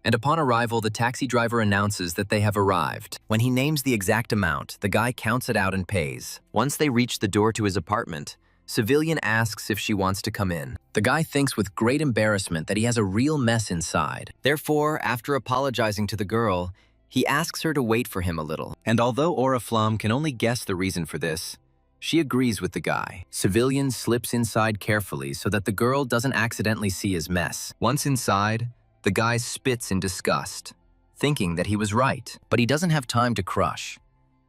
and upon arrival, the taxi driver announces that they have arrived. When he names the exact amount, the guy counts it out and pays. Once they reach the door to his apartment, Civilian asks if she wants to come in. The guy thinks with great embarrassment that he has a real mess inside. Therefore, after apologizing to the girl, he asks her to wait for him a little. And although Oriflame can only guess the reason for this, she agrees with the guy. Civilian slips inside carefully so that the girl doesn't accidentally see his mess. Once inside, the guy spits in disgust, thinking that he was right, but he doesn't have time to crush.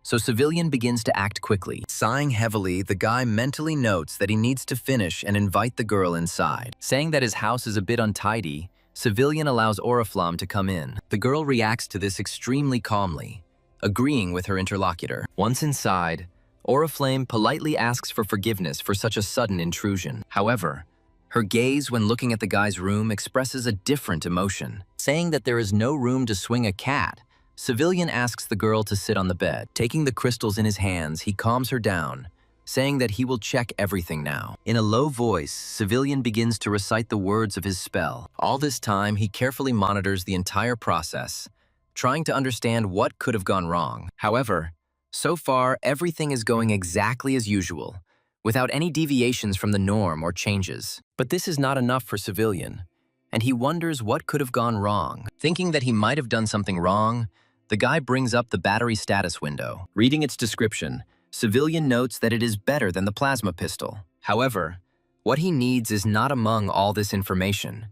So Civilian begins to act quickly. Sighing heavily, the guy mentally notes that he needs to finish and invite the girl inside. Saying that his house is a bit untidy, Civilian allows Oriflame to come in. The girl reacts to this extremely calmly, agreeing with her interlocutor. Once inside, Oriflame politely asks for forgiveness for such a sudden intrusion. However, her gaze when looking at the guy's room expresses a different emotion. Saying that there is no room to swing a cat, Civilian asks the girl to sit on the bed. Taking the crystals in his hands, he calms her down, saying that he will check everything now. In a low voice, Civilian begins to recite the words of his spell. All this time, he carefully monitors the entire process, trying to understand what could have gone wrong. However, so far, everything is going exactly as usual, without any deviations from the norm or changes. But this is not enough for Civilian, and he wonders what could have gone wrong. Thinking that he might have done something wrong, the guy brings up the battery status window. Reading its description, Civilian notes that it is better than the plasma pistol. However, what he needs is not among all this information,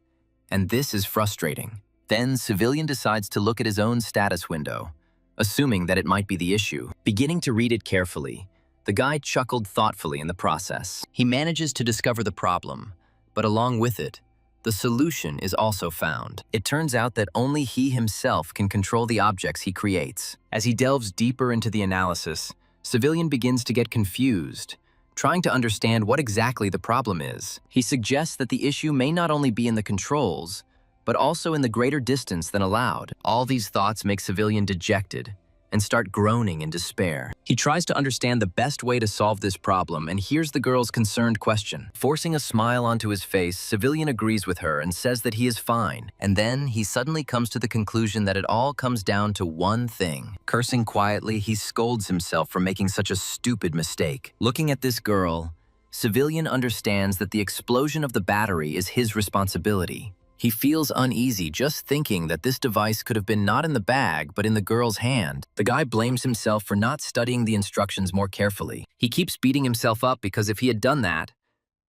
and this is frustrating. Then Civilian decides to look at his own status window, assuming that it might be the issue. Beginning to read it carefully, the guy chuckled thoughtfully in the process. He manages to discover the problem, but along with it, the solution is also found. It turns out that only he himself can control the objects he creates. As he delves deeper into the analysis, Civilian begins to get confused, trying to understand what exactly the problem is. He suggests that the issue may not only be in the controls, but also in the greater distance than allowed. All these thoughts make Civilian dejected and start groaning in despair. He tries to understand the best way to solve this problem and hears the girl's concerned question. Forcing a smile onto his face, Civilian agrees with her and says that he is fine. And then he suddenly comes to the conclusion that it all comes down to one thing. Cursing quietly, he scolds himself for making such a stupid mistake. Looking at this girl, Civilian understands that the explosion of the battery is his responsibility. He feels uneasy just thinking that this device could have been not in the bag, but in the girl's hand. The guy blames himself for not studying the instructions more carefully. He keeps beating himself up because if he had done that,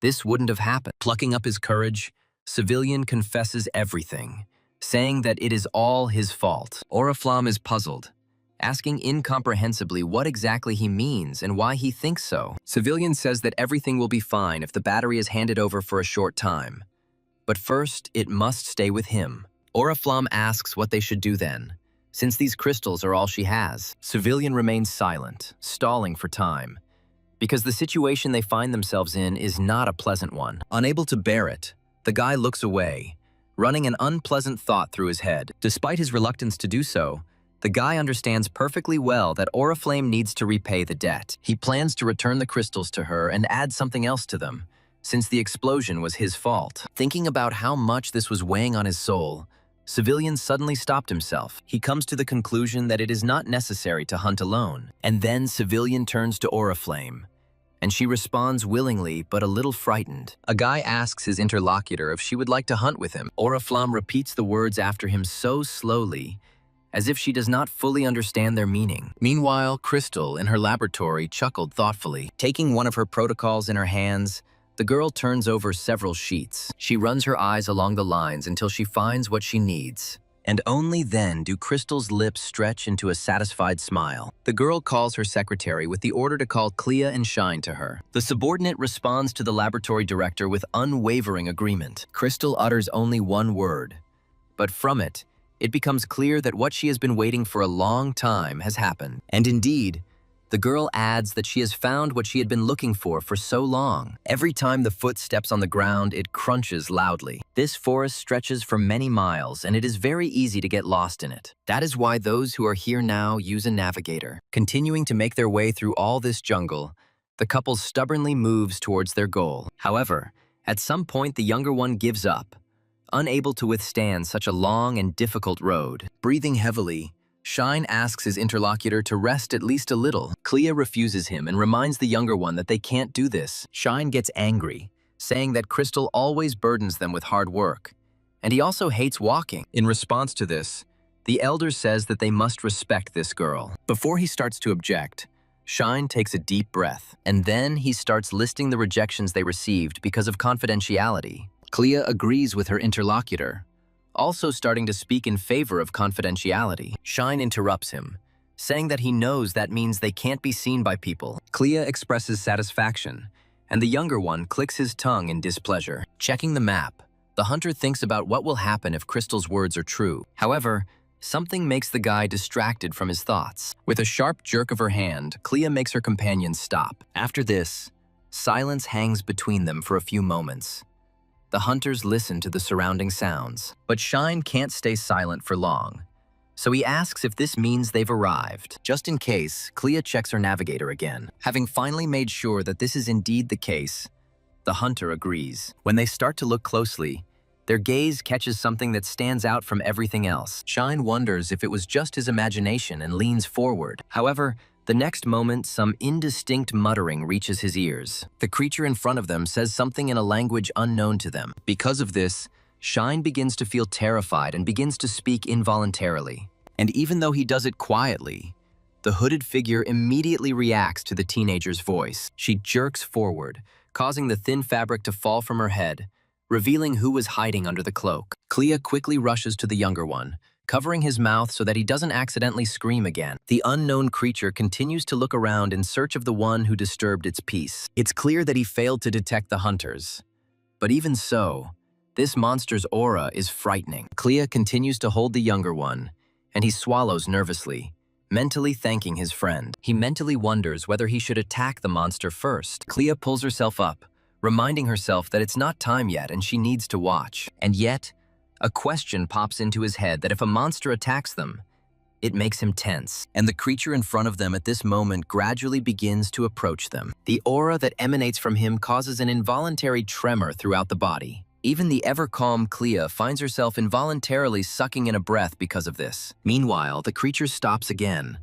this wouldn't have happened. Plucking up his courage, Civilian confesses everything, saying that it is all his fault. Oriflamme is puzzled, asking incomprehensibly what exactly he means and why he thinks so. Civilian says that everything will be fine if the battery is handed over for a short time. But first, it must stay with him. Oriflamme asks what they should do then, since these crystals are all she has. Civilian remains silent, stalling for time, because the situation they find themselves in is not a pleasant one. Unable to bear it, the guy looks away, running an unpleasant thought through his head. Despite his reluctance to do so, the guy understands perfectly well that Oriflamme needs to repay the debt. He plans to return the crystals to her and add something else to them, since the explosion was his fault. Thinking about how much this was weighing on his soul, Civilian suddenly stopped himself. He comes to the conclusion that it is not necessary to hunt alone. And then Civilian turns to Oriflamme, and she responds willingly but a little frightened. A guy asks his interlocutor if she would like to hunt with him. Oriflamme repeats the words after him so slowly, as if she does not fully understand their meaning. Meanwhile, Crystal, in her laboratory, chuckled thoughtfully. Taking one of her protocols in her hands, the girl turns over several sheets. She runs her eyes along the lines until she finds what she needs. And only then do Crystal's lips stretch into a satisfied smile. The girl calls her secretary with the order to call Clea and Shine to her. The subordinate responds to the laboratory director with unwavering agreement. Crystal utters only one word, but from it becomes clear that what she has been waiting for a long time has happened. And indeed, the girl adds that she has found what she had been looking for so long. Every time the foot steps on the ground, it crunches loudly. This forest stretches for many miles, and it is very easy to get lost in it. That is why those who are here now use a navigator. Continuing to make their way through all this jungle, the couple stubbornly moves towards their goal. However, at some point the younger one gives up, unable to withstand such a long and difficult road. Breathing heavily, Shine asks his interlocutor to rest at least a little. Clea refuses him and reminds the younger one that they can't do this. Shine gets angry, saying that Crystal always burdens them with hard work, and he also hates walking. In response to this, the elder says that they must respect this girl. Before he starts to object, Shine takes a deep breath, and then he starts listing the rejections they received because of confidentiality. Clea agrees with her interlocutor, also starting to speak in favor of confidentiality. Shine interrupts him, saying that he knows that means they can't be seen by people. Clea expresses satisfaction, and the younger one clicks his tongue in displeasure. Checking the map, the hunter thinks about what will happen if Crystal's words are true. However, something makes the guy distracted from his thoughts. With a sharp jerk of her hand, Clea makes her companion stop. After this, silence hangs between them for a few moments. The hunters listen to the surrounding sounds, but Shine can't stay silent for long, so he asks if this means they've arrived. Just in case, Clea checks her navigator again. Having finally made sure that this is indeed the case, the hunter agrees. When they start to look closely, their gaze catches something that stands out from everything else. Shine wonders if it was just his imagination and leans forward. However, the next moment, some indistinct muttering reaches his ears. The creature in front of them says something in a language unknown to them. Because of this, Shine begins to feel terrified and begins to speak involuntarily. And even though he does it quietly, the hooded figure immediately reacts to the teenager's voice. She jerks forward, causing the thin fabric to fall from her head, revealing who was hiding under the cloak. Clea quickly rushes to the younger one, covering his mouth so that he doesn't accidentally scream again. The unknown creature continues to look around in search of the one who disturbed its peace. It's clear that he failed to detect the hunters. But even so, this monster's aura is frightening. Clea continues to hold the younger one, and he swallows nervously, mentally thanking his friend. He mentally wonders whether he should attack the monster first. Clea pulls herself up, reminding herself that it's not time yet and she needs to watch. And yet, a question pops into his head that if a monster attacks them, it makes him tense, and the creature in front of them at this moment gradually begins to approach them. The aura that emanates from him causes an involuntary tremor throughout the body. Even the ever-calm Clea finds herself involuntarily sucking in a breath because of this. Meanwhile, the creature stops again,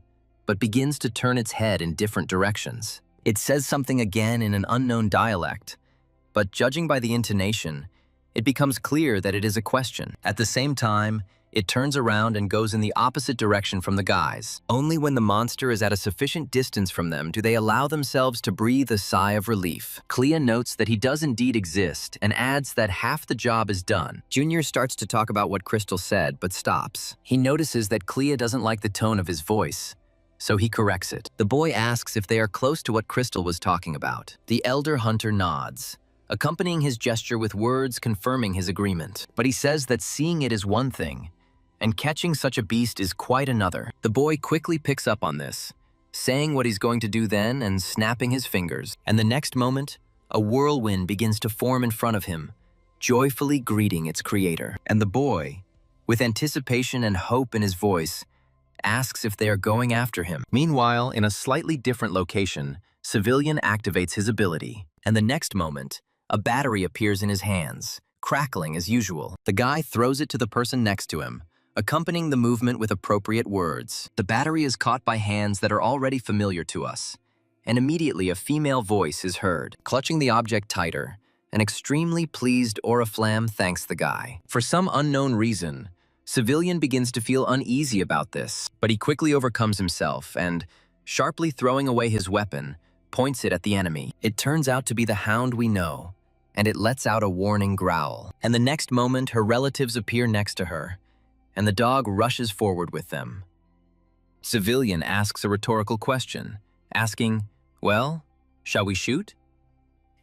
but begins to turn its head in different directions. It says something again in an unknown dialect, but judging by the intonation, it becomes clear that it is a question. At the same time, it turns around and goes in the opposite direction from the guys. Only when the monster is at a sufficient distance from them do they allow themselves to breathe a sigh of relief. Clea notes that he does indeed exist and adds that half the job is done. Junior starts to talk about what Crystal said, but stops. He notices that Clea doesn't like the tone of his voice, so he corrects it. The boy asks if they are close to what Crystal was talking about. The elder hunter nods, accompanying his gesture with words confirming his agreement. But he says that seeing it is one thing, and catching such a beast is quite another. The boy quickly picks up on this, saying what he's going to do then and snapping his fingers. And the next moment, a whirlwind begins to form in front of him, joyfully greeting its creator. And the boy, with anticipation and hope in his voice, asks if they are going after him. Meanwhile, in a slightly different location, Civilian activates his ability, and the next moment, a battery appears in his hands, crackling as usual. The guy throws it to the person next to him, accompanying the movement with appropriate words. The battery is caught by hands that are already familiar to us, and immediately a female voice is heard. Clutching the object tighter, an extremely pleased Oriflamme thanks the guy. For some unknown reason, Civilian begins to feel uneasy about this, but he quickly overcomes himself and, sharply throwing away his weapon, points it at the enemy. It turns out to be the hound we know, and it lets out a warning growl. And the next moment, her relatives appear next to her, and the dog rushes forward with them. Civilian asks a rhetorical question, asking, "Well, shall we shoot?"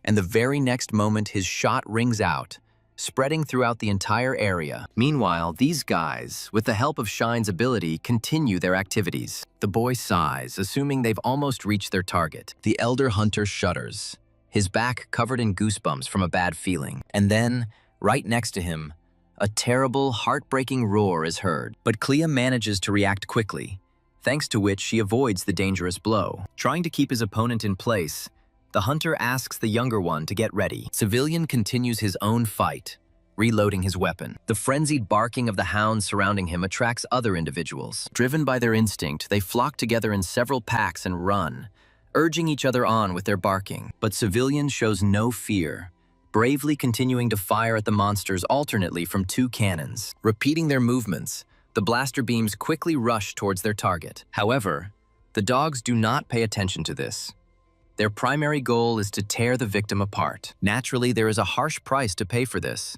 And the very next moment his shot rings out, spreading throughout the entire area. Meanwhile, these guys, with the help of Shine's ability, continue their activities. The boy sighs, assuming they've almost reached their target. The elder hunter shudders, his back covered in goosebumps from a bad feeling. And then, right next to him, a terrible, heartbreaking roar is heard. But Clea manages to react quickly, thanks to which she avoids the dangerous blow. Trying to keep his opponent in place, the hunter asks the younger one to get ready. Civilian continues his own fight, reloading his weapon. The frenzied barking of the hounds surrounding him attracts other individuals. Driven by their instinct, they flock together in several packs and run, urging each other on with their barking. But Civilian shows no fear, bravely continuing to fire at the monsters alternately from two cannons. Repeating their movements, the blaster beams quickly rush towards their target. However, the dogs do not pay attention to this. Their primary goal is to tear the victim apart. Naturally, there is a harsh price to pay for this,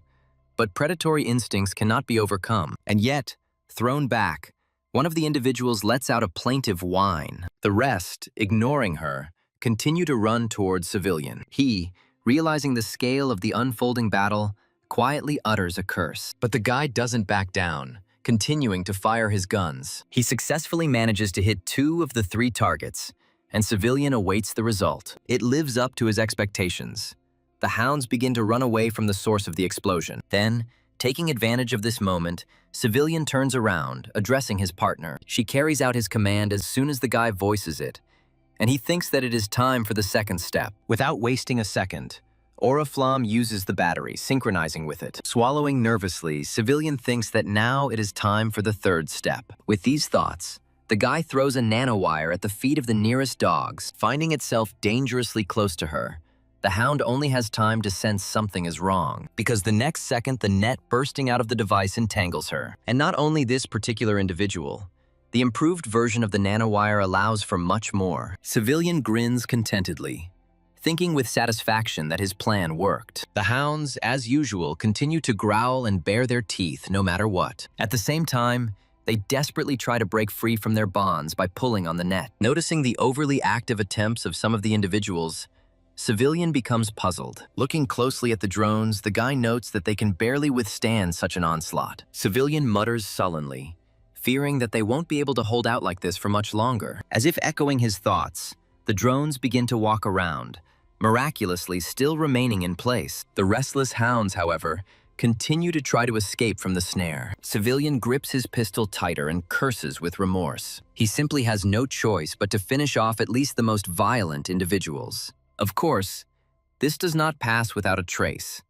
but predatory instincts cannot be overcome. And yet, thrown back, one of the individuals lets out a plaintive whine. The rest, ignoring her, continue to run towards Civilian. He, realizing the scale of the unfolding battle, quietly utters a curse. But the guy doesn't back down, continuing to fire his guns. He successfully manages to hit 2 of the 3 targets, and Civilian awaits the result. It lives up to his expectations. The hounds begin to run away from the source of the explosion. Then, taking advantage of this moment, Civilian turns around, addressing his partner. She carries out his command as soon as the guy voices it, and he thinks that it is time for the second step. Without wasting a second, Oriflamme uses the battery, synchronizing with it. Swallowing nervously, Civilian thinks that now it is time for the third step. With these thoughts, the guy throws a nanowire at the feet of the nearest dogs. Finding itself dangerously close to her, the hound only has time to sense something is wrong, because the next second the net bursting out of the device entangles her. And not only this particular individual, the improved version of the nanowire allows for much more. Civilian grins contentedly, thinking with satisfaction that his plan worked. The hounds, as usual, continue to growl and bare their teeth no matter what. At the same time, they desperately try to break free from their bonds by pulling on the net. Noticing the overly active attempts of some of the individuals, Civilian becomes puzzled. Looking closely at the drones, the guy notes that they can barely withstand such an onslaught. Civilian mutters sullenly, fearing that they won't be able to hold out like this for much longer. As if echoing his thoughts, the drones begin to walk around, miraculously still remaining in place. The restless hounds, however, continue to try to escape from the snare. Civilian grips his pistol tighter and curses with remorse. He simply has no choice but to finish off at least the most violent individuals. Of course, this does not pass without a trace.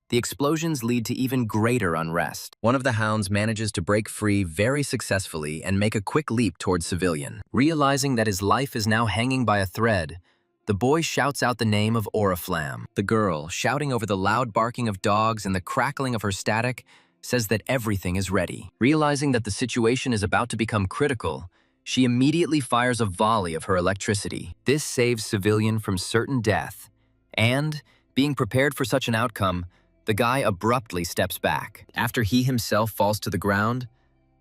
The explosions lead to even greater unrest. One of the hounds manages to break free very successfully and make a quick leap towards Civilian. Realizing that his life is now hanging by a thread, the boy shouts out the name of Oriflamme. The girl, shouting over the loud barking of dogs and the crackling of her static, says that everything is ready. Realizing that the situation is about to become critical, she immediately fires a volley of her electricity. This saves Civilian from certain death, and, being prepared for such an outcome, the guy abruptly steps back. After he himself falls to the ground,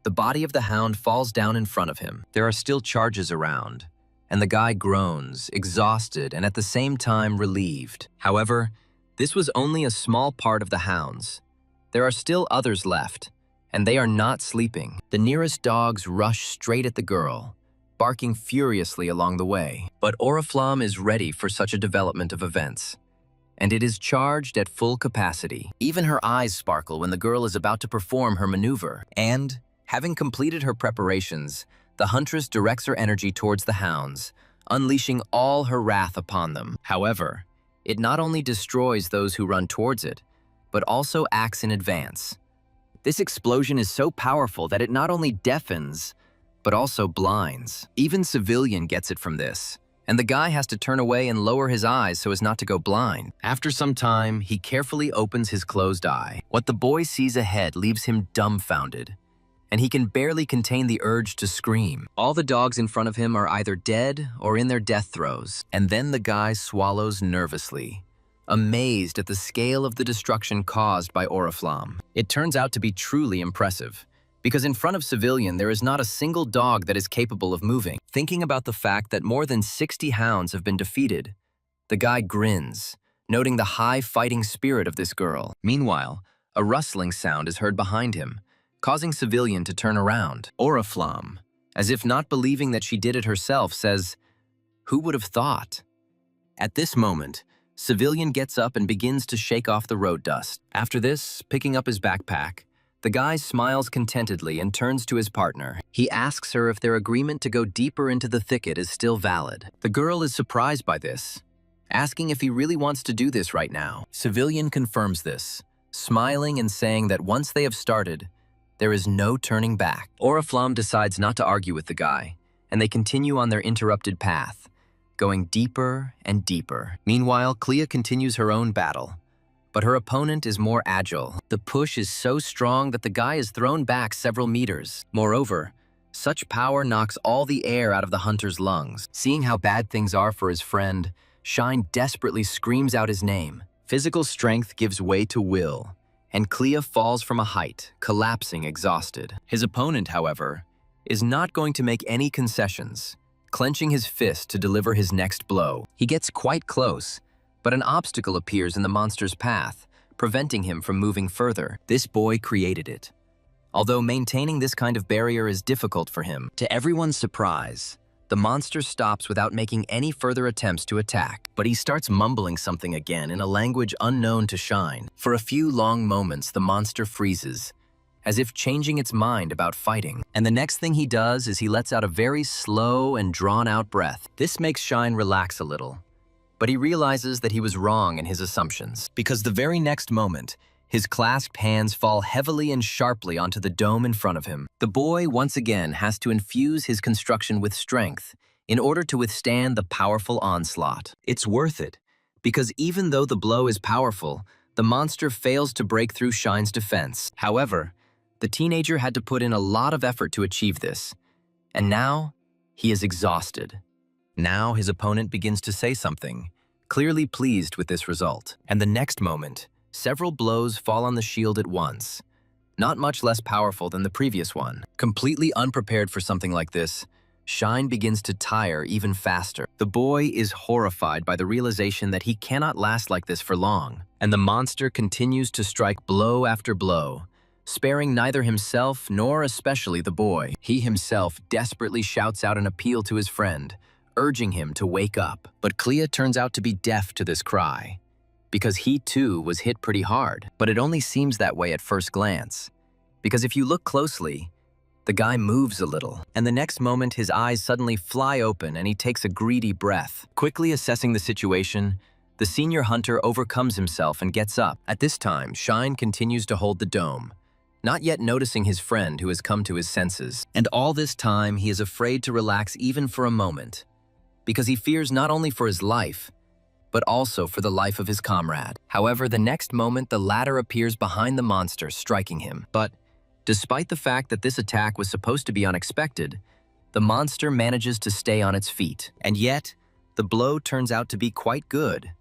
the body of the hound falls down in front of him. There are still charges around, and the guy groans, exhausted and at the same time relieved. However, this was only a small part of the hounds. There are still others left, and they are not sleeping. The nearest dogs rush straight at the girl, barking furiously along the way. But Oriflamme is ready for such a development of events, and it is charged at full capacity. Even her eyes sparkle when the girl is about to perform her maneuver. And, having completed her preparations, the huntress directs her energy towards the hounds, unleashing all her wrath upon them. However, it not only destroys those who run towards it, but also acts in advance. This explosion is so powerful that it not only deafens, but also blinds. Even Civilian gets it from this, and the guy has to turn away and lower his eyes so as not to go blind. After some time, he carefully opens his closed eye. What the boy sees ahead leaves him dumbfounded, and he can barely contain the urge to scream. All the dogs in front of him are either dead or in their death throes. And then the guy swallows nervously, amazed at the scale of the destruction caused by Oriflamme. It turns out to be truly impressive, because in front of Civilian there is not a single dog that is capable of moving. Thinking about the fact that more than 60 hounds have been defeated, the guy grins, noting the high fighting spirit of this girl. Meanwhile, a rustling sound is heard behind him, causing Civilian to turn around. Oriflamme, as if not believing that she did it herself, says, "Who would have thought?" At this moment, Civilian gets up and begins to shake off the road dust. After this, picking up his backpack, the guy smiles contentedly and turns to his partner. He asks her if their agreement to go deeper into the thicket is still valid. The girl is surprised by this, asking if he really wants to do this right now. Civilian confirms this, smiling and saying that once they have started, there is no turning back. Oriflamme decides not to argue with the guy, and they continue on their interrupted path, going deeper and deeper. Meanwhile, Clea continues her own battle, but her opponent is more agile. The push is so strong that the guy is thrown back several meters. Moreover, such power knocks all the air out of the hunter's lungs. Seeing how bad things are for his friend, Shine desperately screams out his name. Physical strength gives way to will, and Clea falls from a height, collapsing exhausted. His opponent, however, is not going to make any concessions, clenching his fist to deliver his next blow. He gets quite close, but an obstacle appears in the monster's path, preventing him from moving further. This boy created it, although maintaining this kind of barrier is difficult for him. To everyone's surprise, the monster stops without making any further attempts to attack, but he starts mumbling something again in a language unknown to Shine. For a few long moments, the monster freezes, as if changing its mind about fighting. And the next thing he does is he lets out a very slow and drawn-out breath. This makes Shine relax a little, but he realizes that he was wrong in his assumptions, because the very next moment, his clasped hands fall heavily and sharply onto the dome in front of him. The boy once again has to infuse his construction with strength in order to withstand the powerful onslaught. It's worth it, because even though the blow is powerful, the monster fails to break through Shine's defense. However, the teenager had to put in a lot of effort to achieve this, and now he is exhausted. Now his opponent begins to say something, clearly pleased with this result. And the next moment, several blows fall on the shield at once, not much less powerful than the previous one. Completely unprepared for something like this, Shine begins to tire even faster. The boy is horrified by the realization that he cannot last like this for long, and the monster continues to strike blow after blow, sparing neither himself nor especially the boy. He himself desperately shouts out an appeal to his friend, urging him to wake up. But Clea turns out to be deaf to this cry, because he too was hit pretty hard. But it only seems that way at first glance, because if you look closely, the guy moves a little, and the next moment his eyes suddenly fly open and he takes a greedy breath. Quickly assessing the situation, the senior hunter overcomes himself and gets up. At this time, Shine continues to hold the dome, not yet noticing his friend who has come to his senses. And all this time, he is afraid to relax even for a moment, because he fears not only for his life, but also for the life of his comrade. However, the next moment, the latter appears behind the monster, striking him. But despite the fact that this attack was supposed to be unexpected, the monster manages to stay on its feet. And yet, the blow turns out to be quite good,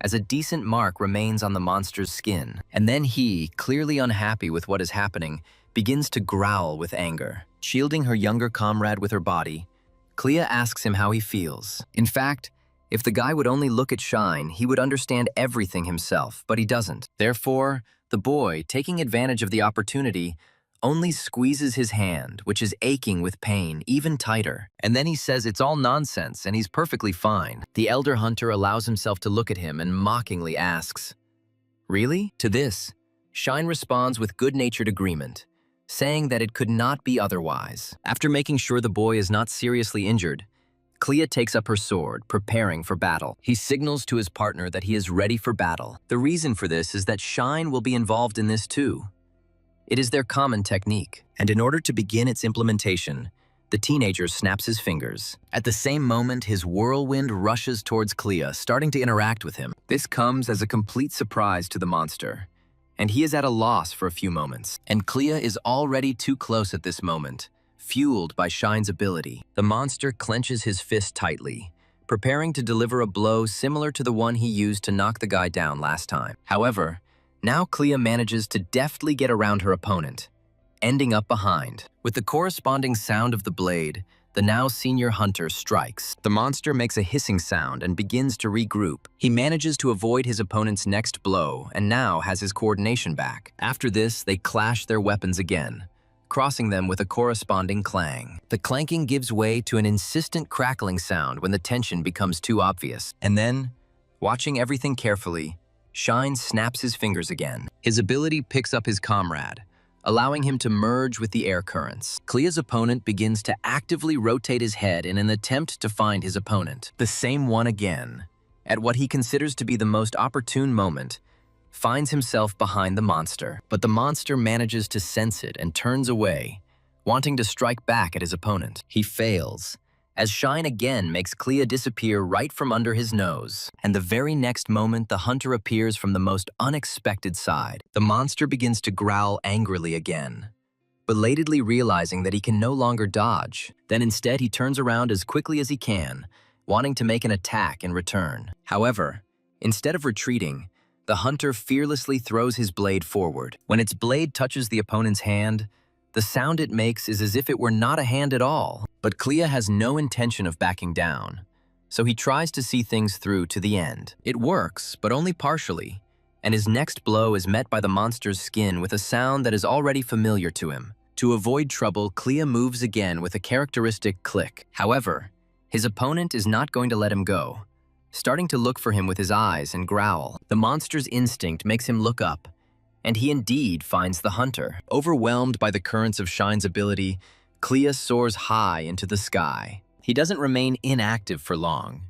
as a decent mark remains on the monster's skin. And then he, clearly unhappy with what is happening, begins to growl with anger. Shielding her younger comrade with her body, Clea asks him how he feels. In fact, if the guy would only look at Shine, he would understand everything himself, but he doesn't. Therefore, the boy, taking advantage of the opportunity, only squeezes his hand, which is aching with pain, even tighter. And then he says it's all nonsense and he's perfectly fine. The elder hunter allows himself to look at him and mockingly asks, "Really?" To this, Shine responds with good-natured agreement, saying that it could not be otherwise. After making sure the boy is not seriously injured, Clea takes up her sword, preparing for battle. He signals to his partner that he is ready for battle. The reason for this is that Shine will be involved in this too. It is their common technique, and in order to begin its implementation, the teenager snaps his fingers. At the same moment, his whirlwind rushes towards Clea, starting to interact with him. This comes as a complete surprise to the monster, and he is at a loss for a few moments. And Clea is already too close at this moment, fueled by Shine's ability. The monster clenches his fist tightly, preparing to deliver a blow similar to the one he used to knock the guy down last time. However, now Clea manages to deftly get around her opponent, ending up behind. With the corresponding sound of the blade, the now senior hunter strikes. The monster makes a hissing sound and begins to regroup. He manages to avoid his opponent's next blow and now has his coordination back. After this, they clash their weapons again, crossing them with a corresponding clang. The clanking gives way to an insistent crackling sound when the tension becomes too obvious. And then, watching everything carefully, Shine snaps his fingers again. His ability picks up his comrade, allowing him to merge with the air currents. Clea's opponent begins to actively rotate his head in an attempt to find his opponent. The same one again, at what he considers to be the most opportune moment, finds himself behind the monster. But the monster manages to sense it and turns away, wanting to strike back at his opponent. He fails, as Shine again makes Clea disappear right from under his nose. And the very next moment, the hunter appears from the most unexpected side. The monster begins to growl angrily again, belatedly realizing that he can no longer dodge. Then instead, he turns around as quickly as he can, wanting to make an attack in return. However, instead of retreating, the hunter fearlessly throws his blade forward. When its blade touches the opponent's hand, the sound it makes is as if it were not a hand at all. But Clea has no intention of backing down, so he tries to see things through to the end. It works, but only partially, and his next blow is met by the monster's skin with a sound that is already familiar to him. To avoid trouble, Clea moves again with a characteristic click. However, his opponent is not going to let him go, starting to look for him with his eyes and growl. The monster's instinct makes him look up, and he indeed finds the hunter. Overwhelmed by the currents of Shine's ability, Clea soars high into the sky. He doesn't remain inactive for long.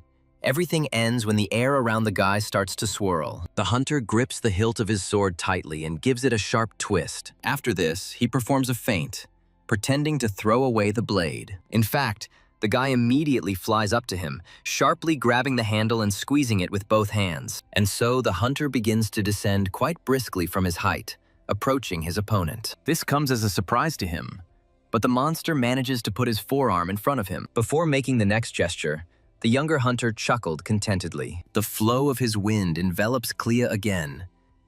Everything ends when the air around the guy starts to swirl. The hunter grips the hilt of his sword tightly and gives it a sharp twist. After this, he performs a feint, pretending to throw away the blade. In fact, the guy immediately flies up to him, sharply grabbing the handle and squeezing it with both hands. And so the hunter begins to descend quite briskly from his height, approaching his opponent. This comes as a surprise to him, but the monster manages to put his forearm in front of him. Before making the next gesture, the younger hunter chuckled contentedly. The flow of his wind envelops Clea again,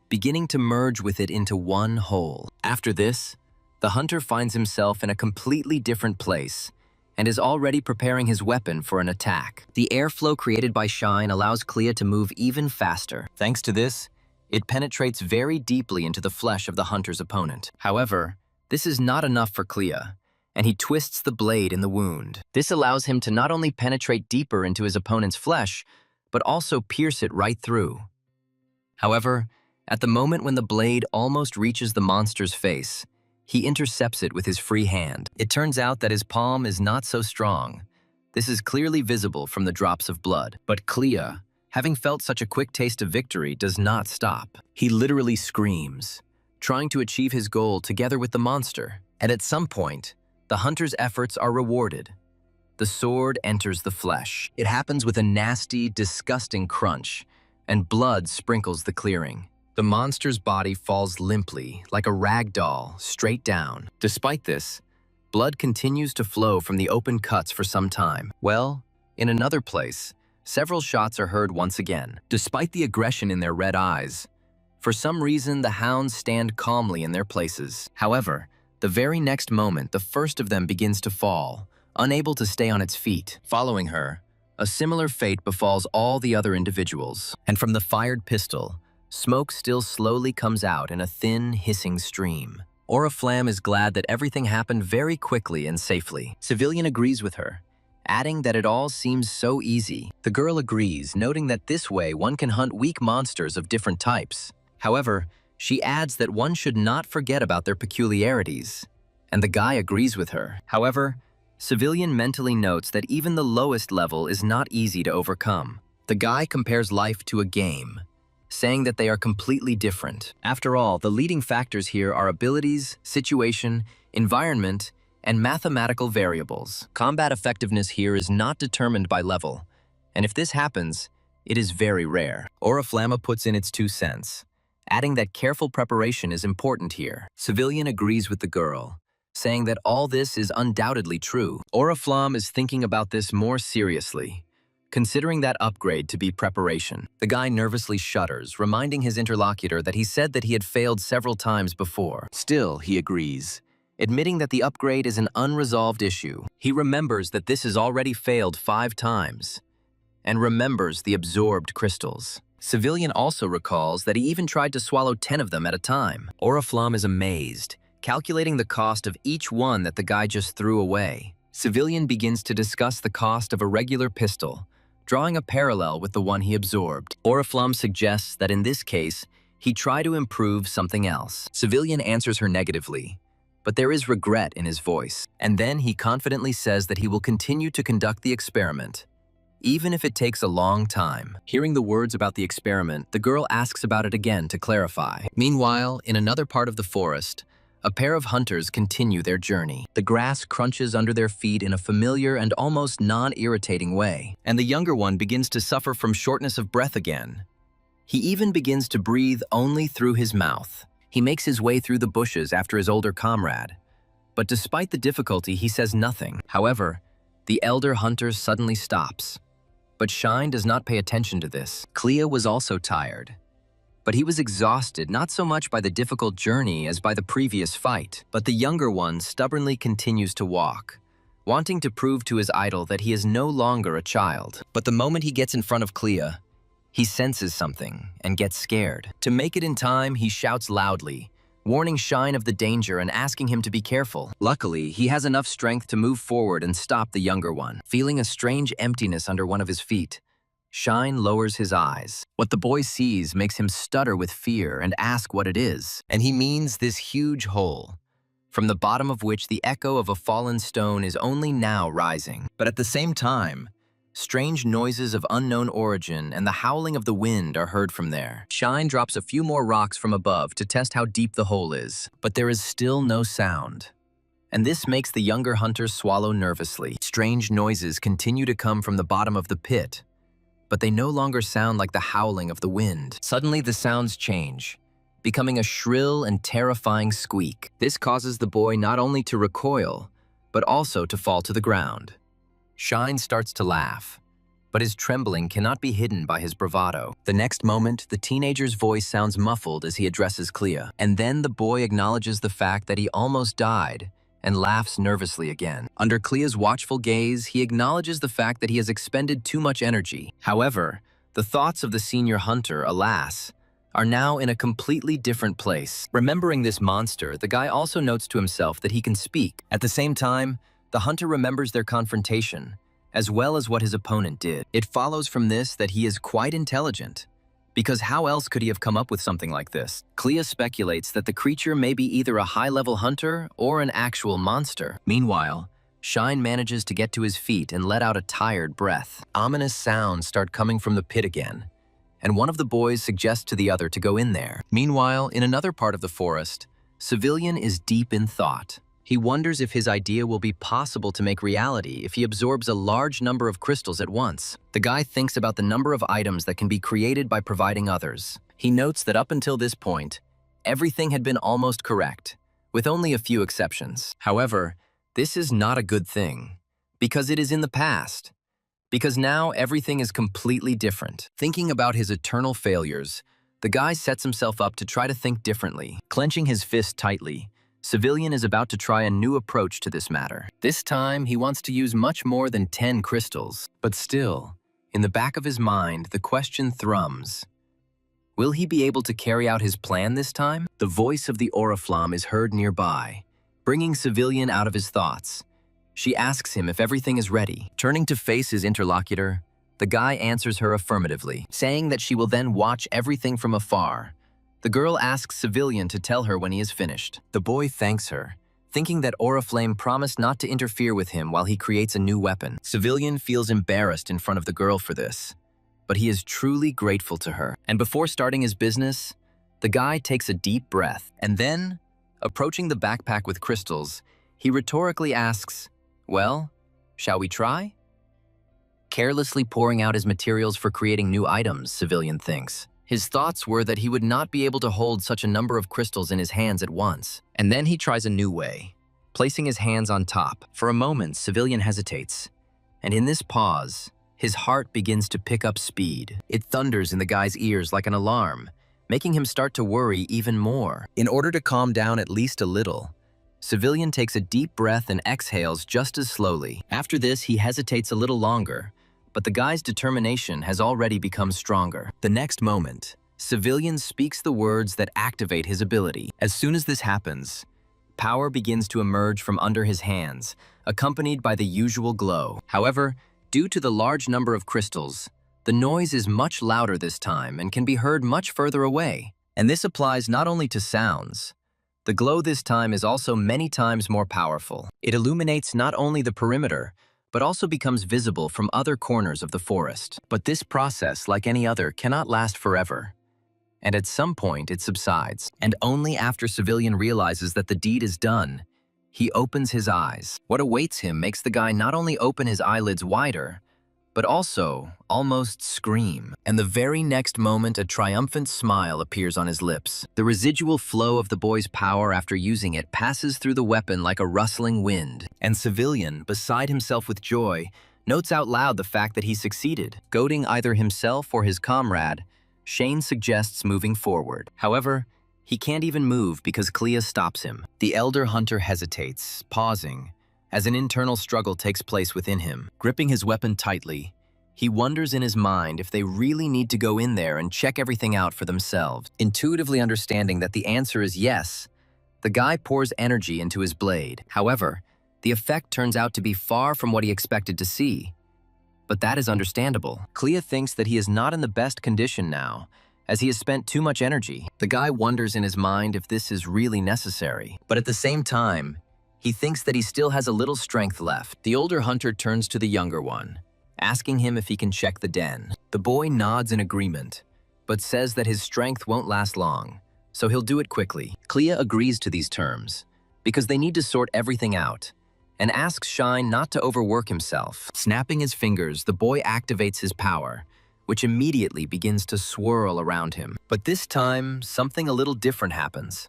beginning to merge with it into one whole. After this, the hunter finds himself in a completely different place, and is already preparing his weapon for an attack. The airflow created by Shine allows Clea to move even faster. Thanks to this, It penetrates very deeply into the flesh of the hunter's opponent. However, this is not enough for Clea, and he twists the blade in the wound. This allows him to not only penetrate deeper into his opponent's flesh, but also pierce it right through. However, at the moment when the blade almost reaches the monster's face, he intercepts it with his free hand. It turns out that his palm is not so strong. This is clearly visible from the drops of blood. But Clea, having felt such a quick taste of victory, does not stop. He literally screams, trying to achieve his goal together with the monster. And at some point, the hunter's efforts are rewarded. The sword enters the flesh. It happens with a nasty, disgusting crunch, and blood sprinkles the clearing. The monster's body falls limply, like a rag doll, straight down. Despite this, blood continues to flow from the open cuts for some time. Well, in another place, several shots are heard once again. Despite the aggression in their red eyes, for some reason the hounds stand calmly in their places. However, the very next moment, the first of them begins to fall, unable to stay on its feet. Following her, a similar fate befalls all the other individuals. And from the fired pistol, smoke still slowly comes out in a thin, hissing stream. Oriflamme is glad that everything happened very quickly and safely. Civilian agrees with her, adding that it all seems so easy. The girl agrees, noting that this way one can hunt weak monsters of different types. However, she adds that one should not forget about their peculiarities. And the guy agrees with her. However, Civilian mentally notes that even the lowest level is not easy to overcome. The guy compares life to a game, saying that they are completely different. After all, the leading factors here are abilities, situation, environment, and mathematical variables. Combat effectiveness here is not determined by level, and if this happens, it is very rare. Oriflamme puts in its 2 cents, adding that careful preparation is important here. Civilian agrees with the girl, saying that all this is undoubtedly true. Oriflamme is thinking about this more seriously, considering that upgrade to be preparation. The guy nervously shudders, reminding his interlocutor that he said that he had failed several times before. Still, he agrees, admitting that the upgrade is an unresolved issue. He remembers that this has already failed 5 times, and remembers the absorbed crystals. Civilian also recalls that he even tried to swallow 10 of them at a time. Oriflamme is amazed, calculating the cost of each one that the guy just threw away. Civilian begins to discuss the cost of a regular pistol, drawing a parallel with the one he absorbed. Oriflamme suggests that in this case, he try to improve something else. Civilian answers her negatively, but there is regret in his voice. And then he confidently says that he will continue to conduct the experiment, even if it takes a long time. Hearing the words about the experiment, the girl asks about it again to clarify. Meanwhile, in another part of the forest, a pair of hunters continue their journey. The grass crunches under their feet in a familiar and almost non-irritating way, and the younger one begins to suffer from shortness of breath again. He even begins to breathe only through his mouth. He makes his way through the bushes after his older comrade, but despite the difficulty, he says nothing. However, the elder hunter suddenly stops, but Shine does not pay attention to this. Clea was also tired, but he was exhausted not so much by the difficult journey as by the previous fight. But the younger one stubbornly continues to walk, wanting to prove to his idol that he is no longer a child. But the moment he gets in front of Clea, he senses something and gets scared. To make it in time, he shouts loudly, warning Shine of the danger and asking him to be careful. Luckily, he has enough strength to move forward and stop the younger one. Feeling a strange emptiness under one of his feet, Shine lowers his eyes. What the boy sees makes him stutter with fear and ask what it is. And he means this huge hole, from the bottom of which the echo of a fallen stone is only now rising. But at the same time, strange noises of unknown origin and the howling of the wind are heard from there. Shine drops a few more rocks from above to test how deep the hole is, but there is still no sound. And this makes the younger hunter swallow nervously. Strange noises continue to come from the bottom of the pit, but they no longer sound like the howling of the wind. Suddenly the sounds change, becoming a shrill and terrifying squeak. This causes the boy not only to recoil, but also to fall to the ground. Shine starts to laugh, but his trembling cannot be hidden by his bravado. The next moment, the teenager's voice sounds muffled as he addresses Clea, and then the boy acknowledges the fact that he almost died and laughs nervously again. Under Clea's watchful gaze, he acknowledges the fact that he has expended too much energy. However, the thoughts of the senior hunter, alas, are now in a completely different place. Remembering this monster, the guy also notes to himself that he can speak. At the same time, the hunter remembers their confrontation, as well as what his opponent did. It follows from this that he is quite intelligent, because how else could he have come up with something like this? Clea speculates that the creature may be either a high-level hunter or an actual monster. Meanwhile, Shine manages to get to his feet and let out a tired breath. Ominous sounds start coming from the pit again, and one of the boys suggests to the other to go in there. Meanwhile, in another part of the forest, Civilian is deep in thought. He wonders if his idea will be possible to make reality if he absorbs a large number of crystals at once. The guy thinks about the number of items that can be created by providing others. He notes that up until this point, everything had been almost correct, with only a few exceptions. However, this is not a good thing, because it is in the past. Because now everything is completely different. Thinking about his eternal failures, the guy sets himself up to try to think differently. Clenching his fist tightly, Civilian is about to try a new approach to this matter. This time, he wants to use much more than 10 crystals. But still, in the back of his mind, the question thrums. Will he be able to carry out his plan this time? The voice of the Oriflamme is heard nearby, bringing Civilian out of his thoughts. She asks him if everything is ready. Turning to face his interlocutor, the guy answers her affirmatively, saying that she will then watch everything from afar. The girl asks Civilian to tell her when he is finished. The boy thanks her, thinking that Oriflame promised not to interfere with him while he creates a new weapon. Civilian feels embarrassed in front of the girl for this, but he is truly grateful to her. And before starting his business, the guy takes a deep breath, and then, approaching the backpack with crystals, he rhetorically asks, "Well, shall we try?" Carelessly pouring out his materials for creating new items, Civilian thinks. His thoughts were that he would not be able to hold such a number of crystals in his hands at once. And then he tries a new way, placing his hands on top. For a moment, Civilian hesitates, and in this pause, his heart begins to pick up speed. It thunders in the guy's ears like an alarm, making him start to worry even more. In order to calm down at least a little, Civilian takes a deep breath and exhales just as slowly. After this, he hesitates a little longer, but the guy's determination has already become stronger. The next moment, Civilian speaks the words that activate his ability. As soon as this happens, power begins to emerge from under his hands, accompanied by the usual glow. However, due to the large number of crystals, the noise is much louder this time and can be heard much further away. And this applies not only to sounds. The glow this time is also many times more powerful. It illuminates not only the perimeter, but also becomes visible from other corners of the forest. But this process, like any other, cannot last forever. And at some point, it subsides. And only after Civilian realizes that the deed is done, he opens his eyes. What awaits him makes the guy not only open his eyelids wider, but also almost scream. And the very next moment, a triumphant smile appears on his lips. The residual flow of the boy's power after using it passes through the weapon like a rustling wind. And Civilian, beside himself with joy, notes out loud the fact that he succeeded. Goading either himself or his comrade, Shane suggests moving forward. However, he can't even move because Clea stops him. The elder hunter hesitates, pausing, as an internal struggle takes place within him. Gripping his weapon tightly, he wonders in his mind if they really need to go in there and check everything out for themselves. Intuitively understanding that the answer is yes, the guy pours energy into his blade. However, the effect turns out to be far from what he expected to see. But that is understandable. Clea thinks that he is not in the best condition now, as he has spent too much energy. The guy wonders in his mind if this is really necessary. But at the same time, he thinks that he still has a little strength left. The older hunter turns to the younger one, asking him if he can check the den. The boy nods in agreement, but says that his strength won't last long, so he'll do it quickly. Clea agrees to these terms, because they need to sort everything out, and asks Shine not to overwork himself. Snapping his fingers, the boy activates his power, which immediately begins to swirl around him. But this time, something a little different happens.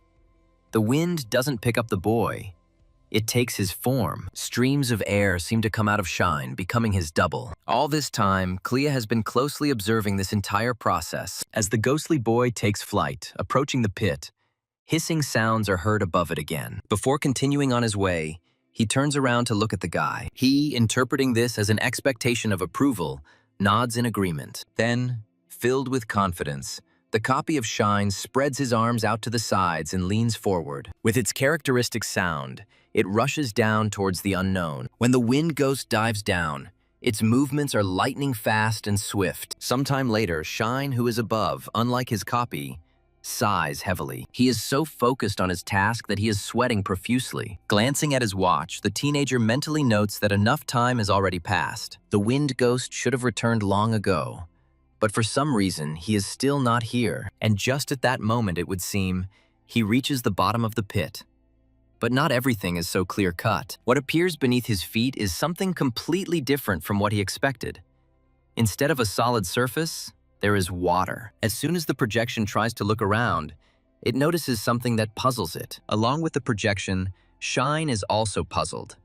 The wind doesn't pick up the boy. It takes his form. Streams of air seem to come out of Shine, becoming his double. All this time, Clea has been closely observing this entire process. As the ghostly boy takes flight, approaching the pit, hissing sounds are heard above it again. Before continuing on his way, he turns around to look at the guy. He, interpreting this as an expectation of approval, nods in agreement. Then, filled with confidence, The copy of Shine spreads his arms out to the sides and leans forward. With its characteristic sound, it rushes down towards the unknown. When the wind ghost dives down, its movements are lightning fast and swift. Sometime later, Shine, who is above, unlike his copy, sighs heavily. He is so focused on his task that he is sweating profusely. Glancing at his watch, the teenager mentally notes that enough time has already passed. The wind ghost should have returned long ago. But for some reason, he is still not here. And just at that moment, it would seem, he reaches the bottom of the pit. But not everything is so clear-cut. What appears beneath his feet is something completely different from what he expected. Instead of a solid surface, there is water. As soon as the projection tries to look around, it notices something that puzzles it. Along with the projection, Shine is also puzzled.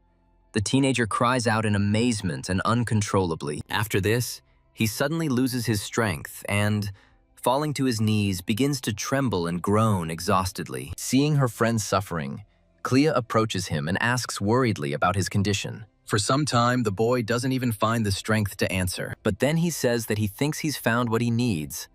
The teenager cries out in amazement and uncontrollably. After this, he suddenly loses his strength and, falling to his knees, begins to tremble and groan exhaustedly. Seeing her friend suffering, Clea approaches him and asks worriedly about his condition. For some time, the boy doesn't even find the strength to answer. But then he says that he thinks he's found what he needs,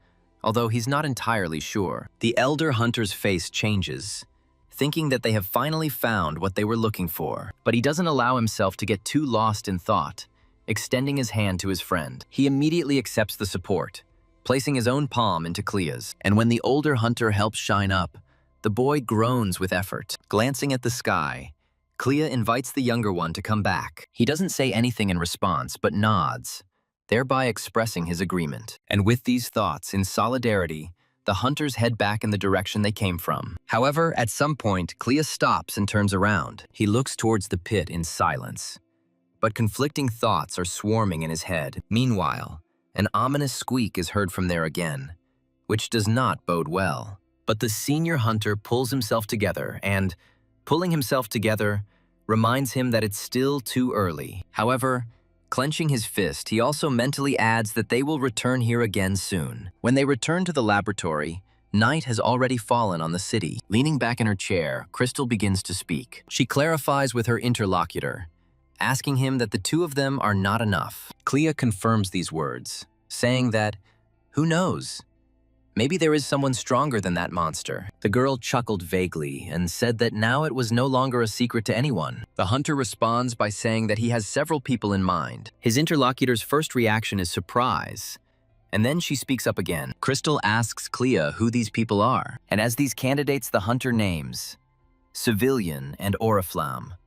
although he's not entirely sure. The elder hunter's face changes, thinking that they have finally found what they were looking for. But he doesn't allow himself to get too lost in thought. Extending his hand to his friend, he immediately accepts the support, placing his own palm into Clea's. And when the older hunter helps Shine up, the boy groans with effort. Glancing at the sky, Clea invites the younger one to come back. He doesn't say anything in response, but nods, thereby expressing his agreement. And with these thoughts, in solidarity, the hunters head back in the direction they came from. However, at some point, Clea stops and turns around. He looks towards the pit in silence. But conflicting thoughts are swarming in his head. Meanwhile, an ominous squeak is heard from there again, which does not bode well. But the senior hunter pulls himself together and, pulling himself together, reminds him that it's still too early. However, clenching his fist, he also mentally adds that they will return here again soon. When they return to the laboratory, night has already fallen on the city. Leaning back in her chair, Crystal begins to speak. She clarifies with her interlocutor, asking him that the two of them are not enough. Clea confirms these words, saying that, who knows? Maybe there is someone stronger than that monster. The girl chuckled vaguely and said that now it was no longer a secret to anyone. The hunter responds by saying that he has several people in mind. His interlocutor's first reaction is surprise, and then she speaks up again. Crystal asks Clea who these people are, and as these candidates the hunter names, Civilian and Oriflamme.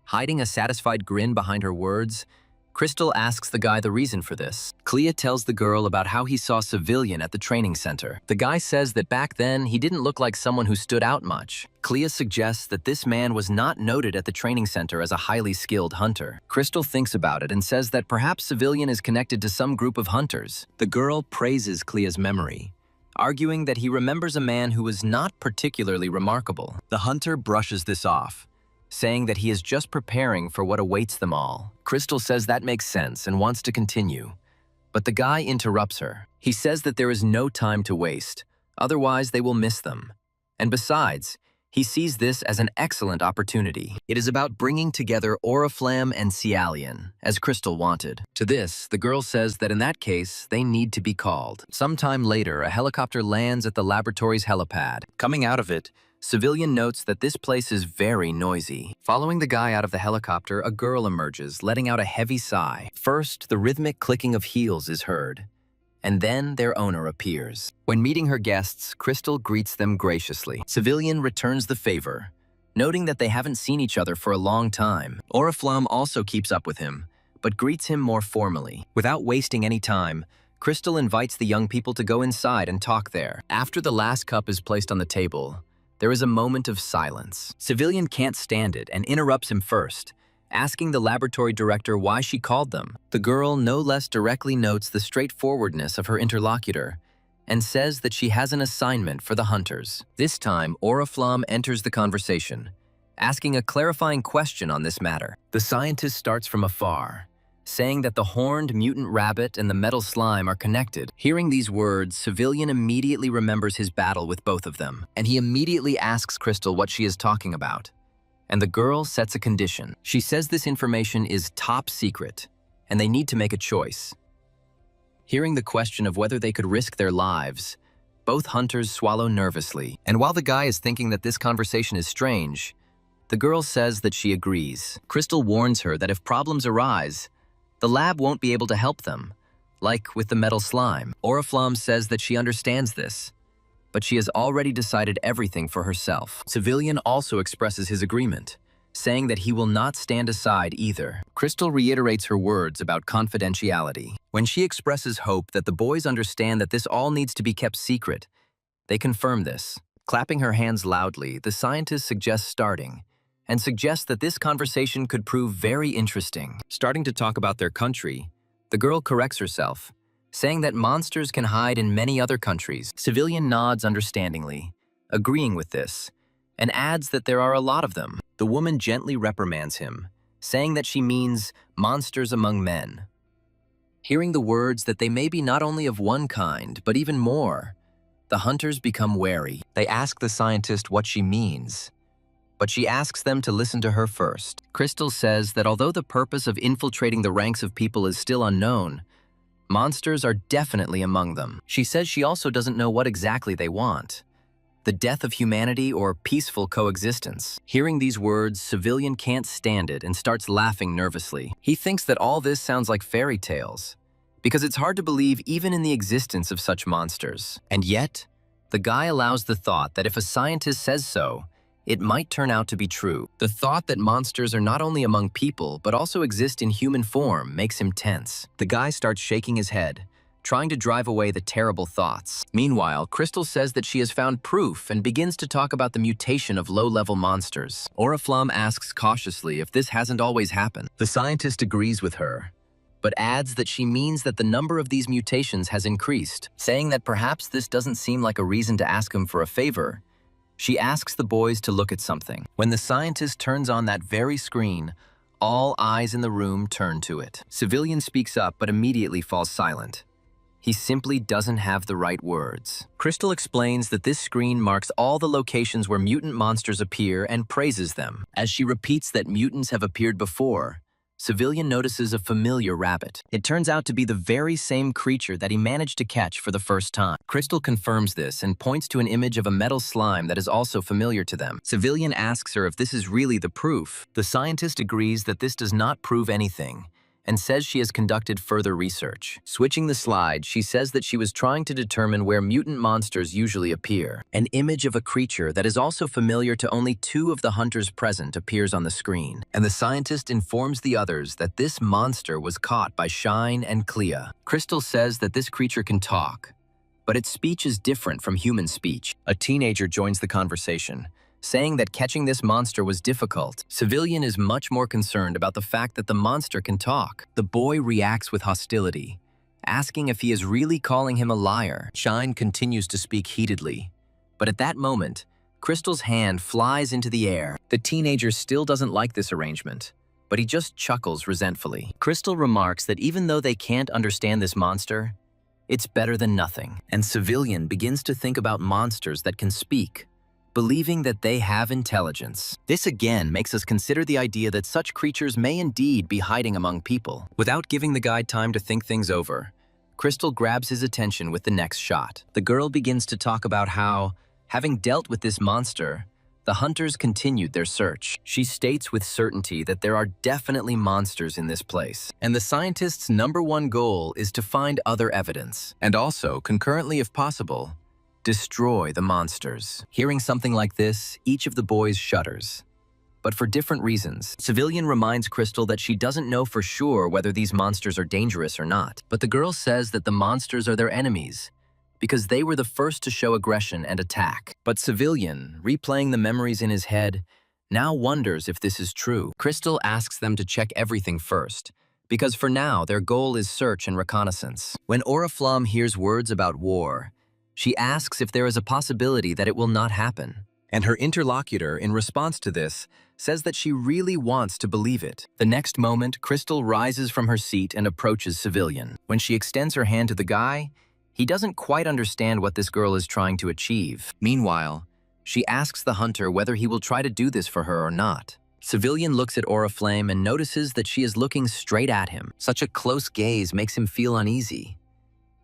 Hiding a satisfied grin behind her words, Crystal asks the guy the reason for this. Clea tells the girl about how he saw Civilian at the training center. The guy says that back then he didn't look like someone who stood out much. Clea suggests that this man was not noted at the training center as a highly skilled hunter. Crystal thinks about it and says that perhaps Civilian is connected to some group of hunters. The girl praises Clea's memory, arguing that he remembers a man who was not particularly remarkable. The hunter brushes this off, saying that he is just preparing for what awaits them all. Crystal says that makes sense and wants to continue, but the guy interrupts her. He says that there is no time to waste, otherwise they will miss them. And besides, he sees this as an excellent opportunity. It is about bringing together Oriflamme and Cialian, as Crystal wanted. To this, the girl says that in that case, they need to be called. Sometime later, a helicopter lands at the laboratory's helipad. Coming out of it, Civilian notes that this place is very noisy. Following the guy out of the helicopter, a girl emerges, letting out a heavy sigh. First, the rhythmic clicking of heels is heard, and then their owner appears. When meeting her guests, Crystal greets them graciously. Civilian returns the favor, noting that they haven't seen each other for a long time. Oriflamme also keeps up with him, but greets him more formally. Without wasting any time, Crystal invites the young people to go inside and talk there. After the last cup is placed on the table, there is a moment of silence. Civilian can't stand it and interrupts him first, asking the laboratory director why she called them. The girl no less directly notes the straightforwardness of her interlocutor and says that she has an assignment for the hunters. This time, Oriflamme enters the conversation, asking a clarifying question on this matter. The scientist starts from afar, saying that the horned mutant rabbit and the metal slime are connected. Hearing these words, Civilian immediately remembers his battle with both of them, and he immediately asks Crystal what she is talking about. And the girl sets a condition. She says this information is top secret, and they need to make a choice. Hearing the question of whether they could risk their lives, Both hunters swallow nervously, and while the guy is thinking that this conversation is strange, the girl says that she agrees. Crystal warns her that if problems arise, the lab won't be able to help them, like with the metal slime. Oriflamme says that she understands this, but she has already decided everything for herself. Civilian also expresses his agreement, saying that he will not stand aside either. Crystal reiterates her words about confidentiality. When she expresses hope that the boys understand that this all needs to be kept secret, they confirm this. Clapping her hands loudly, the scientist suggests starting, and suggests that this conversation could prove very interesting. Starting to talk about their country, the girl corrects herself, saying that monsters can hide in many other countries. Civilian nods understandingly, agreeing with this, and adds that there are a lot of them. The woman gently reprimands him, saying that she means monsters among men. Hearing the words that they may be not only of one kind, but even more, the hunters become wary. They ask the scientist what she means, but she asks them to listen to her first. Crystal says that although the purpose of infiltrating the ranks of people is still unknown, monsters are definitely among them. She says she also doesn't know what exactly they want: the death of humanity or peaceful coexistence. Hearing these words, Civilian can't stand it and starts laughing nervously. He thinks that all this sounds like fairy tales, because it's hard to believe even in the existence of such monsters. And yet, the guy allows the thought that if a scientist says so, it might turn out to be true. The thought that monsters are not only among people, but also exist in human form makes him tense. The guy starts shaking his head, trying to drive away the terrible thoughts. Meanwhile, Crystal says that she has found proof and begins to talk about the mutation of low-level monsters. Oriflamme asks cautiously if this hasn't always happened. The scientist agrees with her, but adds that she means that the number of these mutations has increased. Saying that perhaps this doesn't seem like a reason to ask him for a favor, she asks the boys to look at something. When the scientist turns on that very screen, all eyes in the room turn to it. Civilian speaks up but immediately falls silent. He simply doesn't have the right words. Crystal explains that this screen marks all the locations where mutant monsters appear and praises them. As she repeats that mutants have appeared before, Civilian notices a familiar rabbit. It turns out to be the very same creature that he managed to catch for the first time. Crystal confirms this and points to an image of a metal slime that is also familiar to them. Civilian asks her if this is really the proof. The scientist agrees that this does not prove anything, and says she has conducted further research. Switching the slide, she says that she was trying to determine where mutant monsters usually appear. An image of a creature that is also familiar to only 2 of the hunters present appears on the screen, and the scientist informs the others that this monster was caught by Shine and Clea. Crystal says that this creature can talk, but its speech is different from human speech. A teenager joins the conversation, saying that catching this monster was difficult. Civilian is much more concerned about the fact that the monster can talk. The boy reacts with hostility, asking if he is really calling him a liar. Shine continues to speak heatedly, but at that moment, Crystal's hand flies into the air. The teenager still doesn't like this arrangement, but he just chuckles resentfully. Crystal remarks that even though they can't understand this monster, it's better than nothing. And Civilian begins to think about monsters that can speak, believing that they have intelligence. This again makes us consider the idea that such creatures may indeed be hiding among people. Without giving the guy time to think things over, Crystal grabs his attention with the next shot. The girl begins to talk about how, having dealt with this monster, the hunters continued their search. She states with certainty that there are definitely monsters in this place, and the scientists' #1 goal is to find other evidence, and also, concurrently if possible, destroy the monsters. Hearing something like this, each of the boys shudders, but for different reasons. Civilian reminds Crystal that she doesn't know for sure whether these monsters are dangerous or not, but the girl says that the monsters are their enemies because they were the first to show aggression and attack. But Civilian, replaying the memories in his head, now wonders if this is true. Crystal asks them to check everything first, because for now their goal is search and reconnaissance. When Oriflamme hears words about war, she asks if there is a possibility that it will not happen. And her interlocutor, in response to this, says that she really wants to believe it. The next moment, Crystal rises from her seat and approaches Civilian. When she extends her hand to the guy, he doesn't quite understand what this girl is trying to achieve. Meanwhile, she asks the hunter whether he will try to do this for her or not. Civilian looks at Oriflamme and notices that she is looking straight at him. Such a close gaze makes him feel uneasy.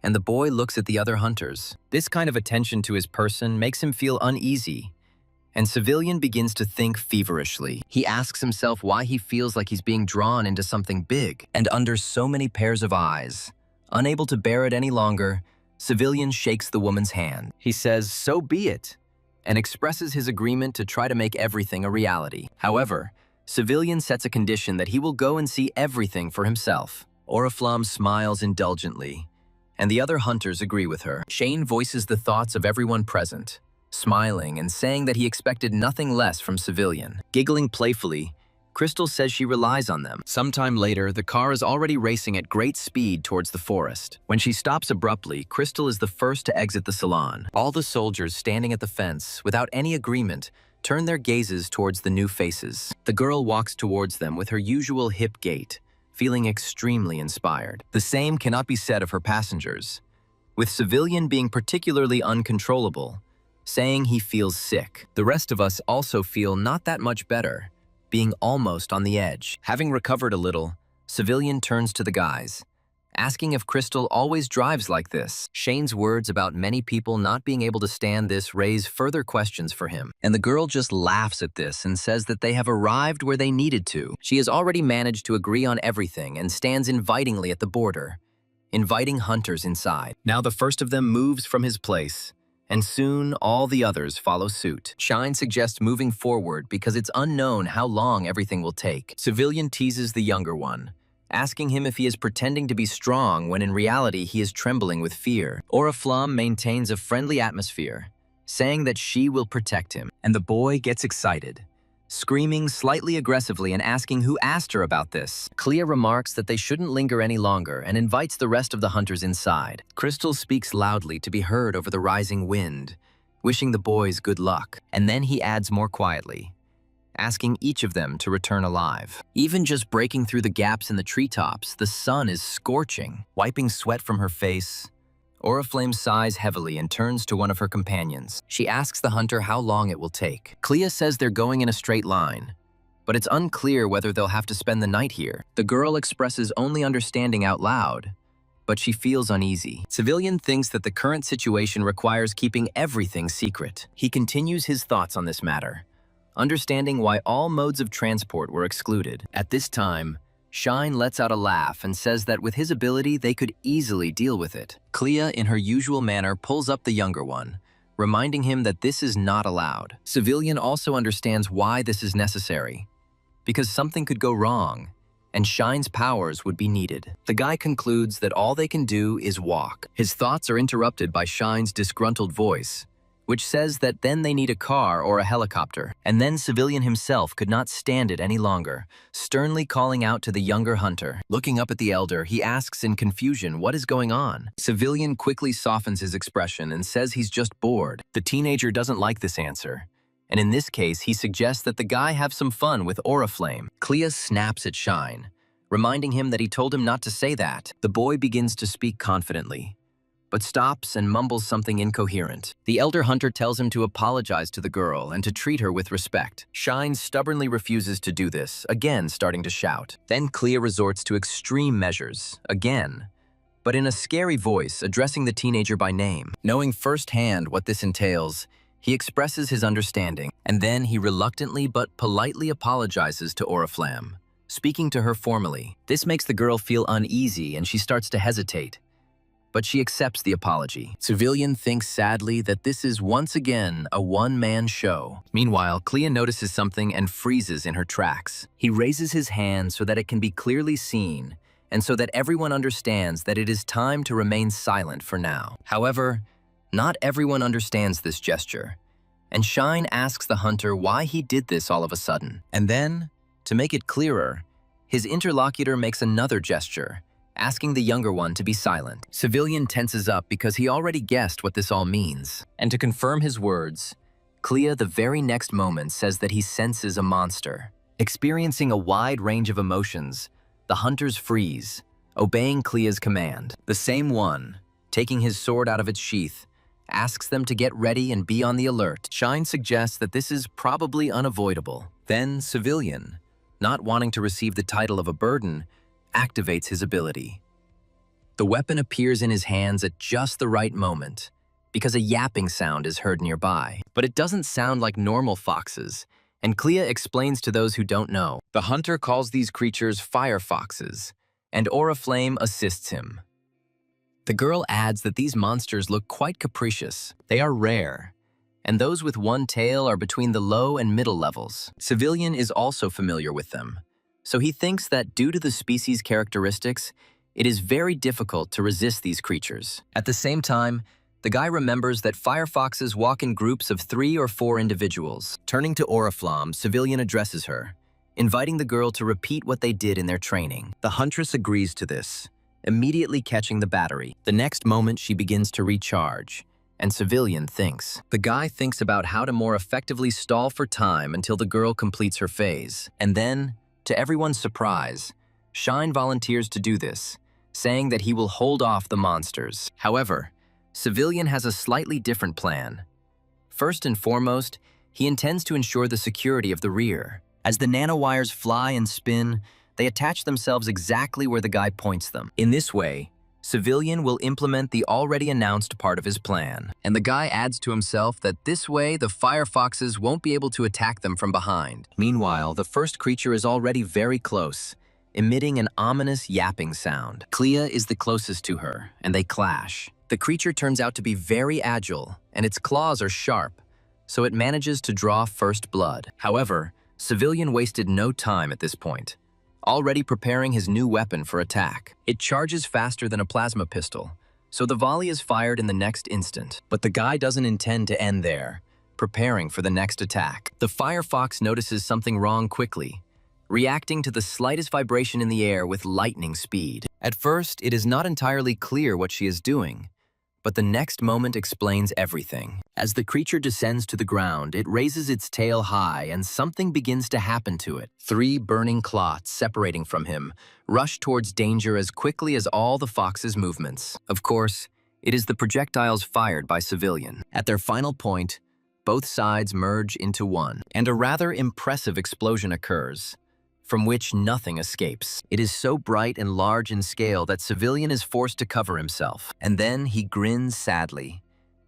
and the boy looks at the other hunters. This kind of attention to his person makes him feel uneasy, and Civilian begins to think feverishly. He asks himself why he feels like he's being drawn into something big and under so many pairs of eyes. Unable to bear it any longer, Civilian shakes the woman's hand. He says, "So be it," and expresses his agreement to try to make everything a reality. However, Civilian sets a condition that he will go and see everything for himself. Oriflamme smiles indulgently, and the other hunters agree with her. Shane voices the thoughts of everyone present, smiling and saying that he expected nothing less from Civilian. Giggling playfully, Crystal says she relies on them. Sometime later, the car is already racing at great speed towards the forest. When she stops abruptly, Crystal is the first to exit the salon. All the soldiers standing at the fence, without any agreement, turn their gazes towards the new faces. The girl walks towards them with her usual hip gait, feeling extremely inspired. The same cannot be said of her passengers, with Civilian being particularly uncontrollable, saying he feels sick. The rest of us also feel not that much better, being almost on the edge. Having recovered a little, Civilian turns to the guys, asking if Crystal always drives like this. Shane's words about many people not being able to stand this raise further questions for him, and the girl just laughs at this and says that they have arrived where they needed to. She has already managed to agree on everything and stands invitingly at the border, inviting hunters inside. Now the first of them moves from his place, and soon all the others follow suit. Shine suggests moving forward because it's unknown how long everything will take. Civilian teases the younger one, asking him if he is pretending to be strong when in reality he is trembling with fear. Oriflamme maintains a friendly atmosphere, saying that she will protect him, and the boy gets excited, screaming slightly aggressively and asking who asked her about this. Clea remarks that they shouldn't linger any longer and invites the rest of the hunters inside. Crystal speaks loudly to be heard over the rising wind, wishing the boys good luck, and then he adds more quietly, asking each of them to return alive. Even just breaking through the gaps in the treetops, the sun is scorching. Wiping sweat from her face, Oriflamme sighs heavily and turns to one of her companions. She asks the hunter how long it will take. Clea says they're going in a straight line, but it's unclear whether they'll have to spend the night here. The girl expresses only understanding out loud, but she feels uneasy. Civilian thinks that the current situation requires keeping everything secret. He continues his thoughts on this matter, understanding why all modes of transport were excluded. At this time, Shine lets out a laugh and says that with his ability, they could easily deal with it. Clea, in her usual manner, pulls up the younger one, reminding him that this is not allowed. Civilian also understands why this is necessary, because something could go wrong, and Shine's powers would be needed. The guy concludes that all they can do is walk. His thoughts are interrupted by Shine's disgruntled voice, which says that then they need a car or a helicopter. And then Civilian himself could not stand it any longer, sternly calling out to the younger hunter. Looking up at the elder, he asks in confusion what is going on. Civilian quickly softens his expression and says he's just bored. The teenager doesn't like this answer, and in this case, he suggests that the guy have some fun with Oriflamme. Clea snaps at Shine, reminding him that he told him not to say that. The boy begins to speak confidently, but stops and mumbles something incoherent. The elder hunter tells him to apologize to the girl and to treat her with respect. Shine stubbornly refuses to do this, again starting to shout. Then Clea resorts to extreme measures, again, but in a scary voice, addressing the teenager by name. Knowing firsthand what this entails, he expresses his understanding, and then he reluctantly but politely apologizes to Oriflamme, speaking to her formally. This makes the girl feel uneasy and she starts to hesitate, but she accepts the apology. Civilian thinks sadly that this is once again a one-man show. Meanwhile, Clea notices something and freezes in her tracks. He raises his hand so that it can be clearly seen, and so that everyone understands that it is time to remain silent for now. However, not everyone understands this gesture, and Shine asks the hunter why he did this all of a sudden. And then, to make it clearer, his interlocutor makes another gesture, asking the younger one to be silent. Civilian tenses up because he already guessed what this all means. And to confirm his words, Clea the very next moment says that he senses a monster. Experiencing a wide range of emotions, the hunters freeze, obeying Clea's command. The same one, taking his sword out of its sheath, asks them to get ready and be on the alert. Shine suggests that this is probably unavoidable. Then Civilian, not wanting to receive the title of a burden, activates his ability. The weapon appears in his hands at just the right moment, because a yapping sound is heard nearby. But it doesn't sound like normal foxes, and Clea explains to those who don't know. The hunter calls these creatures fire foxes, and Oriflame assists him. The girl adds that these monsters look quite capricious. They are rare, and those with one tail are between the low and middle levels. Civilian is also familiar with them, so he thinks that due to the species' characteristics, it is very difficult to resist these creatures. At the same time, the guy remembers that firefoxes walk in groups of 3 or 4 individuals. Turning to Oriflamme, Civilian addresses her, inviting the girl to repeat what they did in their training. The huntress agrees to this, immediately catching the battery. The next moment, she begins to recharge, and Civilian thinks. The guy thinks about how to more effectively stall for time until the girl completes her phase. And then, to everyone's surprise, Shine volunteers to do this, saying that he will hold off the monsters. However, Civilian has a slightly different plan. First and foremost, he intends to ensure the security of the rear. As the nanowires fly and spin, they attach themselves exactly where the guy points them. In this way, Civilian will implement the already announced part of his plan. And the guy adds to himself that this way the firefoxes won't be able to attack them from behind. Meanwhile, the first creature is already very close, emitting an ominous yapping sound. Clea is the closest to her, and they clash. The creature turns out to be very agile, and its claws are sharp, so it manages to draw first blood. However, Civilian wasted no time at this point, already preparing his new weapon for attack. It charges faster than a plasma pistol, so the volley is fired in the next instant. But the guy doesn't intend to end there, preparing for the next attack. The firefox notices something wrong quickly, reacting to the slightest vibration in the air with lightning speed. At first, it is not entirely clear what she is doing, but the next moment explains everything. As the creature descends to the ground, it raises its tail high and something begins to happen to it. 3 burning clots separating from him rush towards danger as quickly as all the fox's movements. Of course, it is the projectiles fired by Civilian. At their final point, both sides merge into one, and a rather impressive explosion occurs, from which nothing escapes. It is so bright and large in scale that Civilian is forced to cover himself. And then he grins sadly,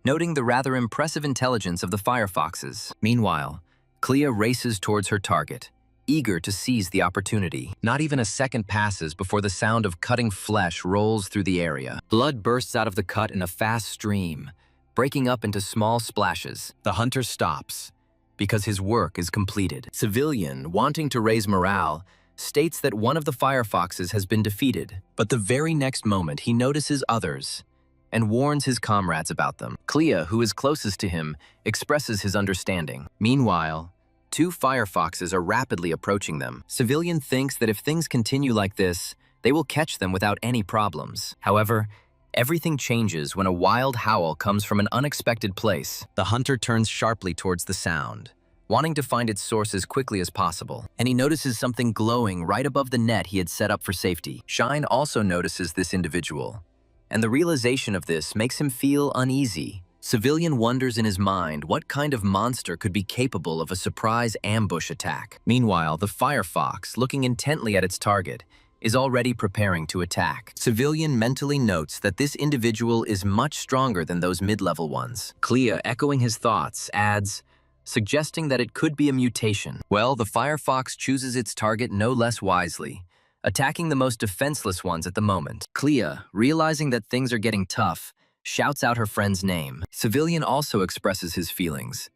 noting the rather impressive intelligence of the firefoxes. Meanwhile, Clea races towards her target, eager to seize the opportunity. Not even a second passes before the sound of cutting flesh rolls through the area. Blood bursts out of the cut in a fast stream, breaking up into small splashes. The hunter stops, because his work is completed. Civilian, wanting to raise morale, states that one of the firefoxes has been defeated, but the very next moment he notices others and warns his comrades about them. Clea, who is closest to him, expresses his understanding. Meanwhile, 2 firefoxes are rapidly approaching them. Civilian thinks that if things continue like this, they will catch them without any problems. However, everything changes when a wild howl comes from an unexpected place. The hunter turns sharply towards the sound, wanting to find its source as quickly as possible, and he notices something glowing right above the net he had set up for safety. Shine also notices this individual, and the realization of this makes him feel uneasy. Civilian wonders in his mind what kind of monster could be capable of a surprise ambush attack. Meanwhile, the firefox, looking intently at its target, is already preparing to attack. Civilian mentally notes that this individual is much stronger than those mid-level ones. Clea, echoing his thoughts, adds, suggesting that it could be a mutation. Well, the firefox chooses its target no less wisely, attacking the most defenseless ones at the moment. Clea, realizing that things are getting tough, shouts out her friend's name. Civilian also expresses his feelings,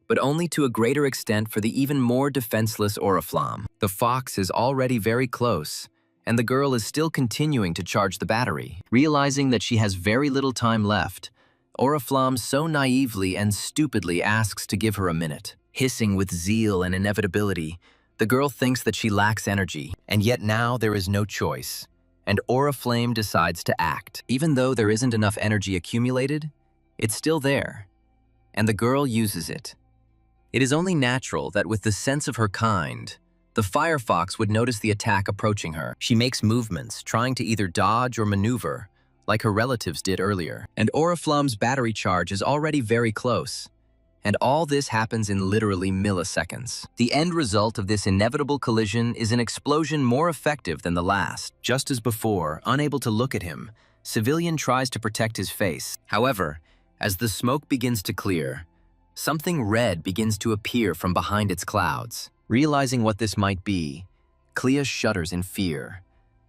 but only to a greater extent for the even more defenseless Oriflamme. The fox is already very close, and the girl is still continuing to charge the battery. Realizing that she has very little time left, Oriflamme so naively and stupidly asks to give her a minute. Hissing with zeal and inevitability, the girl thinks that she lacks energy, and yet now there is no choice, and Oriflame decides to act. Even though there isn't enough energy accumulated, it's still there, and the girl uses it. It is only natural that with the sense of her kind, the firefox would notice the attack approaching her. She makes movements, trying to either dodge or maneuver, like her relatives did earlier. And Oriflamme's battery charge is already very close. And all this happens in literally milliseconds. The end result of this inevitable collision is an explosion more effective than the last. Just as before, unable to look at him, Civilian tries to protect his face. However, as the smoke begins to clear, something red begins to appear from behind its clouds. Realizing what this might be, Clea shudders in fear,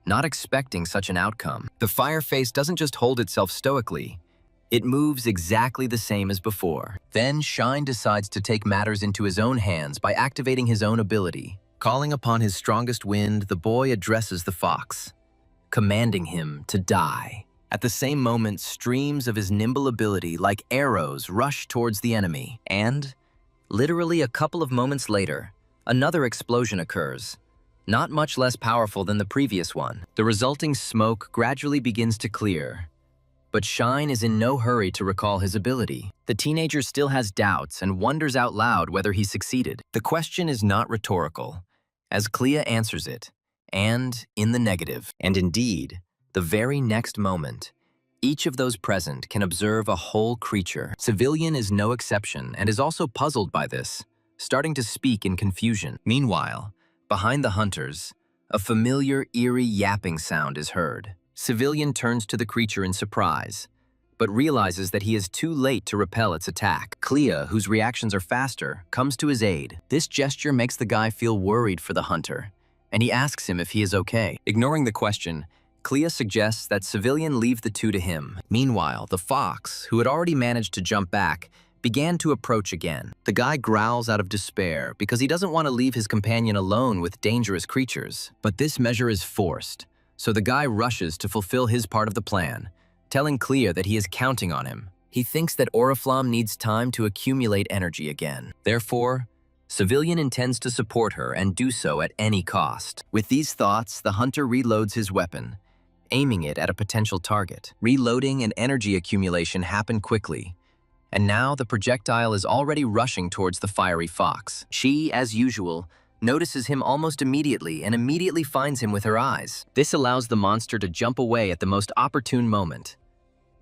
not expecting such an outcome. The fire face doesn't just hold itself stoically, it moves exactly the same as before. Then Shine decides to take matters into his own hands by activating his own ability. Calling upon his strongest wind, the boy addresses the fox, commanding him to die. At the same moment, streams of his nimble ability, like arrows, rush towards the enemy. And, literally a couple of moments later, another explosion occurs, not much less powerful than the previous one. The resulting smoke gradually begins to clear, but Shine is in no hurry to recall his ability. The teenager still has doubts and wonders out loud whether he succeeded. The question is not rhetorical, as Clea answers it, and in the negative. And indeed, the very next moment, each of those present can observe a whole creature. Civilian is no exception and is also puzzled by this, starting to speak in confusion. Meanwhile, behind the hunters, a familiar, eerie yapping sound is heard. Civilian turns to the creature in surprise, but realizes that he is too late to repel its attack. Clea, whose reactions are faster, comes to his aid. This gesture makes the guy feel worried for the hunter, and he asks him if he is okay. Ignoring the question, Clea suggests that Civilian leave the two to him. Meanwhile, the fox, who had already managed to jump back, began to approach again. The guy growls out of despair because he doesn't want to leave his companion alone with dangerous creatures. But this measure is forced, so the guy rushes to fulfill his part of the plan, telling Clea that he is counting on him. He thinks that Oriflamme needs time to accumulate energy again. Therefore, Civilian intends to support her and do so at any cost. With these thoughts, the hunter reloads his weapon, aiming it at a potential target. Reloading and energy accumulation happen quickly, and now the projectile is already rushing towards the fiery fox. She, as usual, notices him almost immediately and immediately finds him with her eyes. This allows the monster to jump away at the most opportune moment.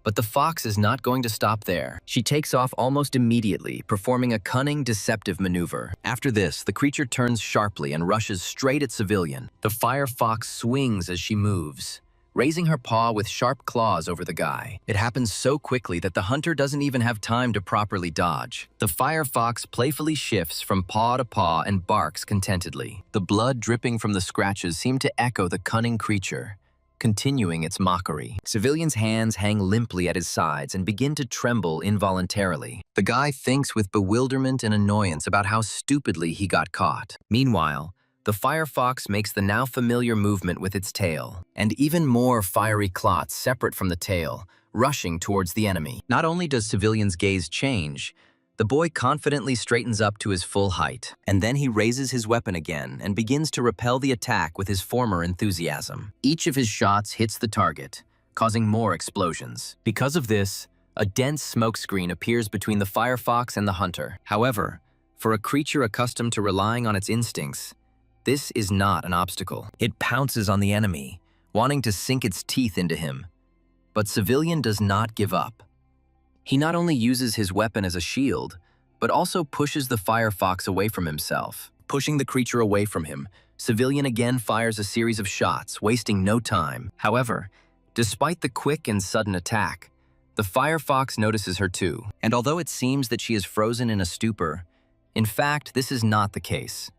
But the fox is not going to stop there. She takes off almost immediately, performing a cunning, deceptive maneuver. After this, the creature turns sharply and rushes straight at Civilian. The fire fox swings as she moves, raising her paw with sharp claws over the guy. It happens so quickly that the hunter doesn't even have time to properly dodge. The fire fox playfully shifts from paw to paw and barks contentedly. The blood dripping from the scratches seem to echo the cunning creature, continuing its mockery. Civilian's hands hang limply at his sides and begin to tremble involuntarily. The guy thinks with bewilderment and annoyance about how stupidly he got caught. Meanwhile, the fire fox makes the now familiar movement with its tail, and even more fiery clots separate from the tail, rushing towards the enemy. Not only does Civilian's gaze change, the boy confidently straightens up to his full height, and then he raises his weapon again and begins to repel the attack with his former enthusiasm. Each of his shots hits the target, causing more explosions. Because of this, a dense smokescreen appears between the fire fox and the hunter. However, for a creature accustomed to relying on its instincts, this is not an obstacle. It pounces on the enemy, wanting to sink its teeth into him. But Civilian does not give up. He not only uses his weapon as a shield, but also pushes the fire fox away from himself. Pushing the creature away from him, Civilian again fires a series of shots, wasting no time. However, despite the quick and sudden attack, the fire fox notices her too. And although it seems that she is frozen in a stupor, in fact, this is not the case.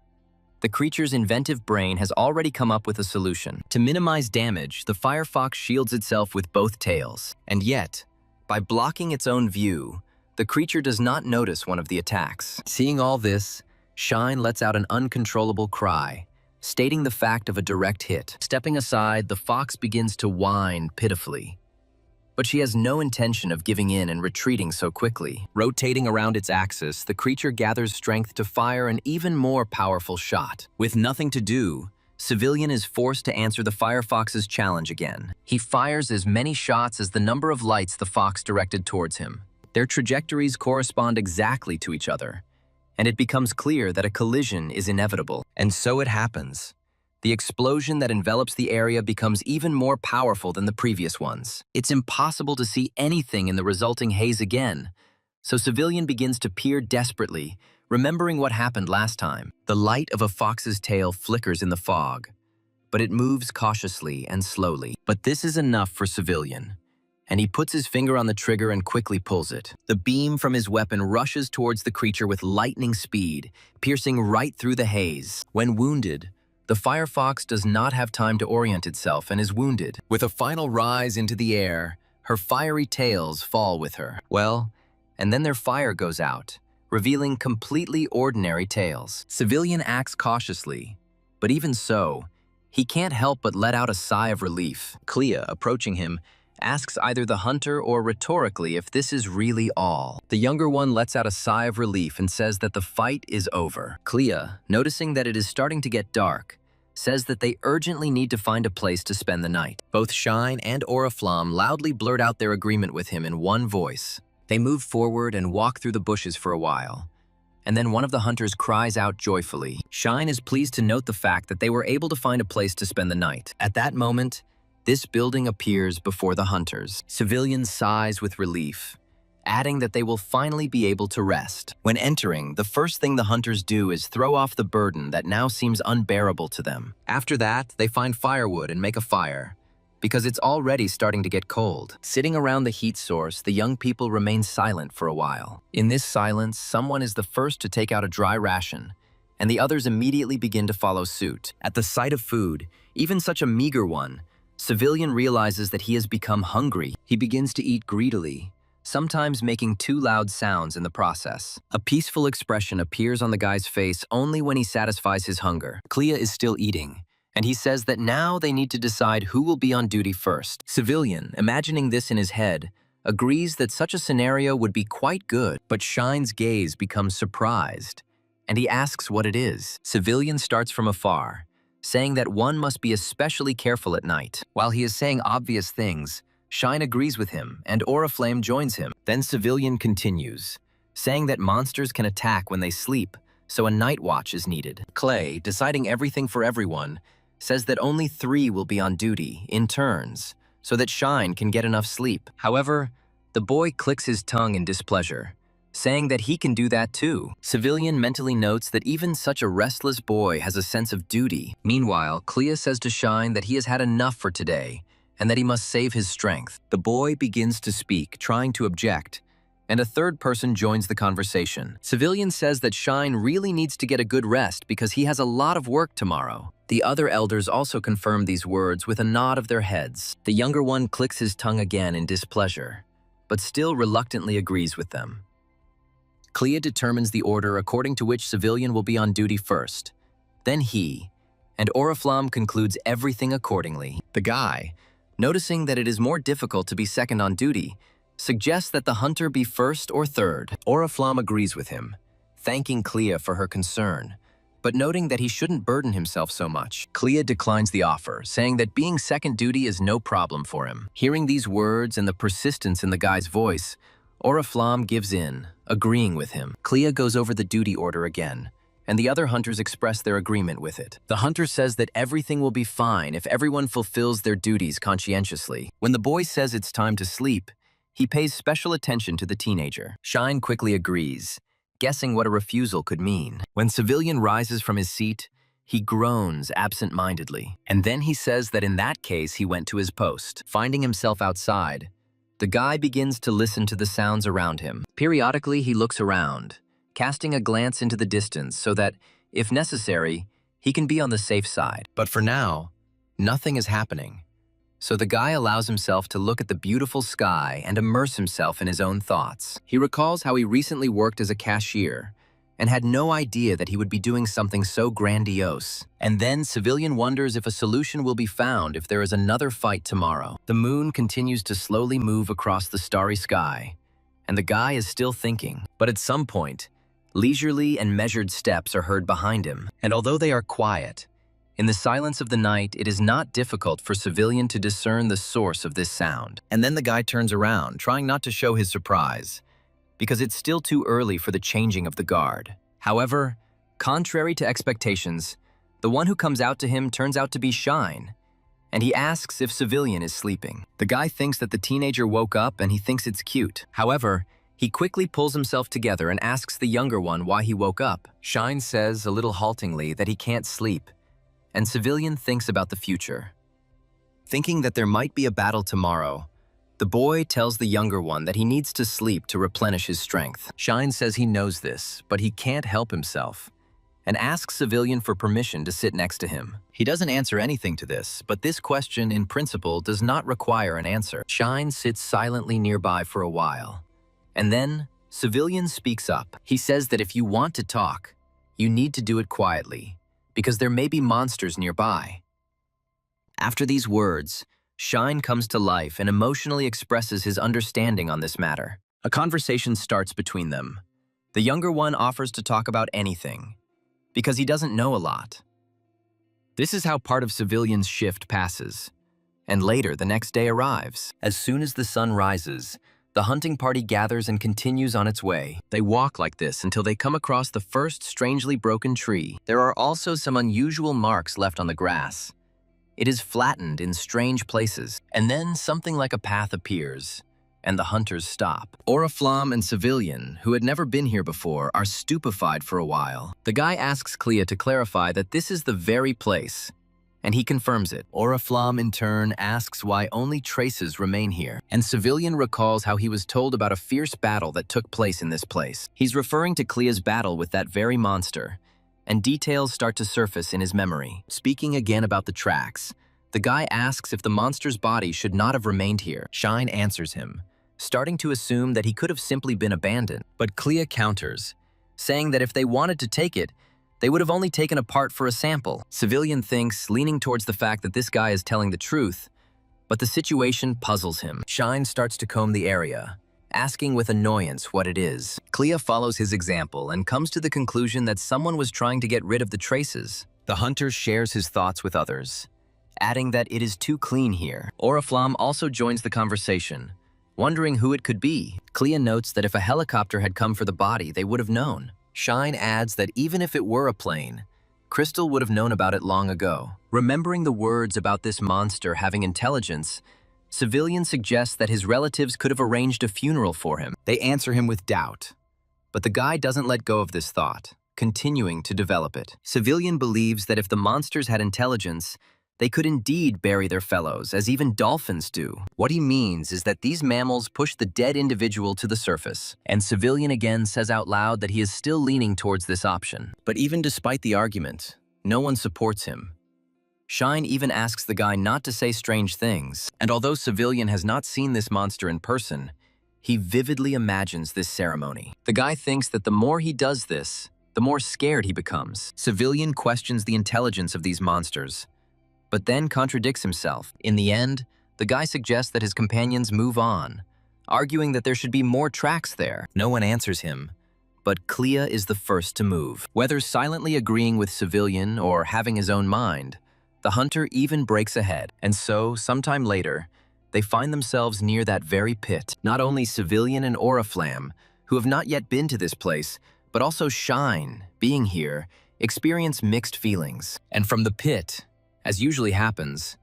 The creature's inventive brain has already come up with a solution. To minimize damage, the fire fox shields itself with both tails. And yet, by blocking its own view, the creature does not notice one of the attacks. Seeing all this, Shine lets out an uncontrollable cry, stating the fact of a direct hit. Stepping aside, the fox begins to whine pitifully. But she has no intention of giving in and retreating so quickly. Rotating around its axis, the creature gathers strength to fire an even more powerful shot. With nothing to do, Civilian is forced to answer the fire fox's challenge again. He fires as many shots as the number of lights the fox directed towards him. Their trajectories correspond exactly to each other, and it becomes clear that a collision is inevitable. And so it happens. The explosion that envelops the area becomes even more powerful than the previous ones. It's impossible to see anything in the resulting haze again, so Civilian begins to peer desperately, remembering what happened last time. The light of a fox's tail flickers in the fog, but it moves cautiously and slowly. But this is enough for Civilian. and he puts his finger on the trigger and quickly pulls it. The beam from his weapon rushes towards the creature with lightning speed, piercing right through the haze. When wounded, the firefox does not have time to orient itself and is wounded. With a final rise into the air, her fiery tails fall with her. Well, and then their fire goes out, revealing completely ordinary tails. Civilian acts cautiously, but even so, he can't help but let out a sigh of relief. Clea, approaching him, asks either the hunter or rhetorically if this is really all. The younger one lets out a sigh of relief and says that the fight is over. Clea, noticing that it is starting to get dark, says that they urgently need to find a place to spend the night. Both Shine and Oriflamme loudly blurt out their agreement with him in one voice. They move forward and walk through the bushes for a while, and then one of the hunters cries out joyfully. Shine is pleased to note the fact that they were able to find a place to spend the night. At that moment, this building appears before the hunters. Civilian sighs with relief, adding that they will finally be able to rest. When entering, the first thing the hunters do is throw off the burden that now seems unbearable to them. After that, they find firewood and make a fire, because it's already starting to get cold. Sitting around the heat source, the young people remain silent for a while. In this silence, someone is the first to take out a dry ration, and the others immediately begin to follow suit. At the sight of food, even such a meager one, Civilian realizes that he has become hungry. He begins to eat greedily, sometimes making too loud sounds in the process. A peaceful expression appears on the guy's face only when he satisfies his hunger. Clea is still eating, and he says that now they need to decide who will be on duty first. Civilian, imagining this in his head, agrees that such a scenario would be quite good, but Shine's gaze becomes surprised, and he asks what it is. Civilian starts from afar, saying that one must be especially careful at night. While he is saying obvious things, Shine agrees with him, and Oriflamme joins him. Then Civilian continues, saying that monsters can attack when they sleep, so a night watch is needed. Clay, deciding everything for everyone, says that only 3 will be on duty, in turns, so that Shine can get enough sleep. However, the boy clicks his tongue in displeasure, saying that he can do that too. Civilian mentally notes that even such a restless boy has a sense of duty. Meanwhile, Clea says to Shine that he has had enough for today, and that he must save his strength. The boy begins to speak, trying to object, and a third person joins the conversation. Civilian says that Shine really needs to get a good rest because he has a lot of work tomorrow. The other elders also confirm these words with a nod of their heads. The younger one clicks his tongue again in displeasure, but still reluctantly agrees with them. Clea determines the order according to which Civilian will be on duty first, then he, and Oriflamme concludes everything accordingly. The guy, noticing that it is more difficult to be second on duty, suggests that the hunter be first or third. Oriflamme agrees with him, thanking Clea for her concern, but noting that he shouldn't burden himself so much. Clea declines the offer, saying that being second duty is no problem for him. Hearing these words and the persistence in the guy's voice, Oriflamme gives in, agreeing with him. Clea goes over the duty order again, and the other hunters express their agreement with it. The hunter says that everything will be fine if everyone fulfills their duties conscientiously. When the boy says it's time to sleep, he pays special attention to the teenager. Shine quickly agrees, guessing what a refusal could mean. When Civilian rises from his seat, he groans absent-mindedly, and then he says that in that case he went to his post. Finding himself outside, the guy begins to listen to the sounds around him. Periodically, he looks around, casting a glance into the distance so that, if necessary, he can be on the safe side. But for now, nothing is happening. So the guy allows himself to look at the beautiful sky and immerse himself in his own thoughts. He recalls how he recently worked as a cashier and had no idea that he would be doing something so grandiose. And then Civilian wonders if a solution will be found if there is another fight tomorrow. The moon continues to slowly move across the starry sky, and the guy is still thinking. But at some point, leisurely and measured steps are heard behind him, and although they are quiet, in the silence of the night, it is not difficult for Civilian to discern the source of this sound. And then the guy turns around, trying not to show his surprise, because it's still too early for the changing of the guard. However, contrary to expectations, the one who comes out to him turns out to be Shine, and he asks if Civilian is sleeping. The guy thinks that the teenager woke up and he thinks it's cute. However, he quickly pulls himself together and asks the younger one why he woke up. Shine says a little haltingly that he can't sleep, and Civilian thinks about the future. Thinking that there might be a battle tomorrow, The boy tells the younger one that he needs to sleep to replenish his strength. Shine says he knows this, but he can't help himself, and asks Civilian for permission to sit next to him. He doesn't answer anything to this, but this question in principle does not require an answer. Shine sits silently nearby for a while, and then Civilian speaks up. He says that if you want to talk, you need to do it quietly, because there may be monsters nearby. After these words, Shine comes to life and emotionally expresses his understanding on this matter. A conversation starts between them. The younger one offers to talk about anything, because he doesn't know a lot. This is how part of Civilian's shift passes, and later the next day arrives. As soon as the sun rises, the hunting party gathers and continues on its way. They walk like this until they come across the first strangely broken tree. There are also some unusual marks left on the grass. It is flattened in strange places, and then something like a path appears, and the hunters stop. Oriflamme and Civilian, who had never been here before, are stupefied for a while. The guy asks Clea to clarify that this is the very place, and he confirms it. Oriflamme, in turn, asks why only traces remain here, and Civilian recalls how he was told about a fierce battle that took place in this place. He's referring to Clea's battle with that very monster, and details start to surface in his memory. Speaking again about the tracks, the guy asks if the monster's body should not have remained here. Shine answers him, starting to assume that he could have simply been abandoned. But Clea counters, saying that if they wanted to take it, they would have only taken a part for a sample. Civilian thinks, leaning towards the fact that this guy is telling the truth, but the situation puzzles him. Shine starts to comb the area, asking with annoyance what it is. Clea follows his example and comes to the conclusion that someone was trying to get rid of the traces. The hunter shares his thoughts with others, adding that it is too clean here. Oriflamme also joins the conversation, wondering who it could be. Clea notes that if a helicopter had come for the body, they would have known. Shine adds that even if it were a plane, Crystal would have known about it long ago. Remembering the words about this monster having intelligence, Civilian suggests that his relatives could have arranged a funeral for him. They answer him with doubt, but the guy doesn't let go of this thought, continuing to develop it. Civilian believes that if the monsters had intelligence, they could indeed bury their fellows, as even dolphins do. What he means is that these mammals push the dead individual to the surface, and Civilian again says out loud that he is still leaning towards this option. But even despite the argument, no one supports him. Shine even asks the guy not to say strange things, and although Civilian has not seen this monster in person, he vividly imagines this ceremony. The guy thinks that the more he does this, the more scared he becomes. Civilian questions the intelligence of these monsters, but then contradicts himself. In the end, the guy suggests that his companions move on, arguing that there should be more tracks there. No one answers him, but Clea is the first to move. Whether silently agreeing with Civilian or having his own mind, the hunter even breaks ahead, and so, sometime later, they find themselves near that very pit. Not only Civilian and Oriflamme, who have not yet been to this place, but also Shine, being here, experience mixed feelings. And from the pit, as usually happens,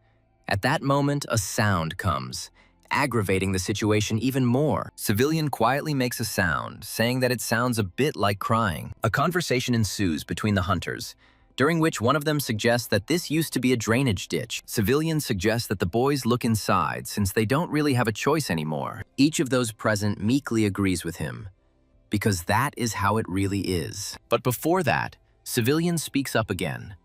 at that moment a sound comes, aggravating the situation even more. Civilian quietly makes a sound, saying that it sounds a bit like crying. A conversation ensues between the hunters, during which one of them suggests that this used to be a drainage ditch. Civilian suggests that the boys look inside since they don't really have a choice anymore. Each of those present meekly agrees with him, because that is how it really is. But before that, Civilian speaks up again,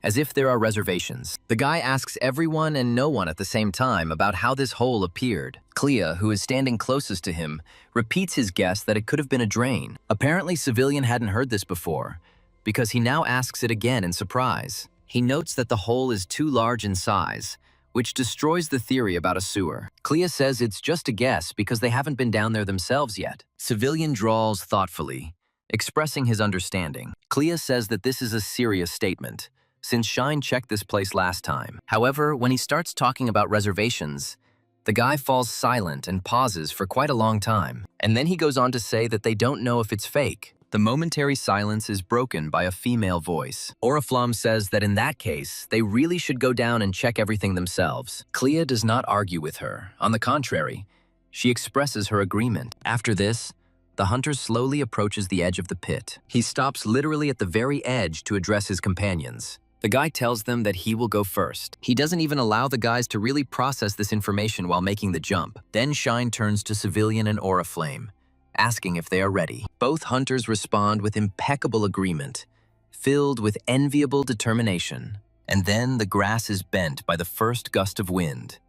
as if there are reservations. The guy asks everyone and no one at the same time about how this hole appeared. Clea, who is standing closest to him, repeats his guess that it could have been a drain. Apparently, Civilian hadn't heard this before, because he now asks it again in surprise. He notes that the hole is too large in size, which destroys the theory about a sewer. Clea says it's just a guess because they haven't been down there themselves yet. Civilian drawls thoughtfully, expressing his understanding. Clea says that this is a serious statement, since Shine checked this place last time. However, when he starts talking about reservations, the guy falls silent and pauses for quite a long time. And then he goes on to say that they don't know if it's fake. The momentary silence is broken by a female voice. Oriflamme says that in that case, they really should go down and check everything themselves. Clea does not argue with her. On the contrary, she expresses her agreement. After this, the hunter slowly approaches the edge of the pit. He stops literally at the very edge to address his companions. The guy tells them that he will go first. He doesn't even allow the guys to really process this information while making the jump. Then Shine turns to Civilian and Oriflame, asking if they are ready. Both hunters respond with impeccable agreement, filled with enviable determination. And then the grass is bent by the first gust of wind,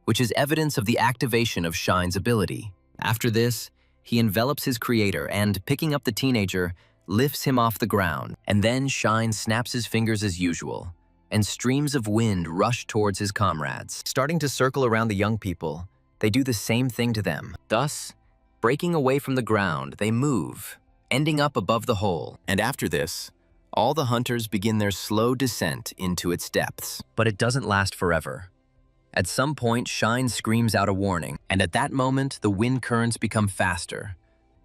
which is evidence of the activation of Shine's ability. After this, he envelops his creator and, picking up the teenager, lifts him off the ground. And then Shine snaps his fingers as usual, and streams of wind rush towards his comrades. Starting to circle around the young people, they do the same thing to them. Thus, breaking away from the ground, they move, ending up above the hole. And after this, all the hunters begin their slow descent into its depths. But it doesn't last forever. At some point, Shine screams out a warning, and at that moment, the wind currents become faster,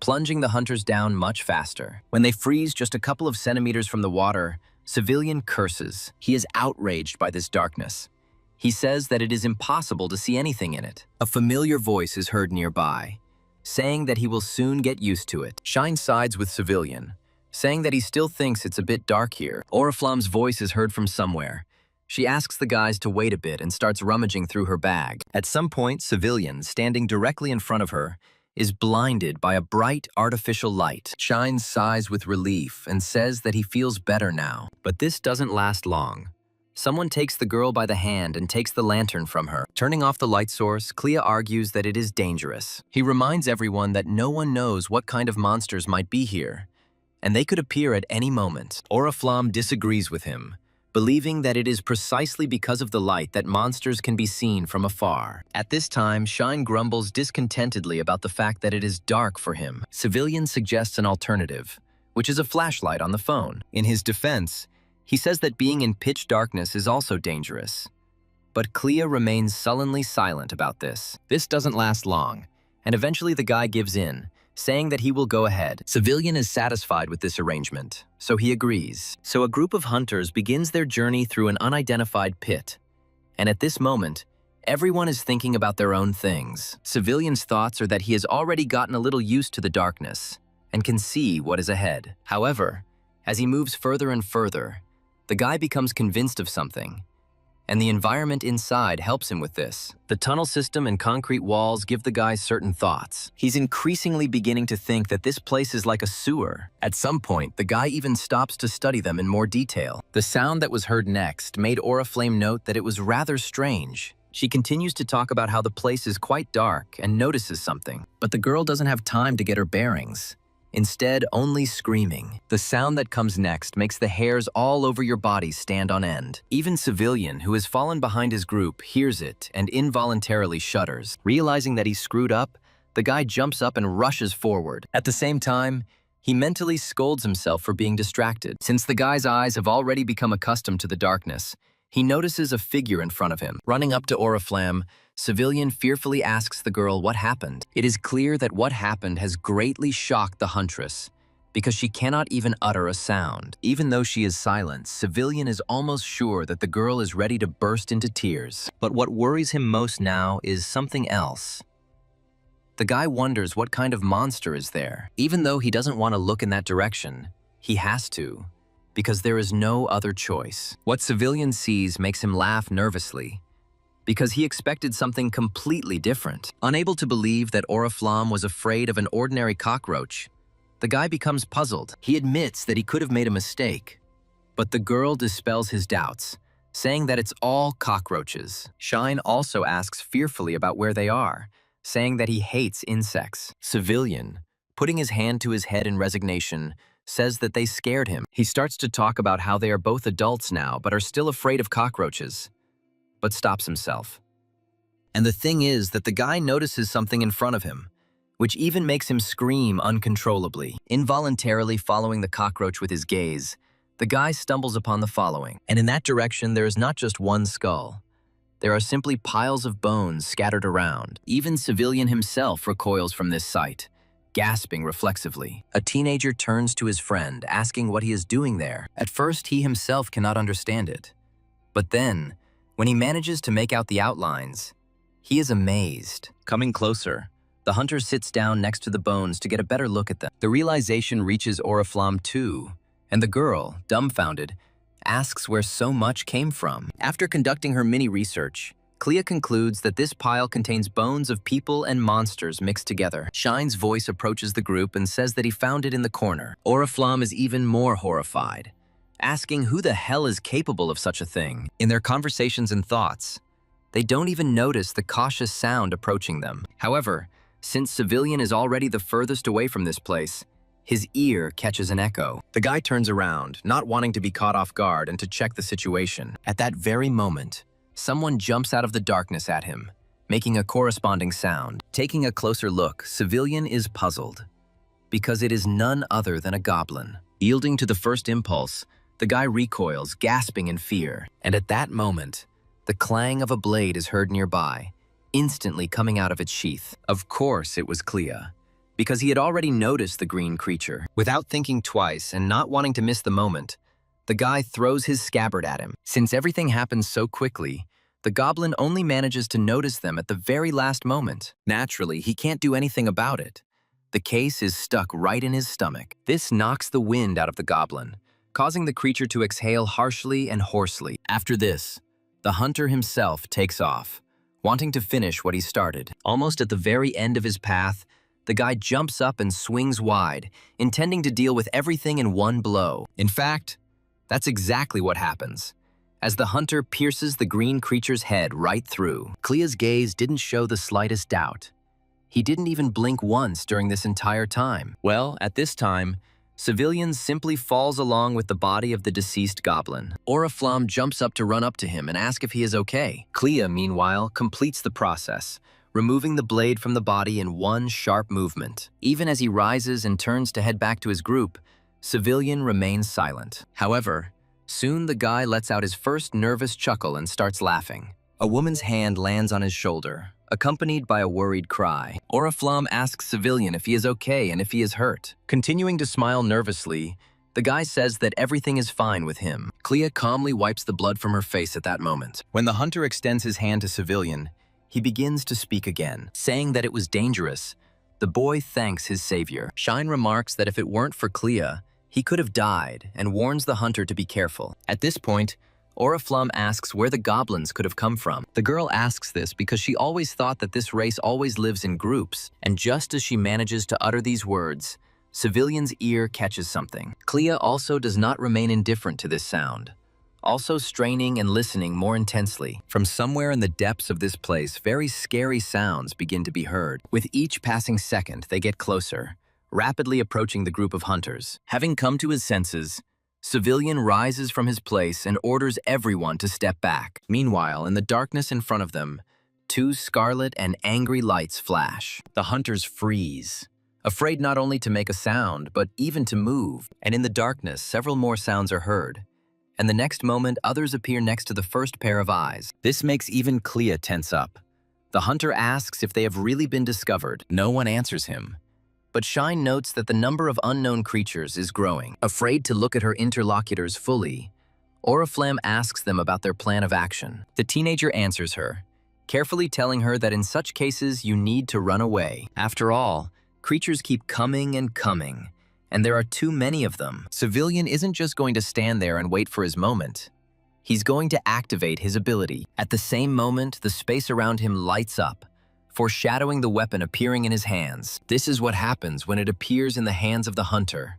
plunging the hunters down much faster. When they freeze just a couple of centimeters from the water, Civilian curses. He is outraged by this darkness. He says that it is impossible to see anything in it. A familiar voice is heard nearby, saying that he will soon get used to it. Shine sides with Civilian, saying that he still thinks it's a bit dark here. Oriflamme's voice is heard from somewhere. She asks the guys to wait a bit and starts rummaging through her bag. At some point, Civilian, standing directly in front of her, is blinded by a bright artificial light. Shine sighs with relief and says that he feels better now. But this doesn't last long. Someone takes the girl by the hand and takes the lantern from her. Turning off the light source, Clea argues that it is dangerous. He reminds everyone that no one knows what kind of monsters might be here, and they could appear at any moment. Oriflamme disagrees with him, believing that it is precisely because of the light that monsters can be seen from afar. At this time, Shine grumbles discontentedly about the fact that it is dark for him. Civilian suggests an alternative, which is a flashlight on the phone. In his defense, he says that being in pitch darkness is also dangerous. But Clea remains sullenly silent about this. This doesn't last long, and eventually the guy gives in, saying that he will go ahead. Civilian is satisfied with this arrangement, so he agrees. So a group of hunters begins their journey through an unidentified pit. And at this moment, everyone is thinking about their own things. Civilian's thoughts are that he has already gotten a little used to the darkness and can see what is ahead. However, as he moves further and further, the guy becomes convinced of something, and the environment inside helps him with this. The tunnel system and concrete walls give the guy certain thoughts. He's increasingly beginning to think that this place is like a sewer. At some point, the guy even stops to study them in more detail. The sound that was heard next made Oriflame note that it was rather strange. She continues to talk about how the place is quite dark and notices something, but the girl doesn't have time to get her bearings. Instead, only screaming. The sound that comes next makes the hairs all over your body stand on end. Even Civilian, who has fallen behind his group, hears it and involuntarily shudders. Realizing that he's screwed up, the guy jumps up and rushes forward. At the same time, he mentally scolds himself for being distracted. Since the guy's eyes have already become accustomed to the darkness, he notices a figure in front of him. Running up to Oriflamme, Civilian fearfully asks the girl what happened. It is clear that what happened has greatly shocked the huntress, because she cannot even utter a sound. Even though she is silent, Civilian is almost sure that the girl is ready to burst into tears. But what worries him most now is something else. The guy wonders what kind of monster is there. Even though he doesn't want to look in that direction, he has to, because there is no other choice. What Civilian sees makes him laugh nervously, because he expected something completely different. Unable to believe that Oriflamme was afraid of an ordinary cockroach, the guy becomes puzzled. He admits that he could have made a mistake, but the girl dispels his doubts, saying that it's all cockroaches. Shine also asks fearfully about where they are, saying that he hates insects. Civilian, putting his hand to his head in resignation, says that they scared him. He starts to talk about how they are both adults now but are still afraid of cockroaches, but stops himself. And the thing is that the guy notices something in front of him, which even makes him scream uncontrollably. Involuntarily following the cockroach with his gaze, the guy stumbles upon the following. And in that direction, there is not just one skull. There are simply piles of bones scattered around. Even Civilian himself recoils from this sight, gasping reflexively. A teenager turns to his friend, asking what he is doing there. At first, he himself cannot understand it. But then, when he manages to make out the outlines, he is amazed. Coming closer, the hunter sits down next to the bones to get a better look at them. The realization reaches Oriflamme too, and the girl, dumbfounded, asks where so much came from. After conducting her mini research, Clea concludes that this pile contains bones of people and monsters mixed together. Shine's voice approaches the group and says that he found it in the corner. Oriflamme is even more horrified, asking who the hell is capable of such a thing. In their conversations and thoughts, they don't even notice the cautious sound approaching them. However, since Civilian is already the furthest away from this place, his ear catches an echo. The guy turns around, not wanting to be caught off guard and to check the situation. At that very moment, someone jumps out of the darkness at him, making a corresponding sound. Taking a closer look, Civilian is puzzled, because it is none other than a goblin. Yielding to the first impulse, the guy recoils, gasping in fear. And at that moment, the clang of a blade is heard nearby, instantly coming out of its sheath. Of course it was Clea, because he had already noticed the green creature. Without thinking twice and not wanting to miss the moment, the guy throws his scabbard at him. Since everything happens so quickly, the goblin only manages to notice them at the very last moment. Naturally, he can't do anything about it. The case is stuck right in his stomach. This knocks the wind out of the goblin, causing the creature to exhale harshly and hoarsely. After this, the hunter himself takes off, wanting to finish what he started. Almost at the very end of his path, the guy jumps up and swings wide, intending to deal with everything in one blow. In fact, that's exactly what happens, as the hunter pierces the green creature's head right through. Clea's gaze didn't show the slightest doubt. He didn't even blink once during this entire time. Well, at this time, Civilian simply falls along with the body of the deceased goblin. Oriflamme jumps up to run up to him and ask if he is okay. Clea, meanwhile, completes the process, removing the blade from the body in one sharp movement. Even as he rises and turns to head back to his group, Civilian remains silent. However, soon the guy lets out his first nervous chuckle and starts laughing. A woman's hand lands on his shoulder, accompanied by a worried cry. Oriflamme asks Civilian if he is okay and if he is hurt. Continuing to smile nervously, the guy says that everything is fine with him. Clea calmly wipes the blood from her face at that moment. When the hunter extends his hand to Civilian, he begins to speak again, saying that it was dangerous. The boy thanks his savior. Shine remarks that if it weren't for Clea, he could have died, and warns the hunter to be careful. At this point, Oriflamme asks where the goblins could have come from. The girl asks this because she always thought that this race always lives in groups, and just as she manages to utter these words, Civilian's ear catches something. Clea also does not remain indifferent to this sound, also straining and listening more intensely. From somewhere in the depths of this place, very scary sounds begin to be heard. With each passing second, they get closer, rapidly approaching the group of hunters. Having come to his senses, Civilian rises from his place and orders everyone to step back. Meanwhile, in the darkness in front of them, two scarlet and angry lights flash. The hunters freeze, afraid not only to make a sound, but even to move. And in the darkness, several more sounds are heard. And the next moment, others appear next to the first pair of eyes. This makes even Clea tense up. The hunter asks if they have really been discovered. No one answers him. But Shine notes that the number of unknown creatures is growing. Afraid to look at her interlocutors fully, Oriflamme asks them about their plan of action. The teenager answers her, carefully telling her that in such cases you need to run away. After all, creatures keep coming and coming, and there are too many of them. Civilian isn't just going to stand there and wait for his moment. He's going to activate his ability. At the same moment, the space around him lights up, foreshadowing the weapon appearing in his hands. This is what happens when it appears in the hands of the hunter.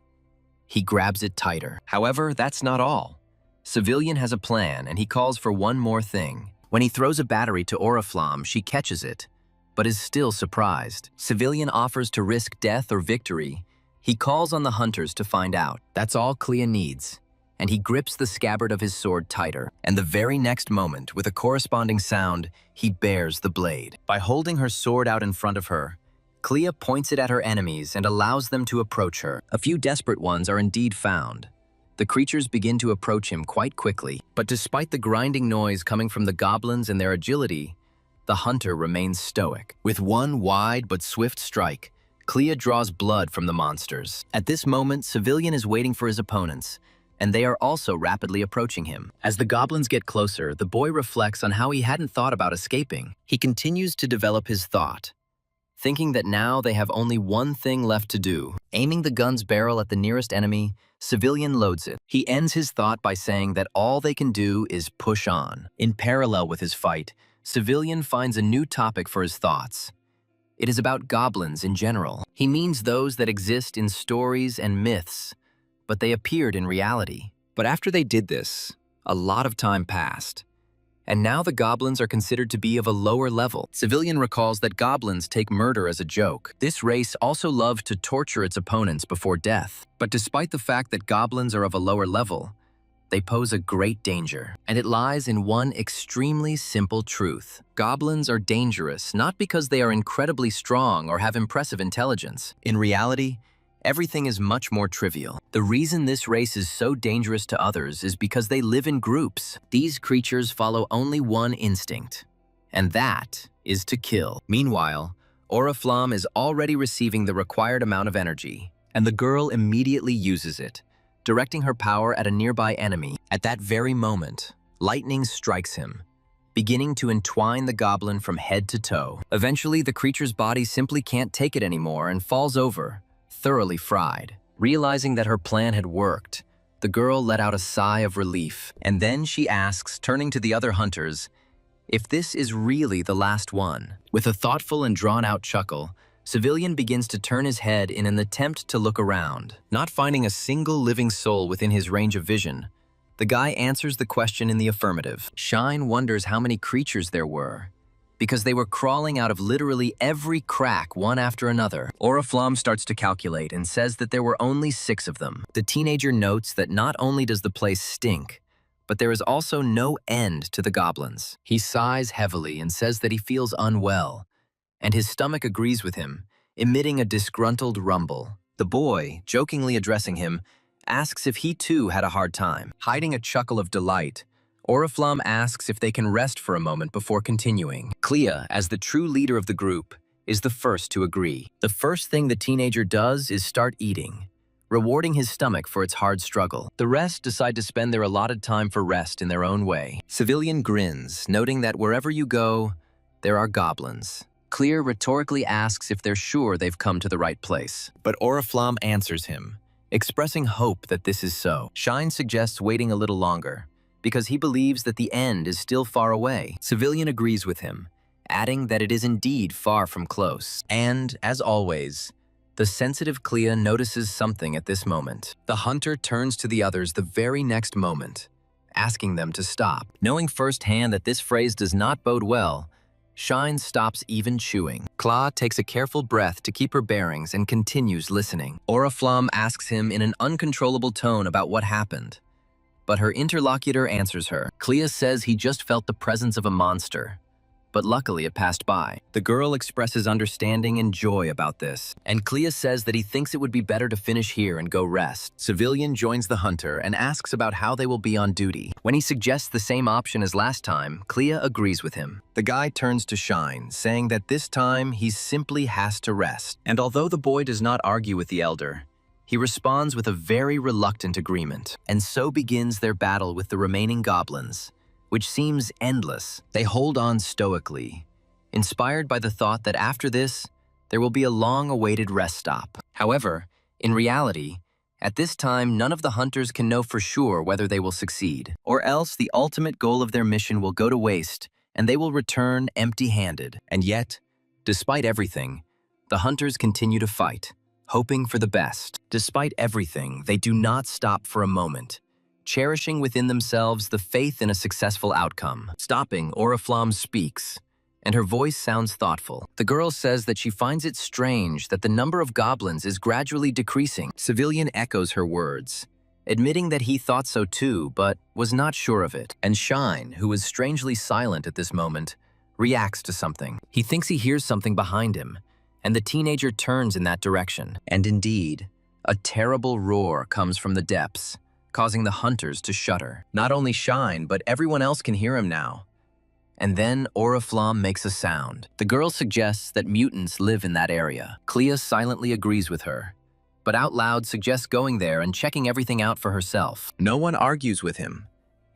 He grabs it tighter. However, that's not all. Civilian has a plan, and he calls for one more thing. When he throws a battery to Oriflamme, she catches it, but is still surprised. Civilian offers to risk death or victory. He calls on the hunters to find out. That's all Clea needs, and he grips the scabbard of his sword tighter. And the very next moment, with a corresponding sound, he bares the blade. By holding her sword out in front of her, Clea points it at her enemies and allows them to approach her. A few desperate ones are indeed found. The creatures begin to approach him quite quickly, but despite the grinding noise coming from the goblins and their agility, the hunter remains stoic. With one wide but swift strike, Clea draws blood from the monsters. At this moment, Civilian is waiting for his opponents, and they are also rapidly approaching him. As the goblins get closer, the boy reflects on how he hadn't thought about escaping. He continues to develop his thought, thinking that now they have only one thing left to do. Aiming the gun's barrel at the nearest enemy, Civilian loads it. He ends his thought by saying that all they can do is push on. In parallel with his fight, Civilian finds a new topic for his thoughts. It is about goblins in general. He means those that exist in stories and myths, but they appeared in reality. But after they did this, a lot of time passed. And now the goblins are considered to be of a lower level. Civilian recalls that goblins take murder as a joke. This race also loved to torture its opponents before death. But despite the fact that goblins are of a lower level, they pose a great danger. And it lies in one extremely simple truth. Goblins are dangerous not because they are incredibly strong or have impressive intelligence. In reality, everything is much more trivial. The reason this race is so dangerous to others is because they live in groups. These creatures follow only one instinct, and that is to kill. Meanwhile, Oriflamme is already receiving the required amount of energy, and the girl immediately uses it, directing her power at a nearby enemy. At that very moment, lightning strikes him, beginning to entwine the goblin from head to toe. Eventually, the creature's body simply can't take it anymore and falls over, thoroughly fried. Realizing that her plan had worked, the girl let out a sigh of relief, and then she asks, turning to the other hunters, if this is really the last one. With a thoughtful and drawn-out chuckle, Civilian begins to turn his head in an attempt to look around. Not finding a single living soul within his range of vision, the guy answers the question in the affirmative. Shine wonders how many creatures there were, because they were crawling out of literally every crack one after another. Oriflamme starts to calculate and says that there were only 6 of them. The teenager notes that not only does the place stink, but there is also no end to the goblins. He sighs heavily and says that he feels unwell, and his stomach agrees with him, emitting a disgruntled rumble. The boy, jokingly addressing him, asks if he too had a hard time. Hiding a chuckle of delight, Oriflamme asks if they can rest for a moment before continuing. Clea, as the true leader of the group, is the first to agree. The first thing the teenager does is start eating, rewarding his stomach for its hard struggle. The rest decide to spend their allotted time for rest in their own way. Civilian grins, noting that wherever you go, there are goblins. Clea rhetorically asks if they're sure they've come to the right place. But Oriflamme answers him, expressing hope that this is so. Shine suggests waiting a little longer, because he believes that the end is still far away. Civilian agrees with him, adding that it is indeed far from close. And, as always, the sensitive Clea notices something at this moment. The hunter turns to the others the very next moment, asking them to stop. Knowing firsthand that this phrase does not bode well, Shine stops even chewing. Clea takes a careful breath to keep her bearings and continues listening. Oriflamme asks him in an uncontrollable tone about what happened, but her interlocutor answers her. Clea says he just felt the presence of a monster, but luckily it passed by. The girl expresses understanding and joy about this, and Clea says that he thinks it would be better to finish here and go rest. Civilian joins the hunter and asks about how they will be on duty. When he suggests the same option as last time, Clea agrees with him. The guy turns to Shine, saying that this time he simply has to rest. And although the boy does not argue with the elder, he responds with a very reluctant agreement. And so begins their battle with the remaining goblins, which seems endless. They hold on stoically, inspired by the thought that after this, there will be a long-awaited rest stop. However, in reality, at this time, none of the hunters can know for sure whether they will succeed, or else the ultimate goal of their mission will go to waste and they will return empty-handed. And yet, despite everything, the hunters continue to fight, hoping for the best. Despite everything, they do not stop for a moment, cherishing within themselves the faith in a successful outcome. Stopping, Oriflamme speaks, and her voice sounds thoughtful. The girl says that she finds it strange that the number of goblins is gradually decreasing. Civilian echoes her words, admitting that he thought so too, but was not sure of it. And Shine, who is strangely silent at this moment, reacts to something. He thinks he hears something behind him, and the teenager turns in that direction. And indeed, a terrible roar comes from the depths, causing the hunters to shudder. Not only Shine, but everyone else can hear him now. And then Oriflamme makes a sound. The girl suggests that mutants live in that area. Clea silently agrees with her, but out loud suggests going there and checking everything out for herself. No one argues with him,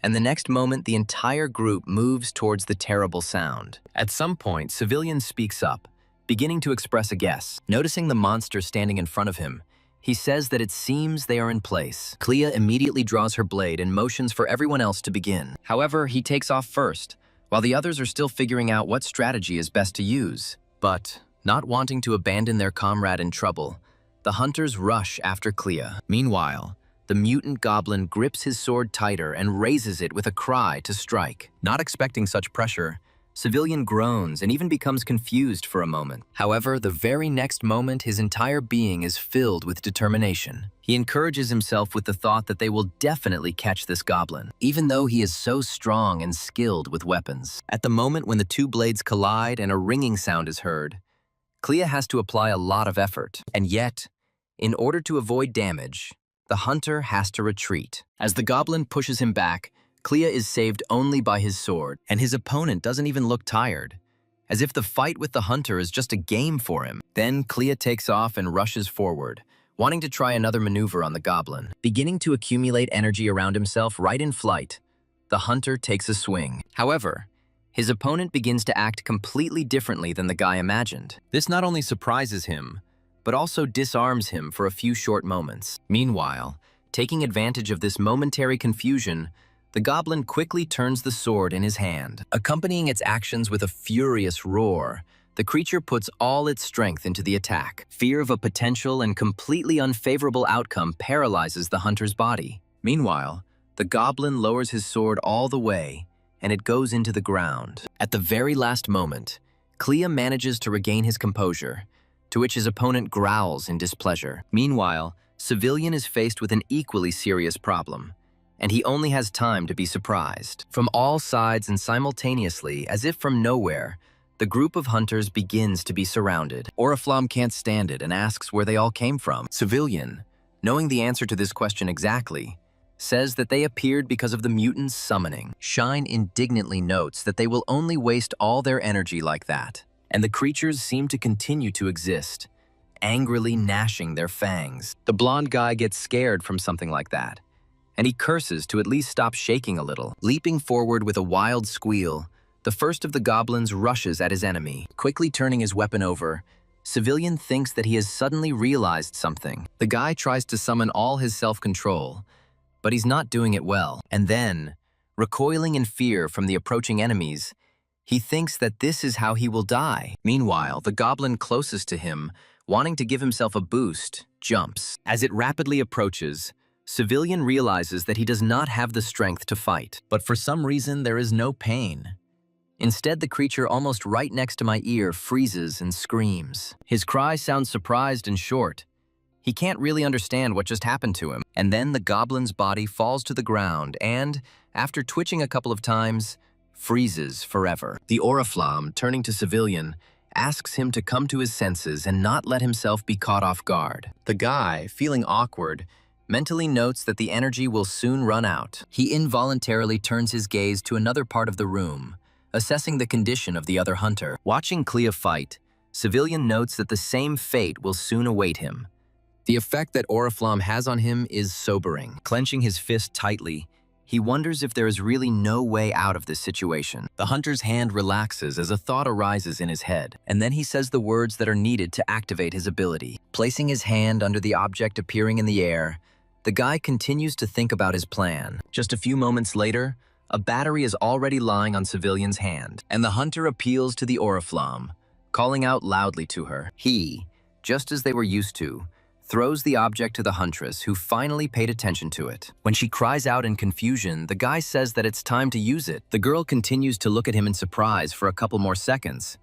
and the next moment the entire group moves towards the terrible sound. At some point, Civilian speaks up, beginning to express a guess. Noticing the monster standing in front of him, He says that it seems they are in place. Clea immediately draws her blade and motions for everyone else to begin. However, he takes off first, while the others are still figuring out what strategy is best to use. But, not wanting to abandon their comrade in trouble, the hunters rush after Clea. Meanwhile, the mutant goblin grips his sword tighter and raises it with a cry to strike. Not expecting such pressure, Civilian groans and even becomes confused for a moment. However, the very next moment, his entire being is filled with determination. He encourages himself with the thought that they will definitely catch this goblin, even though he is so strong and skilled with weapons. At the moment when the two blades collide and a ringing sound is heard, Clea has to apply a lot of effort. And yet, in order to avoid damage, the hunter has to retreat. As the goblin pushes him back, Clea is saved only by his sword, and his opponent doesn't even look tired, as if the fight with the hunter is just a game for him. Then Clea takes off and rushes forward, wanting to try another maneuver on the goblin. Beginning to accumulate energy around himself right in flight, the hunter takes a swing. However, his opponent begins to act completely differently than the guy imagined. This not only surprises him, but also disarms him for a few short moments. Meanwhile, taking advantage of this momentary confusion, the goblin quickly turns the sword in his hand. Accompanying its actions with a furious roar, the creature puts all its strength into the attack. Fear of a potential and completely unfavorable outcome paralyzes the hunter's body. Meanwhile, the goblin lowers his sword all the way, and it goes into the ground. At the very last moment, Clea manages to regain his composure, to which his opponent growls in displeasure. Meanwhile, Civilian is faced with an equally serious problem, and he only has time to be surprised. From all sides and simultaneously, as if from nowhere, the group of hunters begins to be surrounded. Oriflamme can't stand it and asks where they all came from. Civilian, knowing the answer to this question exactly, says that they appeared because of the mutant's summoning. Shine indignantly notes that they will only waste all their energy like that, and the creatures seem to continue to exist, angrily gnashing their fangs. The blonde guy gets scared from something like that, and he curses to at least stop shaking a little. Leaping forward with a wild squeal, the first of the goblins rushes at his enemy. Quickly turning his weapon over, Civilian thinks that he has suddenly realized something. The guy tries to summon all his self-control, but he's not doing it well. And then, recoiling in fear from the approaching enemies, he thinks that this is how he will die. Meanwhile, the goblin closest to him, wanting to give himself a boost, jumps. As it rapidly approaches, Civilian realizes that he does not have the strength to fight, but for some reason there is no pain. Instead, the creature almost right next to my ear freezes and screams. His cry sounds surprised and short. He can't really understand what just happened to him. And then the goblin's body falls to the ground and, after twitching a couple of times, freezes forever. The Oriflamme, turning to Civilian, asks him to come to his senses and not let himself be caught off guard. The guy, feeling awkward, mentally notes that the energy will soon run out. He involuntarily turns his gaze to another part of the room, assessing the condition of the other hunter. Watching Clea fight, Civilian notes that the same fate will soon await him. The effect that Oriflamme has on him is sobering. Clenching his fist tightly, he wonders if there is really no way out of this situation. The hunter's hand relaxes as a thought arises in his head, and then he says the words that are needed to activate his ability. Placing his hand under the object appearing in the air, the guy continues to think about his plan. Just a few moments later, a battery is already lying on Civilian's hand, and the hunter appeals to the Oriflamme, calling out loudly to her. He, just as they were used to, throws the object to the huntress, who finally paid attention to it. When she cries out in confusion, the guy says that it's time to use it. The girl continues to look at him in surprise for a couple more seconds,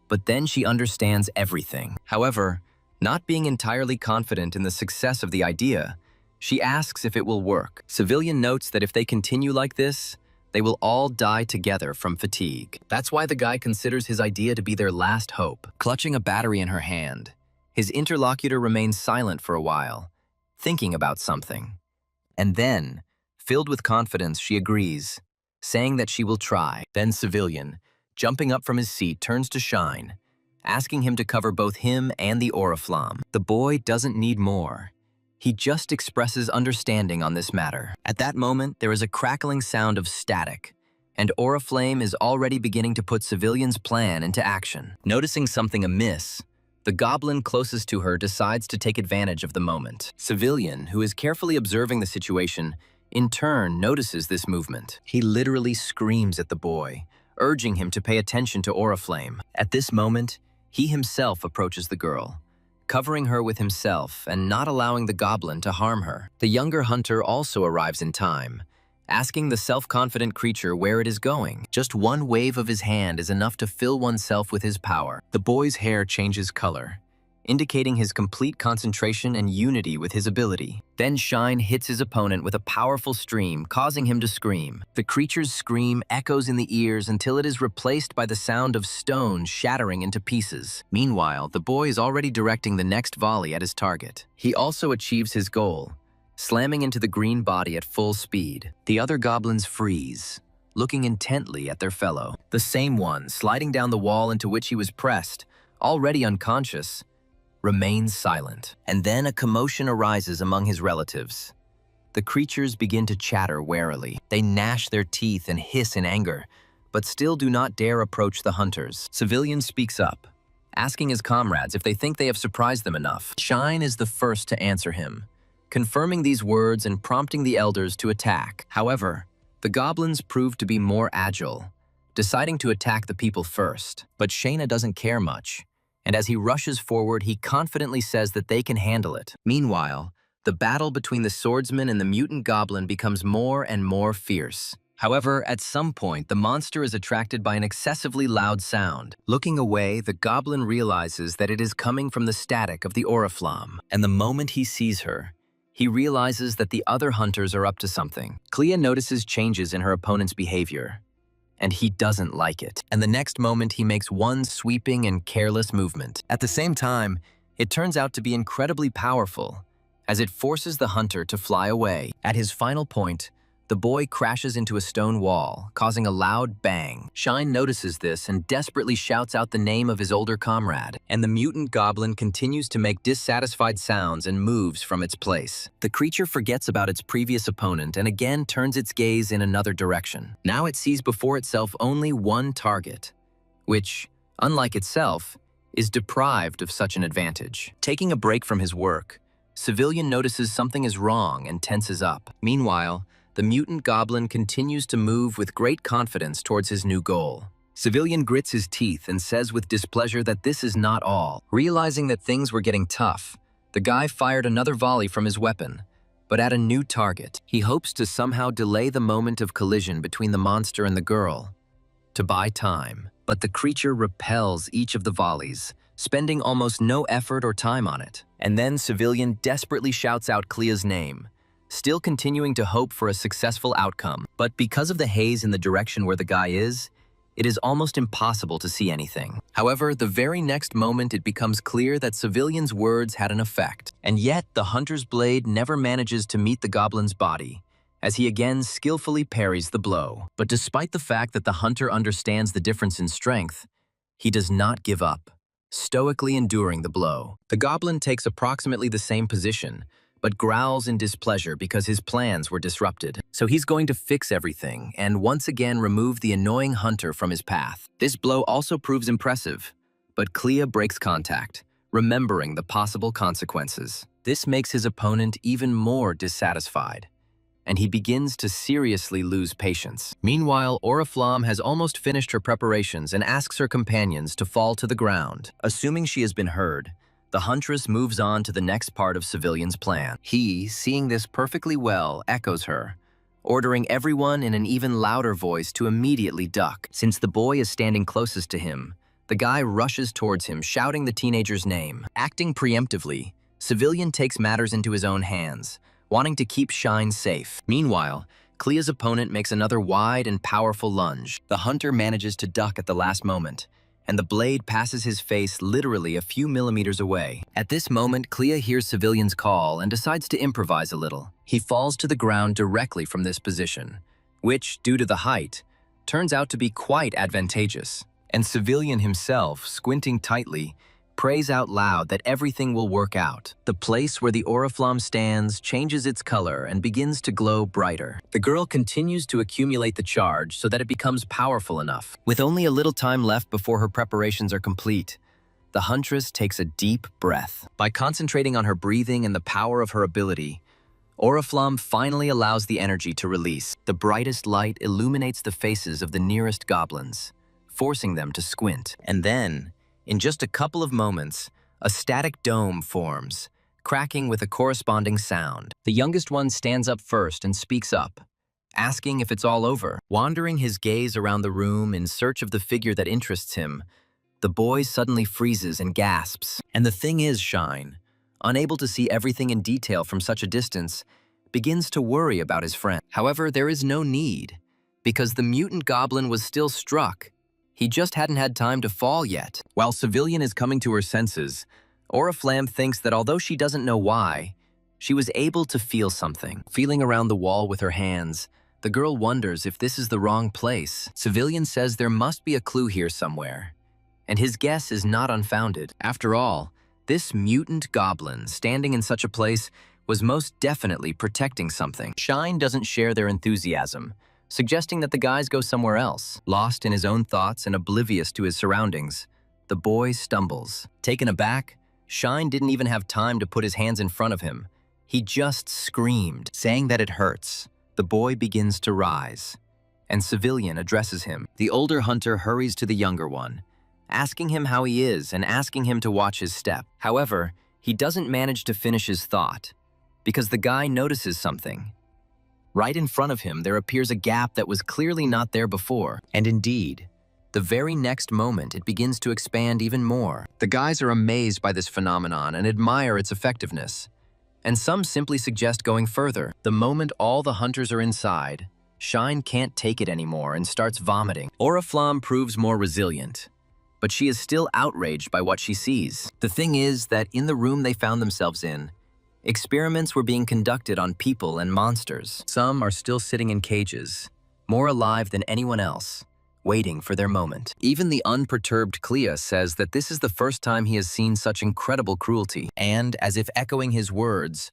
but then she understands everything. However, not being entirely confident in the success of the idea, she asks if it will work. Civilian notes that if they continue like this, they will all die together from fatigue. That's why the guy considers his idea to be their last hope. Clutching a battery in her hand, his interlocutor remains silent for a while, thinking about something. And then, filled with confidence, she agrees, saying that she will try. Then Civilian, jumping up from his seat, turns to Shine, asking him to cover both him and the Oriflamme. The boy doesn't need more. He just expresses understanding on this matter. At that moment, there is a crackling sound of static, and Oriflamme is already beginning to put Civilian's plan into action. Noticing something amiss, The goblin closest to her decides to take advantage of the moment. Civilian, who is carefully observing the situation, in turn notices this movement. He literally screams at the boy, urging him to pay attention to Oriflame. At this moment, he himself approaches the girl, covering her with himself and not allowing the goblin to harm her. The younger hunter also arrives in time, asking the self-confident creature where it is going. Just one wave of his hand is enough to fill oneself with his power. The boy's hair changes color, indicating his complete concentration and unity with his ability. Then Shine hits his opponent with a powerful stream, causing him to scream. The creature's scream echoes in the ears until it is replaced by the sound of stone shattering into pieces. Meanwhile, the boy is already directing the next volley at his target. He also achieves his goal, slamming into the green body at full speed. The other goblins freeze, looking intently at their fellow. The same one, sliding down the wall into which he was pressed, already unconscious, remains silent. And then a commotion arises among his relatives. The creatures begin to chatter warily. They gnash their teeth and hiss in anger, but still do not dare approach the hunters. Civilian speaks up, asking his comrades if they think they have surprised them enough. Shine is the first to answer him, confirming these words and prompting the elders to attack. However, the goblins prove to be more agile, deciding to attack the people first. But Shayna doesn't care much, and as he rushes forward, he confidently says that they can handle it. Meanwhile, the battle between the swordsman and the mutant goblin becomes more and more fierce. However, at some point, the monster is attracted by an excessively loud sound. Looking away, the goblin realizes that it is coming from the static of the Oriflamme, and the moment he sees her, he realizes that the other hunters are up to something. Clea notices changes in her opponent's behavior, and he doesn't like it. And the next moment, he makes one sweeping and careless movement. At the same time, it turns out to be incredibly powerful, as it forces the hunter to fly away. At his final point, the boy crashes into a stone wall, causing a loud bang. Shine notices this and desperately shouts out the name of his older comrade, and the mutant goblin continues to make dissatisfied sounds and moves from its place. The creature forgets about its previous opponent and again turns its gaze in another direction. Now it sees before itself only one target, which, unlike itself, is deprived of such an advantage. Taking a break from his work, Civilian notices something is wrong and tenses up. Meanwhile, the mutant goblin continues to move with great confidence towards his new goal. Civilian grits his teeth and says with displeasure that this is not all. Realizing that things were getting tough, the guy fired another volley from his weapon, but at a new target. He hopes to somehow delay the moment of collision between the monster and the girl, to buy time. But the creature repels each of the volleys, spending almost no effort or time on it. And then Civilian desperately shouts out Clea's name, still continuing to hope for a successful outcome. But because of the haze in the direction where the guy is, it is almost impossible to see anything. However, the very next moment it becomes clear that Civilian's words had an effect. And yet, the hunter's blade never manages to meet the goblin's body, as he again skillfully parries the blow. But despite the fact that the hunter understands the difference in strength, he does not give up, stoically enduring the blow. The goblin takes approximately the same position, but growls in displeasure because his plans were disrupted. So he's going to fix everything and once again remove the annoying hunter from his path. This blow also proves impressive, but Clea breaks contact, remembering the possible consequences. This makes his opponent even more dissatisfied, and he begins to seriously lose patience. Meanwhile, Oriflamme has almost finished her preparations and asks her companions to fall to the ground. Assuming she has been heard, the huntress moves on to the next part of Civilian's plan. He, seeing this perfectly well, echoes her, ordering everyone in an even louder voice to immediately duck. Since the boy is standing closest to him, the guy rushes towards him, shouting the teenager's name. Acting preemptively, Civilian takes matters into his own hands, wanting to keep Shine safe. Meanwhile, Clea's opponent makes another wide and powerful lunge. The hunter manages to duck at the last moment, and the blade passes his face literally a few millimeters away. At this moment, Clea hears Civilian's call and decides to improvise a little. He falls to the ground directly from this position, which, due to the height, turns out to be quite advantageous. And Civilian himself, squinting tightly, prays out loud that everything will work out. The place where the Oriflamme stands changes its color and begins to glow brighter. The girl continues to accumulate the charge so that it becomes powerful enough. With only a little time left before her preparations are complete, The huntress takes a deep breath. By concentrating on her breathing and the power of her ability, Oriflamme finally allows the energy to release. The brightest light illuminates the faces of the nearest goblins, forcing them to squint. And then, in just a couple of moments, a static dome forms, cracking with a corresponding sound. The youngest one stands up first and speaks up, asking if it's all over. Wandering his gaze around the room in search of the figure that interests him, the boy suddenly freezes and gasps. And the thing is, Shine, unable to see everything in detail from such a distance, begins to worry about his friend. However, there is no need, because the mutant goblin was still struck. He just hadn't had time to fall yet. While Civilian is coming to her senses, Oriflamme thinks that although she doesn't know why, she was able to feel something. Feeling around the wall with her hands, the girl wonders if this is the wrong place. Civilian says there must be a clue here somewhere, and his guess is not unfounded. After all, this mutant goblin standing in such a place was most definitely protecting something. Shine doesn't share their enthusiasm, suggesting that the guys go somewhere else. Lost in his own thoughts and oblivious to his surroundings, the boy stumbles. Taken aback, Shine didn't even have time to put his hands in front of him. He just screamed, saying that it hurts. The boy begins to rise, and Civilian addresses him. The older hunter hurries to the younger one, asking him how he is and asking him to watch his step. However, he doesn't manage to finish his thought, because the guy notices something. Right in front of him, there appears a gap that was clearly not there before. And indeed, the very next moment, it begins to expand even more. The guys are amazed by this phenomenon and admire its effectiveness. And some simply suggest going further. The moment all the hunters are inside, Shine can't take it anymore and starts vomiting. Oriflamme proves more resilient, but she is still outraged by what she sees. The thing is that in the room they found themselves in, experiments were being conducted on people and monsters. Some are still sitting in cages, more alive than anyone else, waiting for their moment. Even the unperturbed Clea says that this is the first time he has seen such incredible cruelty. And, as if echoing his words,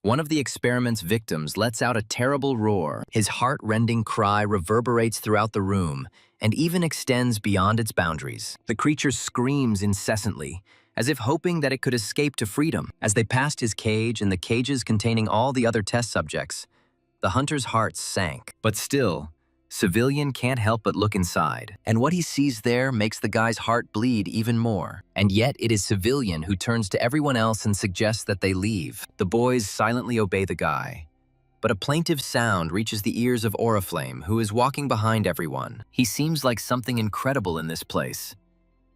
one of the experiment's victims lets out a terrible roar. His heart-rending cry reverberates throughout the room and even extends beyond its boundaries. The creature screams incessantly, as if hoping that it could escape to freedom. As they passed his cage and the cages containing all the other test subjects, the hunter's heart sank. But still, Civilian can't help but look inside, and what he sees there makes the guy's heart bleed even more. And yet it is Civilian who turns to everyone else and suggests that they leave. The boys silently obey the guy, but a plaintive sound reaches the ears of Oriflamme, who is walking behind everyone. He seems like something incredible in this place,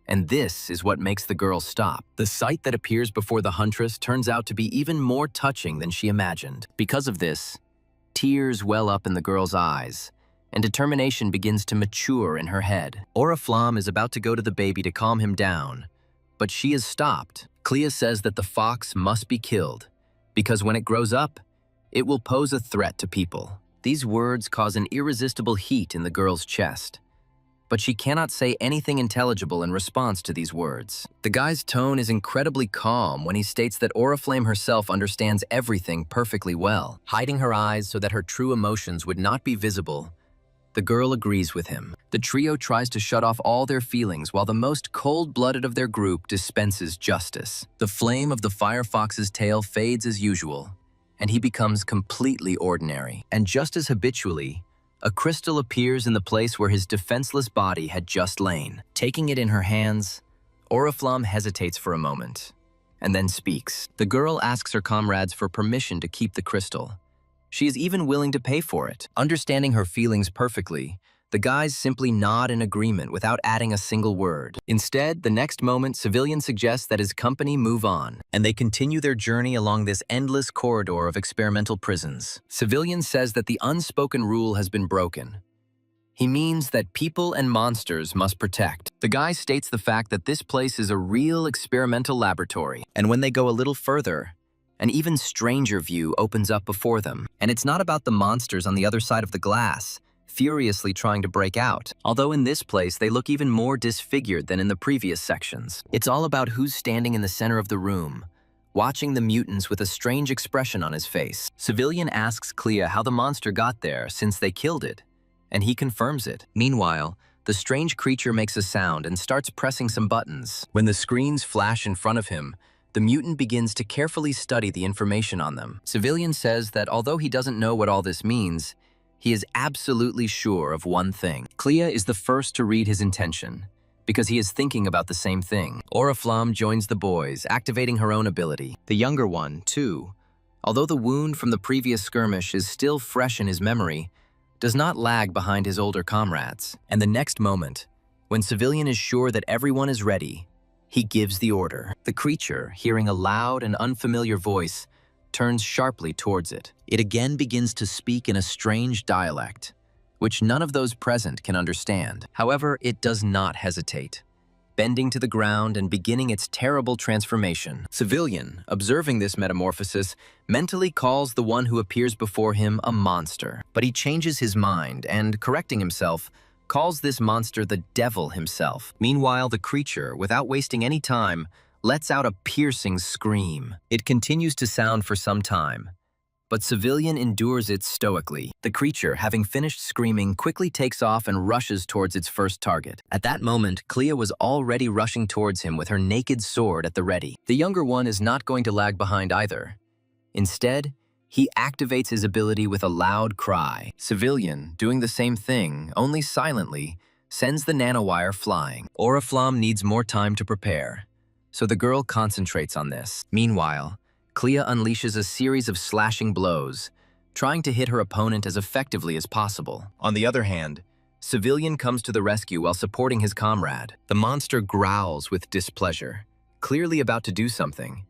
and this is what makes the girl stop. The sight that appears before the huntress turns out to be even more touching than she imagined. Because of this, tears well up in the girl's eyes, and determination begins to mature in her head. Oriflamme is about to go to the baby to calm him down, but she is stopped. Clea says that the fox must be killed, because when it grows up, it will pose a threat to people. These words cause an irresistible heat in the girl's chest, but she cannot say anything intelligible in response to these words. The guy's tone is incredibly calm when he states that Oriflamme herself understands everything perfectly well. Hiding her eyes so that her true emotions would not be visible, the girl agrees with him. The trio tries to shut off all their feelings while the most cold-blooded of their group dispenses justice. The flame of the firefox's tail fades as usual, and he becomes completely ordinary. And just as habitually, a crystal appears in the place where his defenseless body had just lain. Taking it in her hands, Oriflamme hesitates for a moment, and then speaks. The girl asks her comrades for permission to keep the crystal. She is even willing to pay for it. Understanding her feelings perfectly, the guys simply nod in agreement without adding a single word. Instead, the next moment, Civilian suggests that his company move on, and they continue their journey along this endless corridor of experimental prisons. Civilian says that the unspoken rule has been broken. He means that people and monsters must protect. The guy states the fact that this place is a real experimental laboratory, and when they go a little further, an even stranger view opens up before them. And it's not about the monsters on the other side of the glass, furiously trying to break out. Although in this place, they look even more disfigured than in the previous sections. It's all about who's standing in the center of the room, watching the mutants with a strange expression on his face. Civilian asks Clea how the monster got there since they killed it, and he confirms it. Meanwhile, the strange creature makes a sound and starts pressing some buttons. When the screens flash in front of him, the mutant begins to carefully study the information on them. Civilian says that although he doesn't know what all this means, he is absolutely sure of one thing. Clea is the first to read his intention, because he is thinking about the same thing. Oriflamme joins the boys, activating her own ability. The younger one, too, although the wound from the previous skirmish is still fresh in his memory, does not lag behind his older comrades. And the next moment, when Civilian is sure that everyone is ready, he gives the order. The creature, hearing a loud and unfamiliar voice, turns sharply towards it. It again begins to speak in a strange dialect, which none of those present can understand. However, it does not hesitate, bending to the ground and beginning its terrible transformation. Civilian, observing this metamorphosis, mentally calls the one who appears before him a monster. But he changes his mind and, correcting himself, calls this monster the devil himself. Meanwhile, the creature, without wasting any time, lets out a piercing scream. It continues to sound for some time, but Civilian endures it stoically. The creature, having finished screaming, quickly takes off and rushes towards its first target. At that moment, Clea was already rushing towards him with her naked sword at the ready. The younger one is not going to lag behind either. Instead, he activates his ability with a loud cry. Civilian, doing the same thing, only silently, sends the nanowire flying. Oriflamme needs more time to prepare, so the girl concentrates on this. Meanwhile, Clea unleashes a series of slashing blows, trying to hit her opponent as effectively as possible. On the other hand, Civilian comes to the rescue while supporting his comrade. The monster growls with displeasure, clearly about to do something.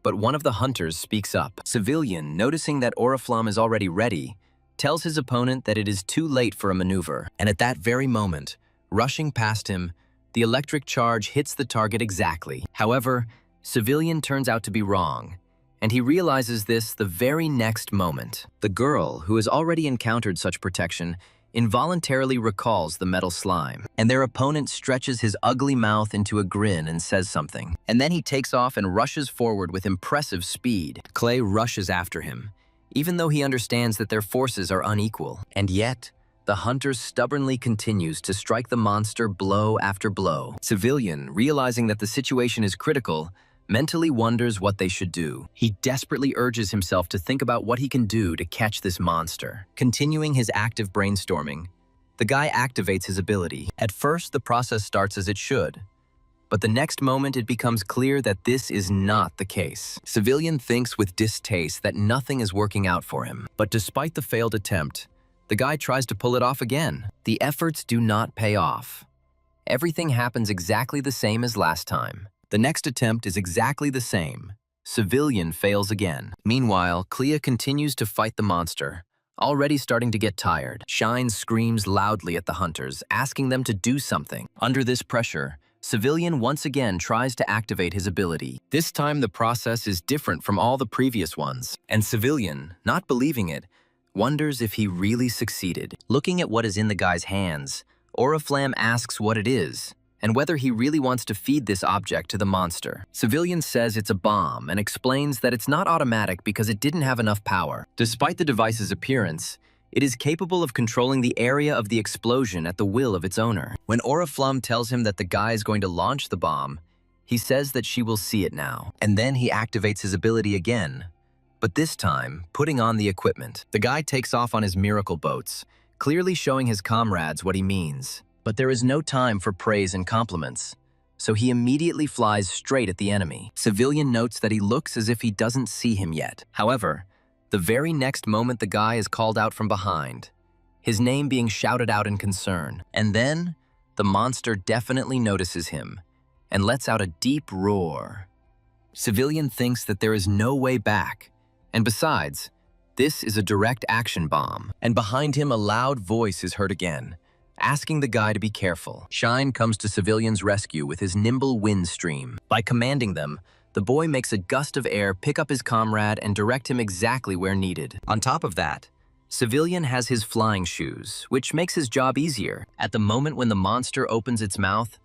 But one of the hunters speaks up. Civilian, noticing that Oriflamme is already ready, tells his opponent that it is too late for a maneuver. And at that very moment, rushing past him, the electric charge hits the target exactly. However, Civilian turns out to be wrong, and he realizes this the very next moment. The girl, who has already encountered such protection, involuntarily recalls the metal slime, and their opponent stretches his ugly mouth into a grin and says something. And then he takes off and rushes forward with impressive speed. Clay rushes after him, even though he understands that their forces are unequal. And yet, the hunter stubbornly continues to strike the monster blow after blow. Civilian, realizing that the situation is critical, mentally wonders what they should do. He desperately urges himself to think about what he can do to catch this monster. Continuing his active brainstorming, the guy activates his ability. At first, the process starts as it should, but the next moment it becomes clear that this is not the case. Civilian thinks with distaste that nothing is working out for him. But despite the failed attempt, the guy tries to pull it off again. The efforts do not pay off. Everything happens exactly the same as last time. The next attempt is exactly the same. Civilian fails again. Meanwhile, Clea continues to fight the monster, already starting to get tired. Shine screams loudly at the hunters, asking them to do something. Under this pressure, Civilian once again tries to activate his ability. This time the process is different from all the previous ones, and Civilian, not believing it, wonders if he really succeeded. Looking at what is in the guy's hands, Oriflamme asks what it is, and whether he really wants to feed this object to the monster. Civilian says it's a bomb and explains that it's not automatic because it didn't have enough power. Despite the device's appearance, it is capable of controlling the area of the explosion at the will of its owner. When Oriflamme tells him that the guy is going to launch the bomb, he says that she will see it now. And then he activates his ability again, but this time, putting on the equipment. The guy takes off on his miracle boats, clearly showing his comrades what he means. But there is no time for praise and compliments, so he immediately flies straight at the enemy. Civilian notes that he looks as if he doesn't see him yet. However, the very next moment the guy is called out from behind, his name being shouted out in concern. And then, the monster definitely notices him and lets out a deep roar. Civilian thinks that there is no way back, and besides, this is a direct action bomb. And behind him a loud voice is heard again, asking the guy to be careful. Shine comes to Civilian's rescue with his nimble wind stream. By commanding them, the boy makes a gust of air pick up his comrade and direct him exactly where needed. On top of that, Civilian has his flying shoes, which makes his job easier. At the moment when the monster opens its mouth,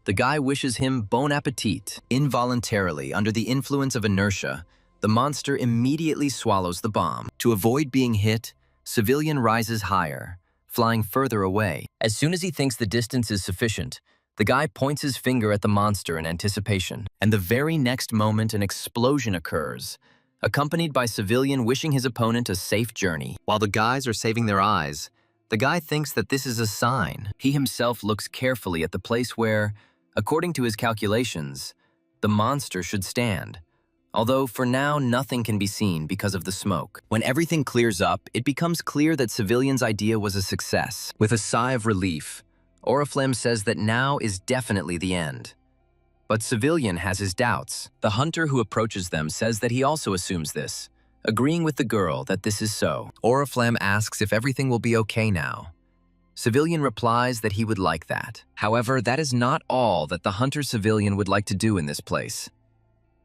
the guy wishes him bon appetit. Involuntarily, under the influence of inertia, the monster immediately swallows the bomb. To avoid being hit, Civilian rises higher, flying further away. As soon as he thinks the distance is sufficient, the guy points his finger at the monster in anticipation. And the very next moment, an explosion occurs, accompanied by Civilian wishing his opponent a safe journey. While the guys are saving their eyes, the guy thinks that this is a sign. He himself looks carefully at the place where, according to his calculations, the monster should stand. Although for now nothing can be seen because of the smoke. When everything clears up, it becomes clear that Civilian's idea was a success. With a sigh of relief, Oriflamme says that now is definitely the end. But Civilian has his doubts. The hunter who approaches them says that he also assumes this, agreeing with the girl that this is so. Oriflamme asks if everything will be okay now. Civilian replies that he would like that. However, that is not all that the hunter Civilian would like to do in this place.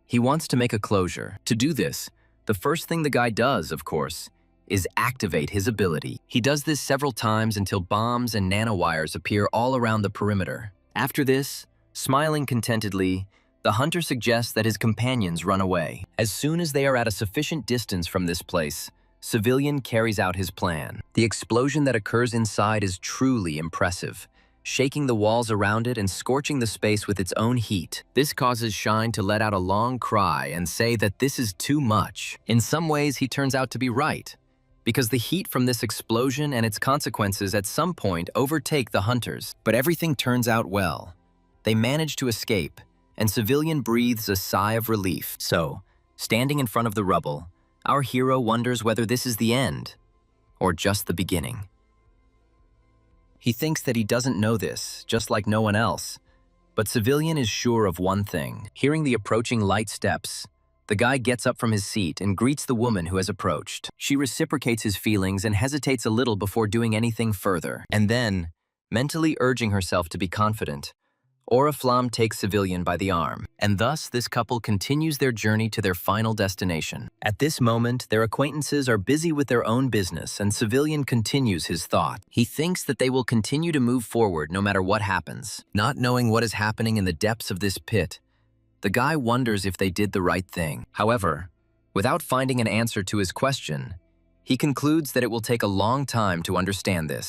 He wants to make a closure. To do this, the first thing the guy does, of course, is activate his ability. He does this several times until bombs and nanowires appear all around the perimeter. After this, smiling contentedly, the hunter suggests that his companions run away. As soon as they are at a sufficient distance from this place, Civilian carries out his plan. The explosion that occurs inside is truly impressive, shaking the walls around it and scorching the space with its own heat. This causes Shine to let out a long cry and say that this is too much. In some ways, he turns out to be right, because the heat from this explosion and its consequences at some point overtake the hunters. But everything turns out well. They manage to escape, and Civilian breathes a sigh of relief. So, standing in front of the rubble, our hero wonders whether this is the end, or just the beginning. He thinks that he doesn't know this, just like no one else. But Civilian is sure of one thing. Hearing the approaching light steps, the guy gets up from his seat and greets the woman who has approached. She reciprocates his feelings and hesitates a little before doing anything further. And then, mentally urging herself to be confident, Oriflamme takes Civilian by the arm, and thus this couple continues their journey to their final destination. At this moment, their acquaintances are busy with their own business, and Civilian continues his thought. He thinks that they will continue to move forward no matter what happens. Not knowing what is happening in the depths of this pit, the guy wonders if they did the right thing. However, without finding an answer to his question, he concludes that it will take a long time to understand this.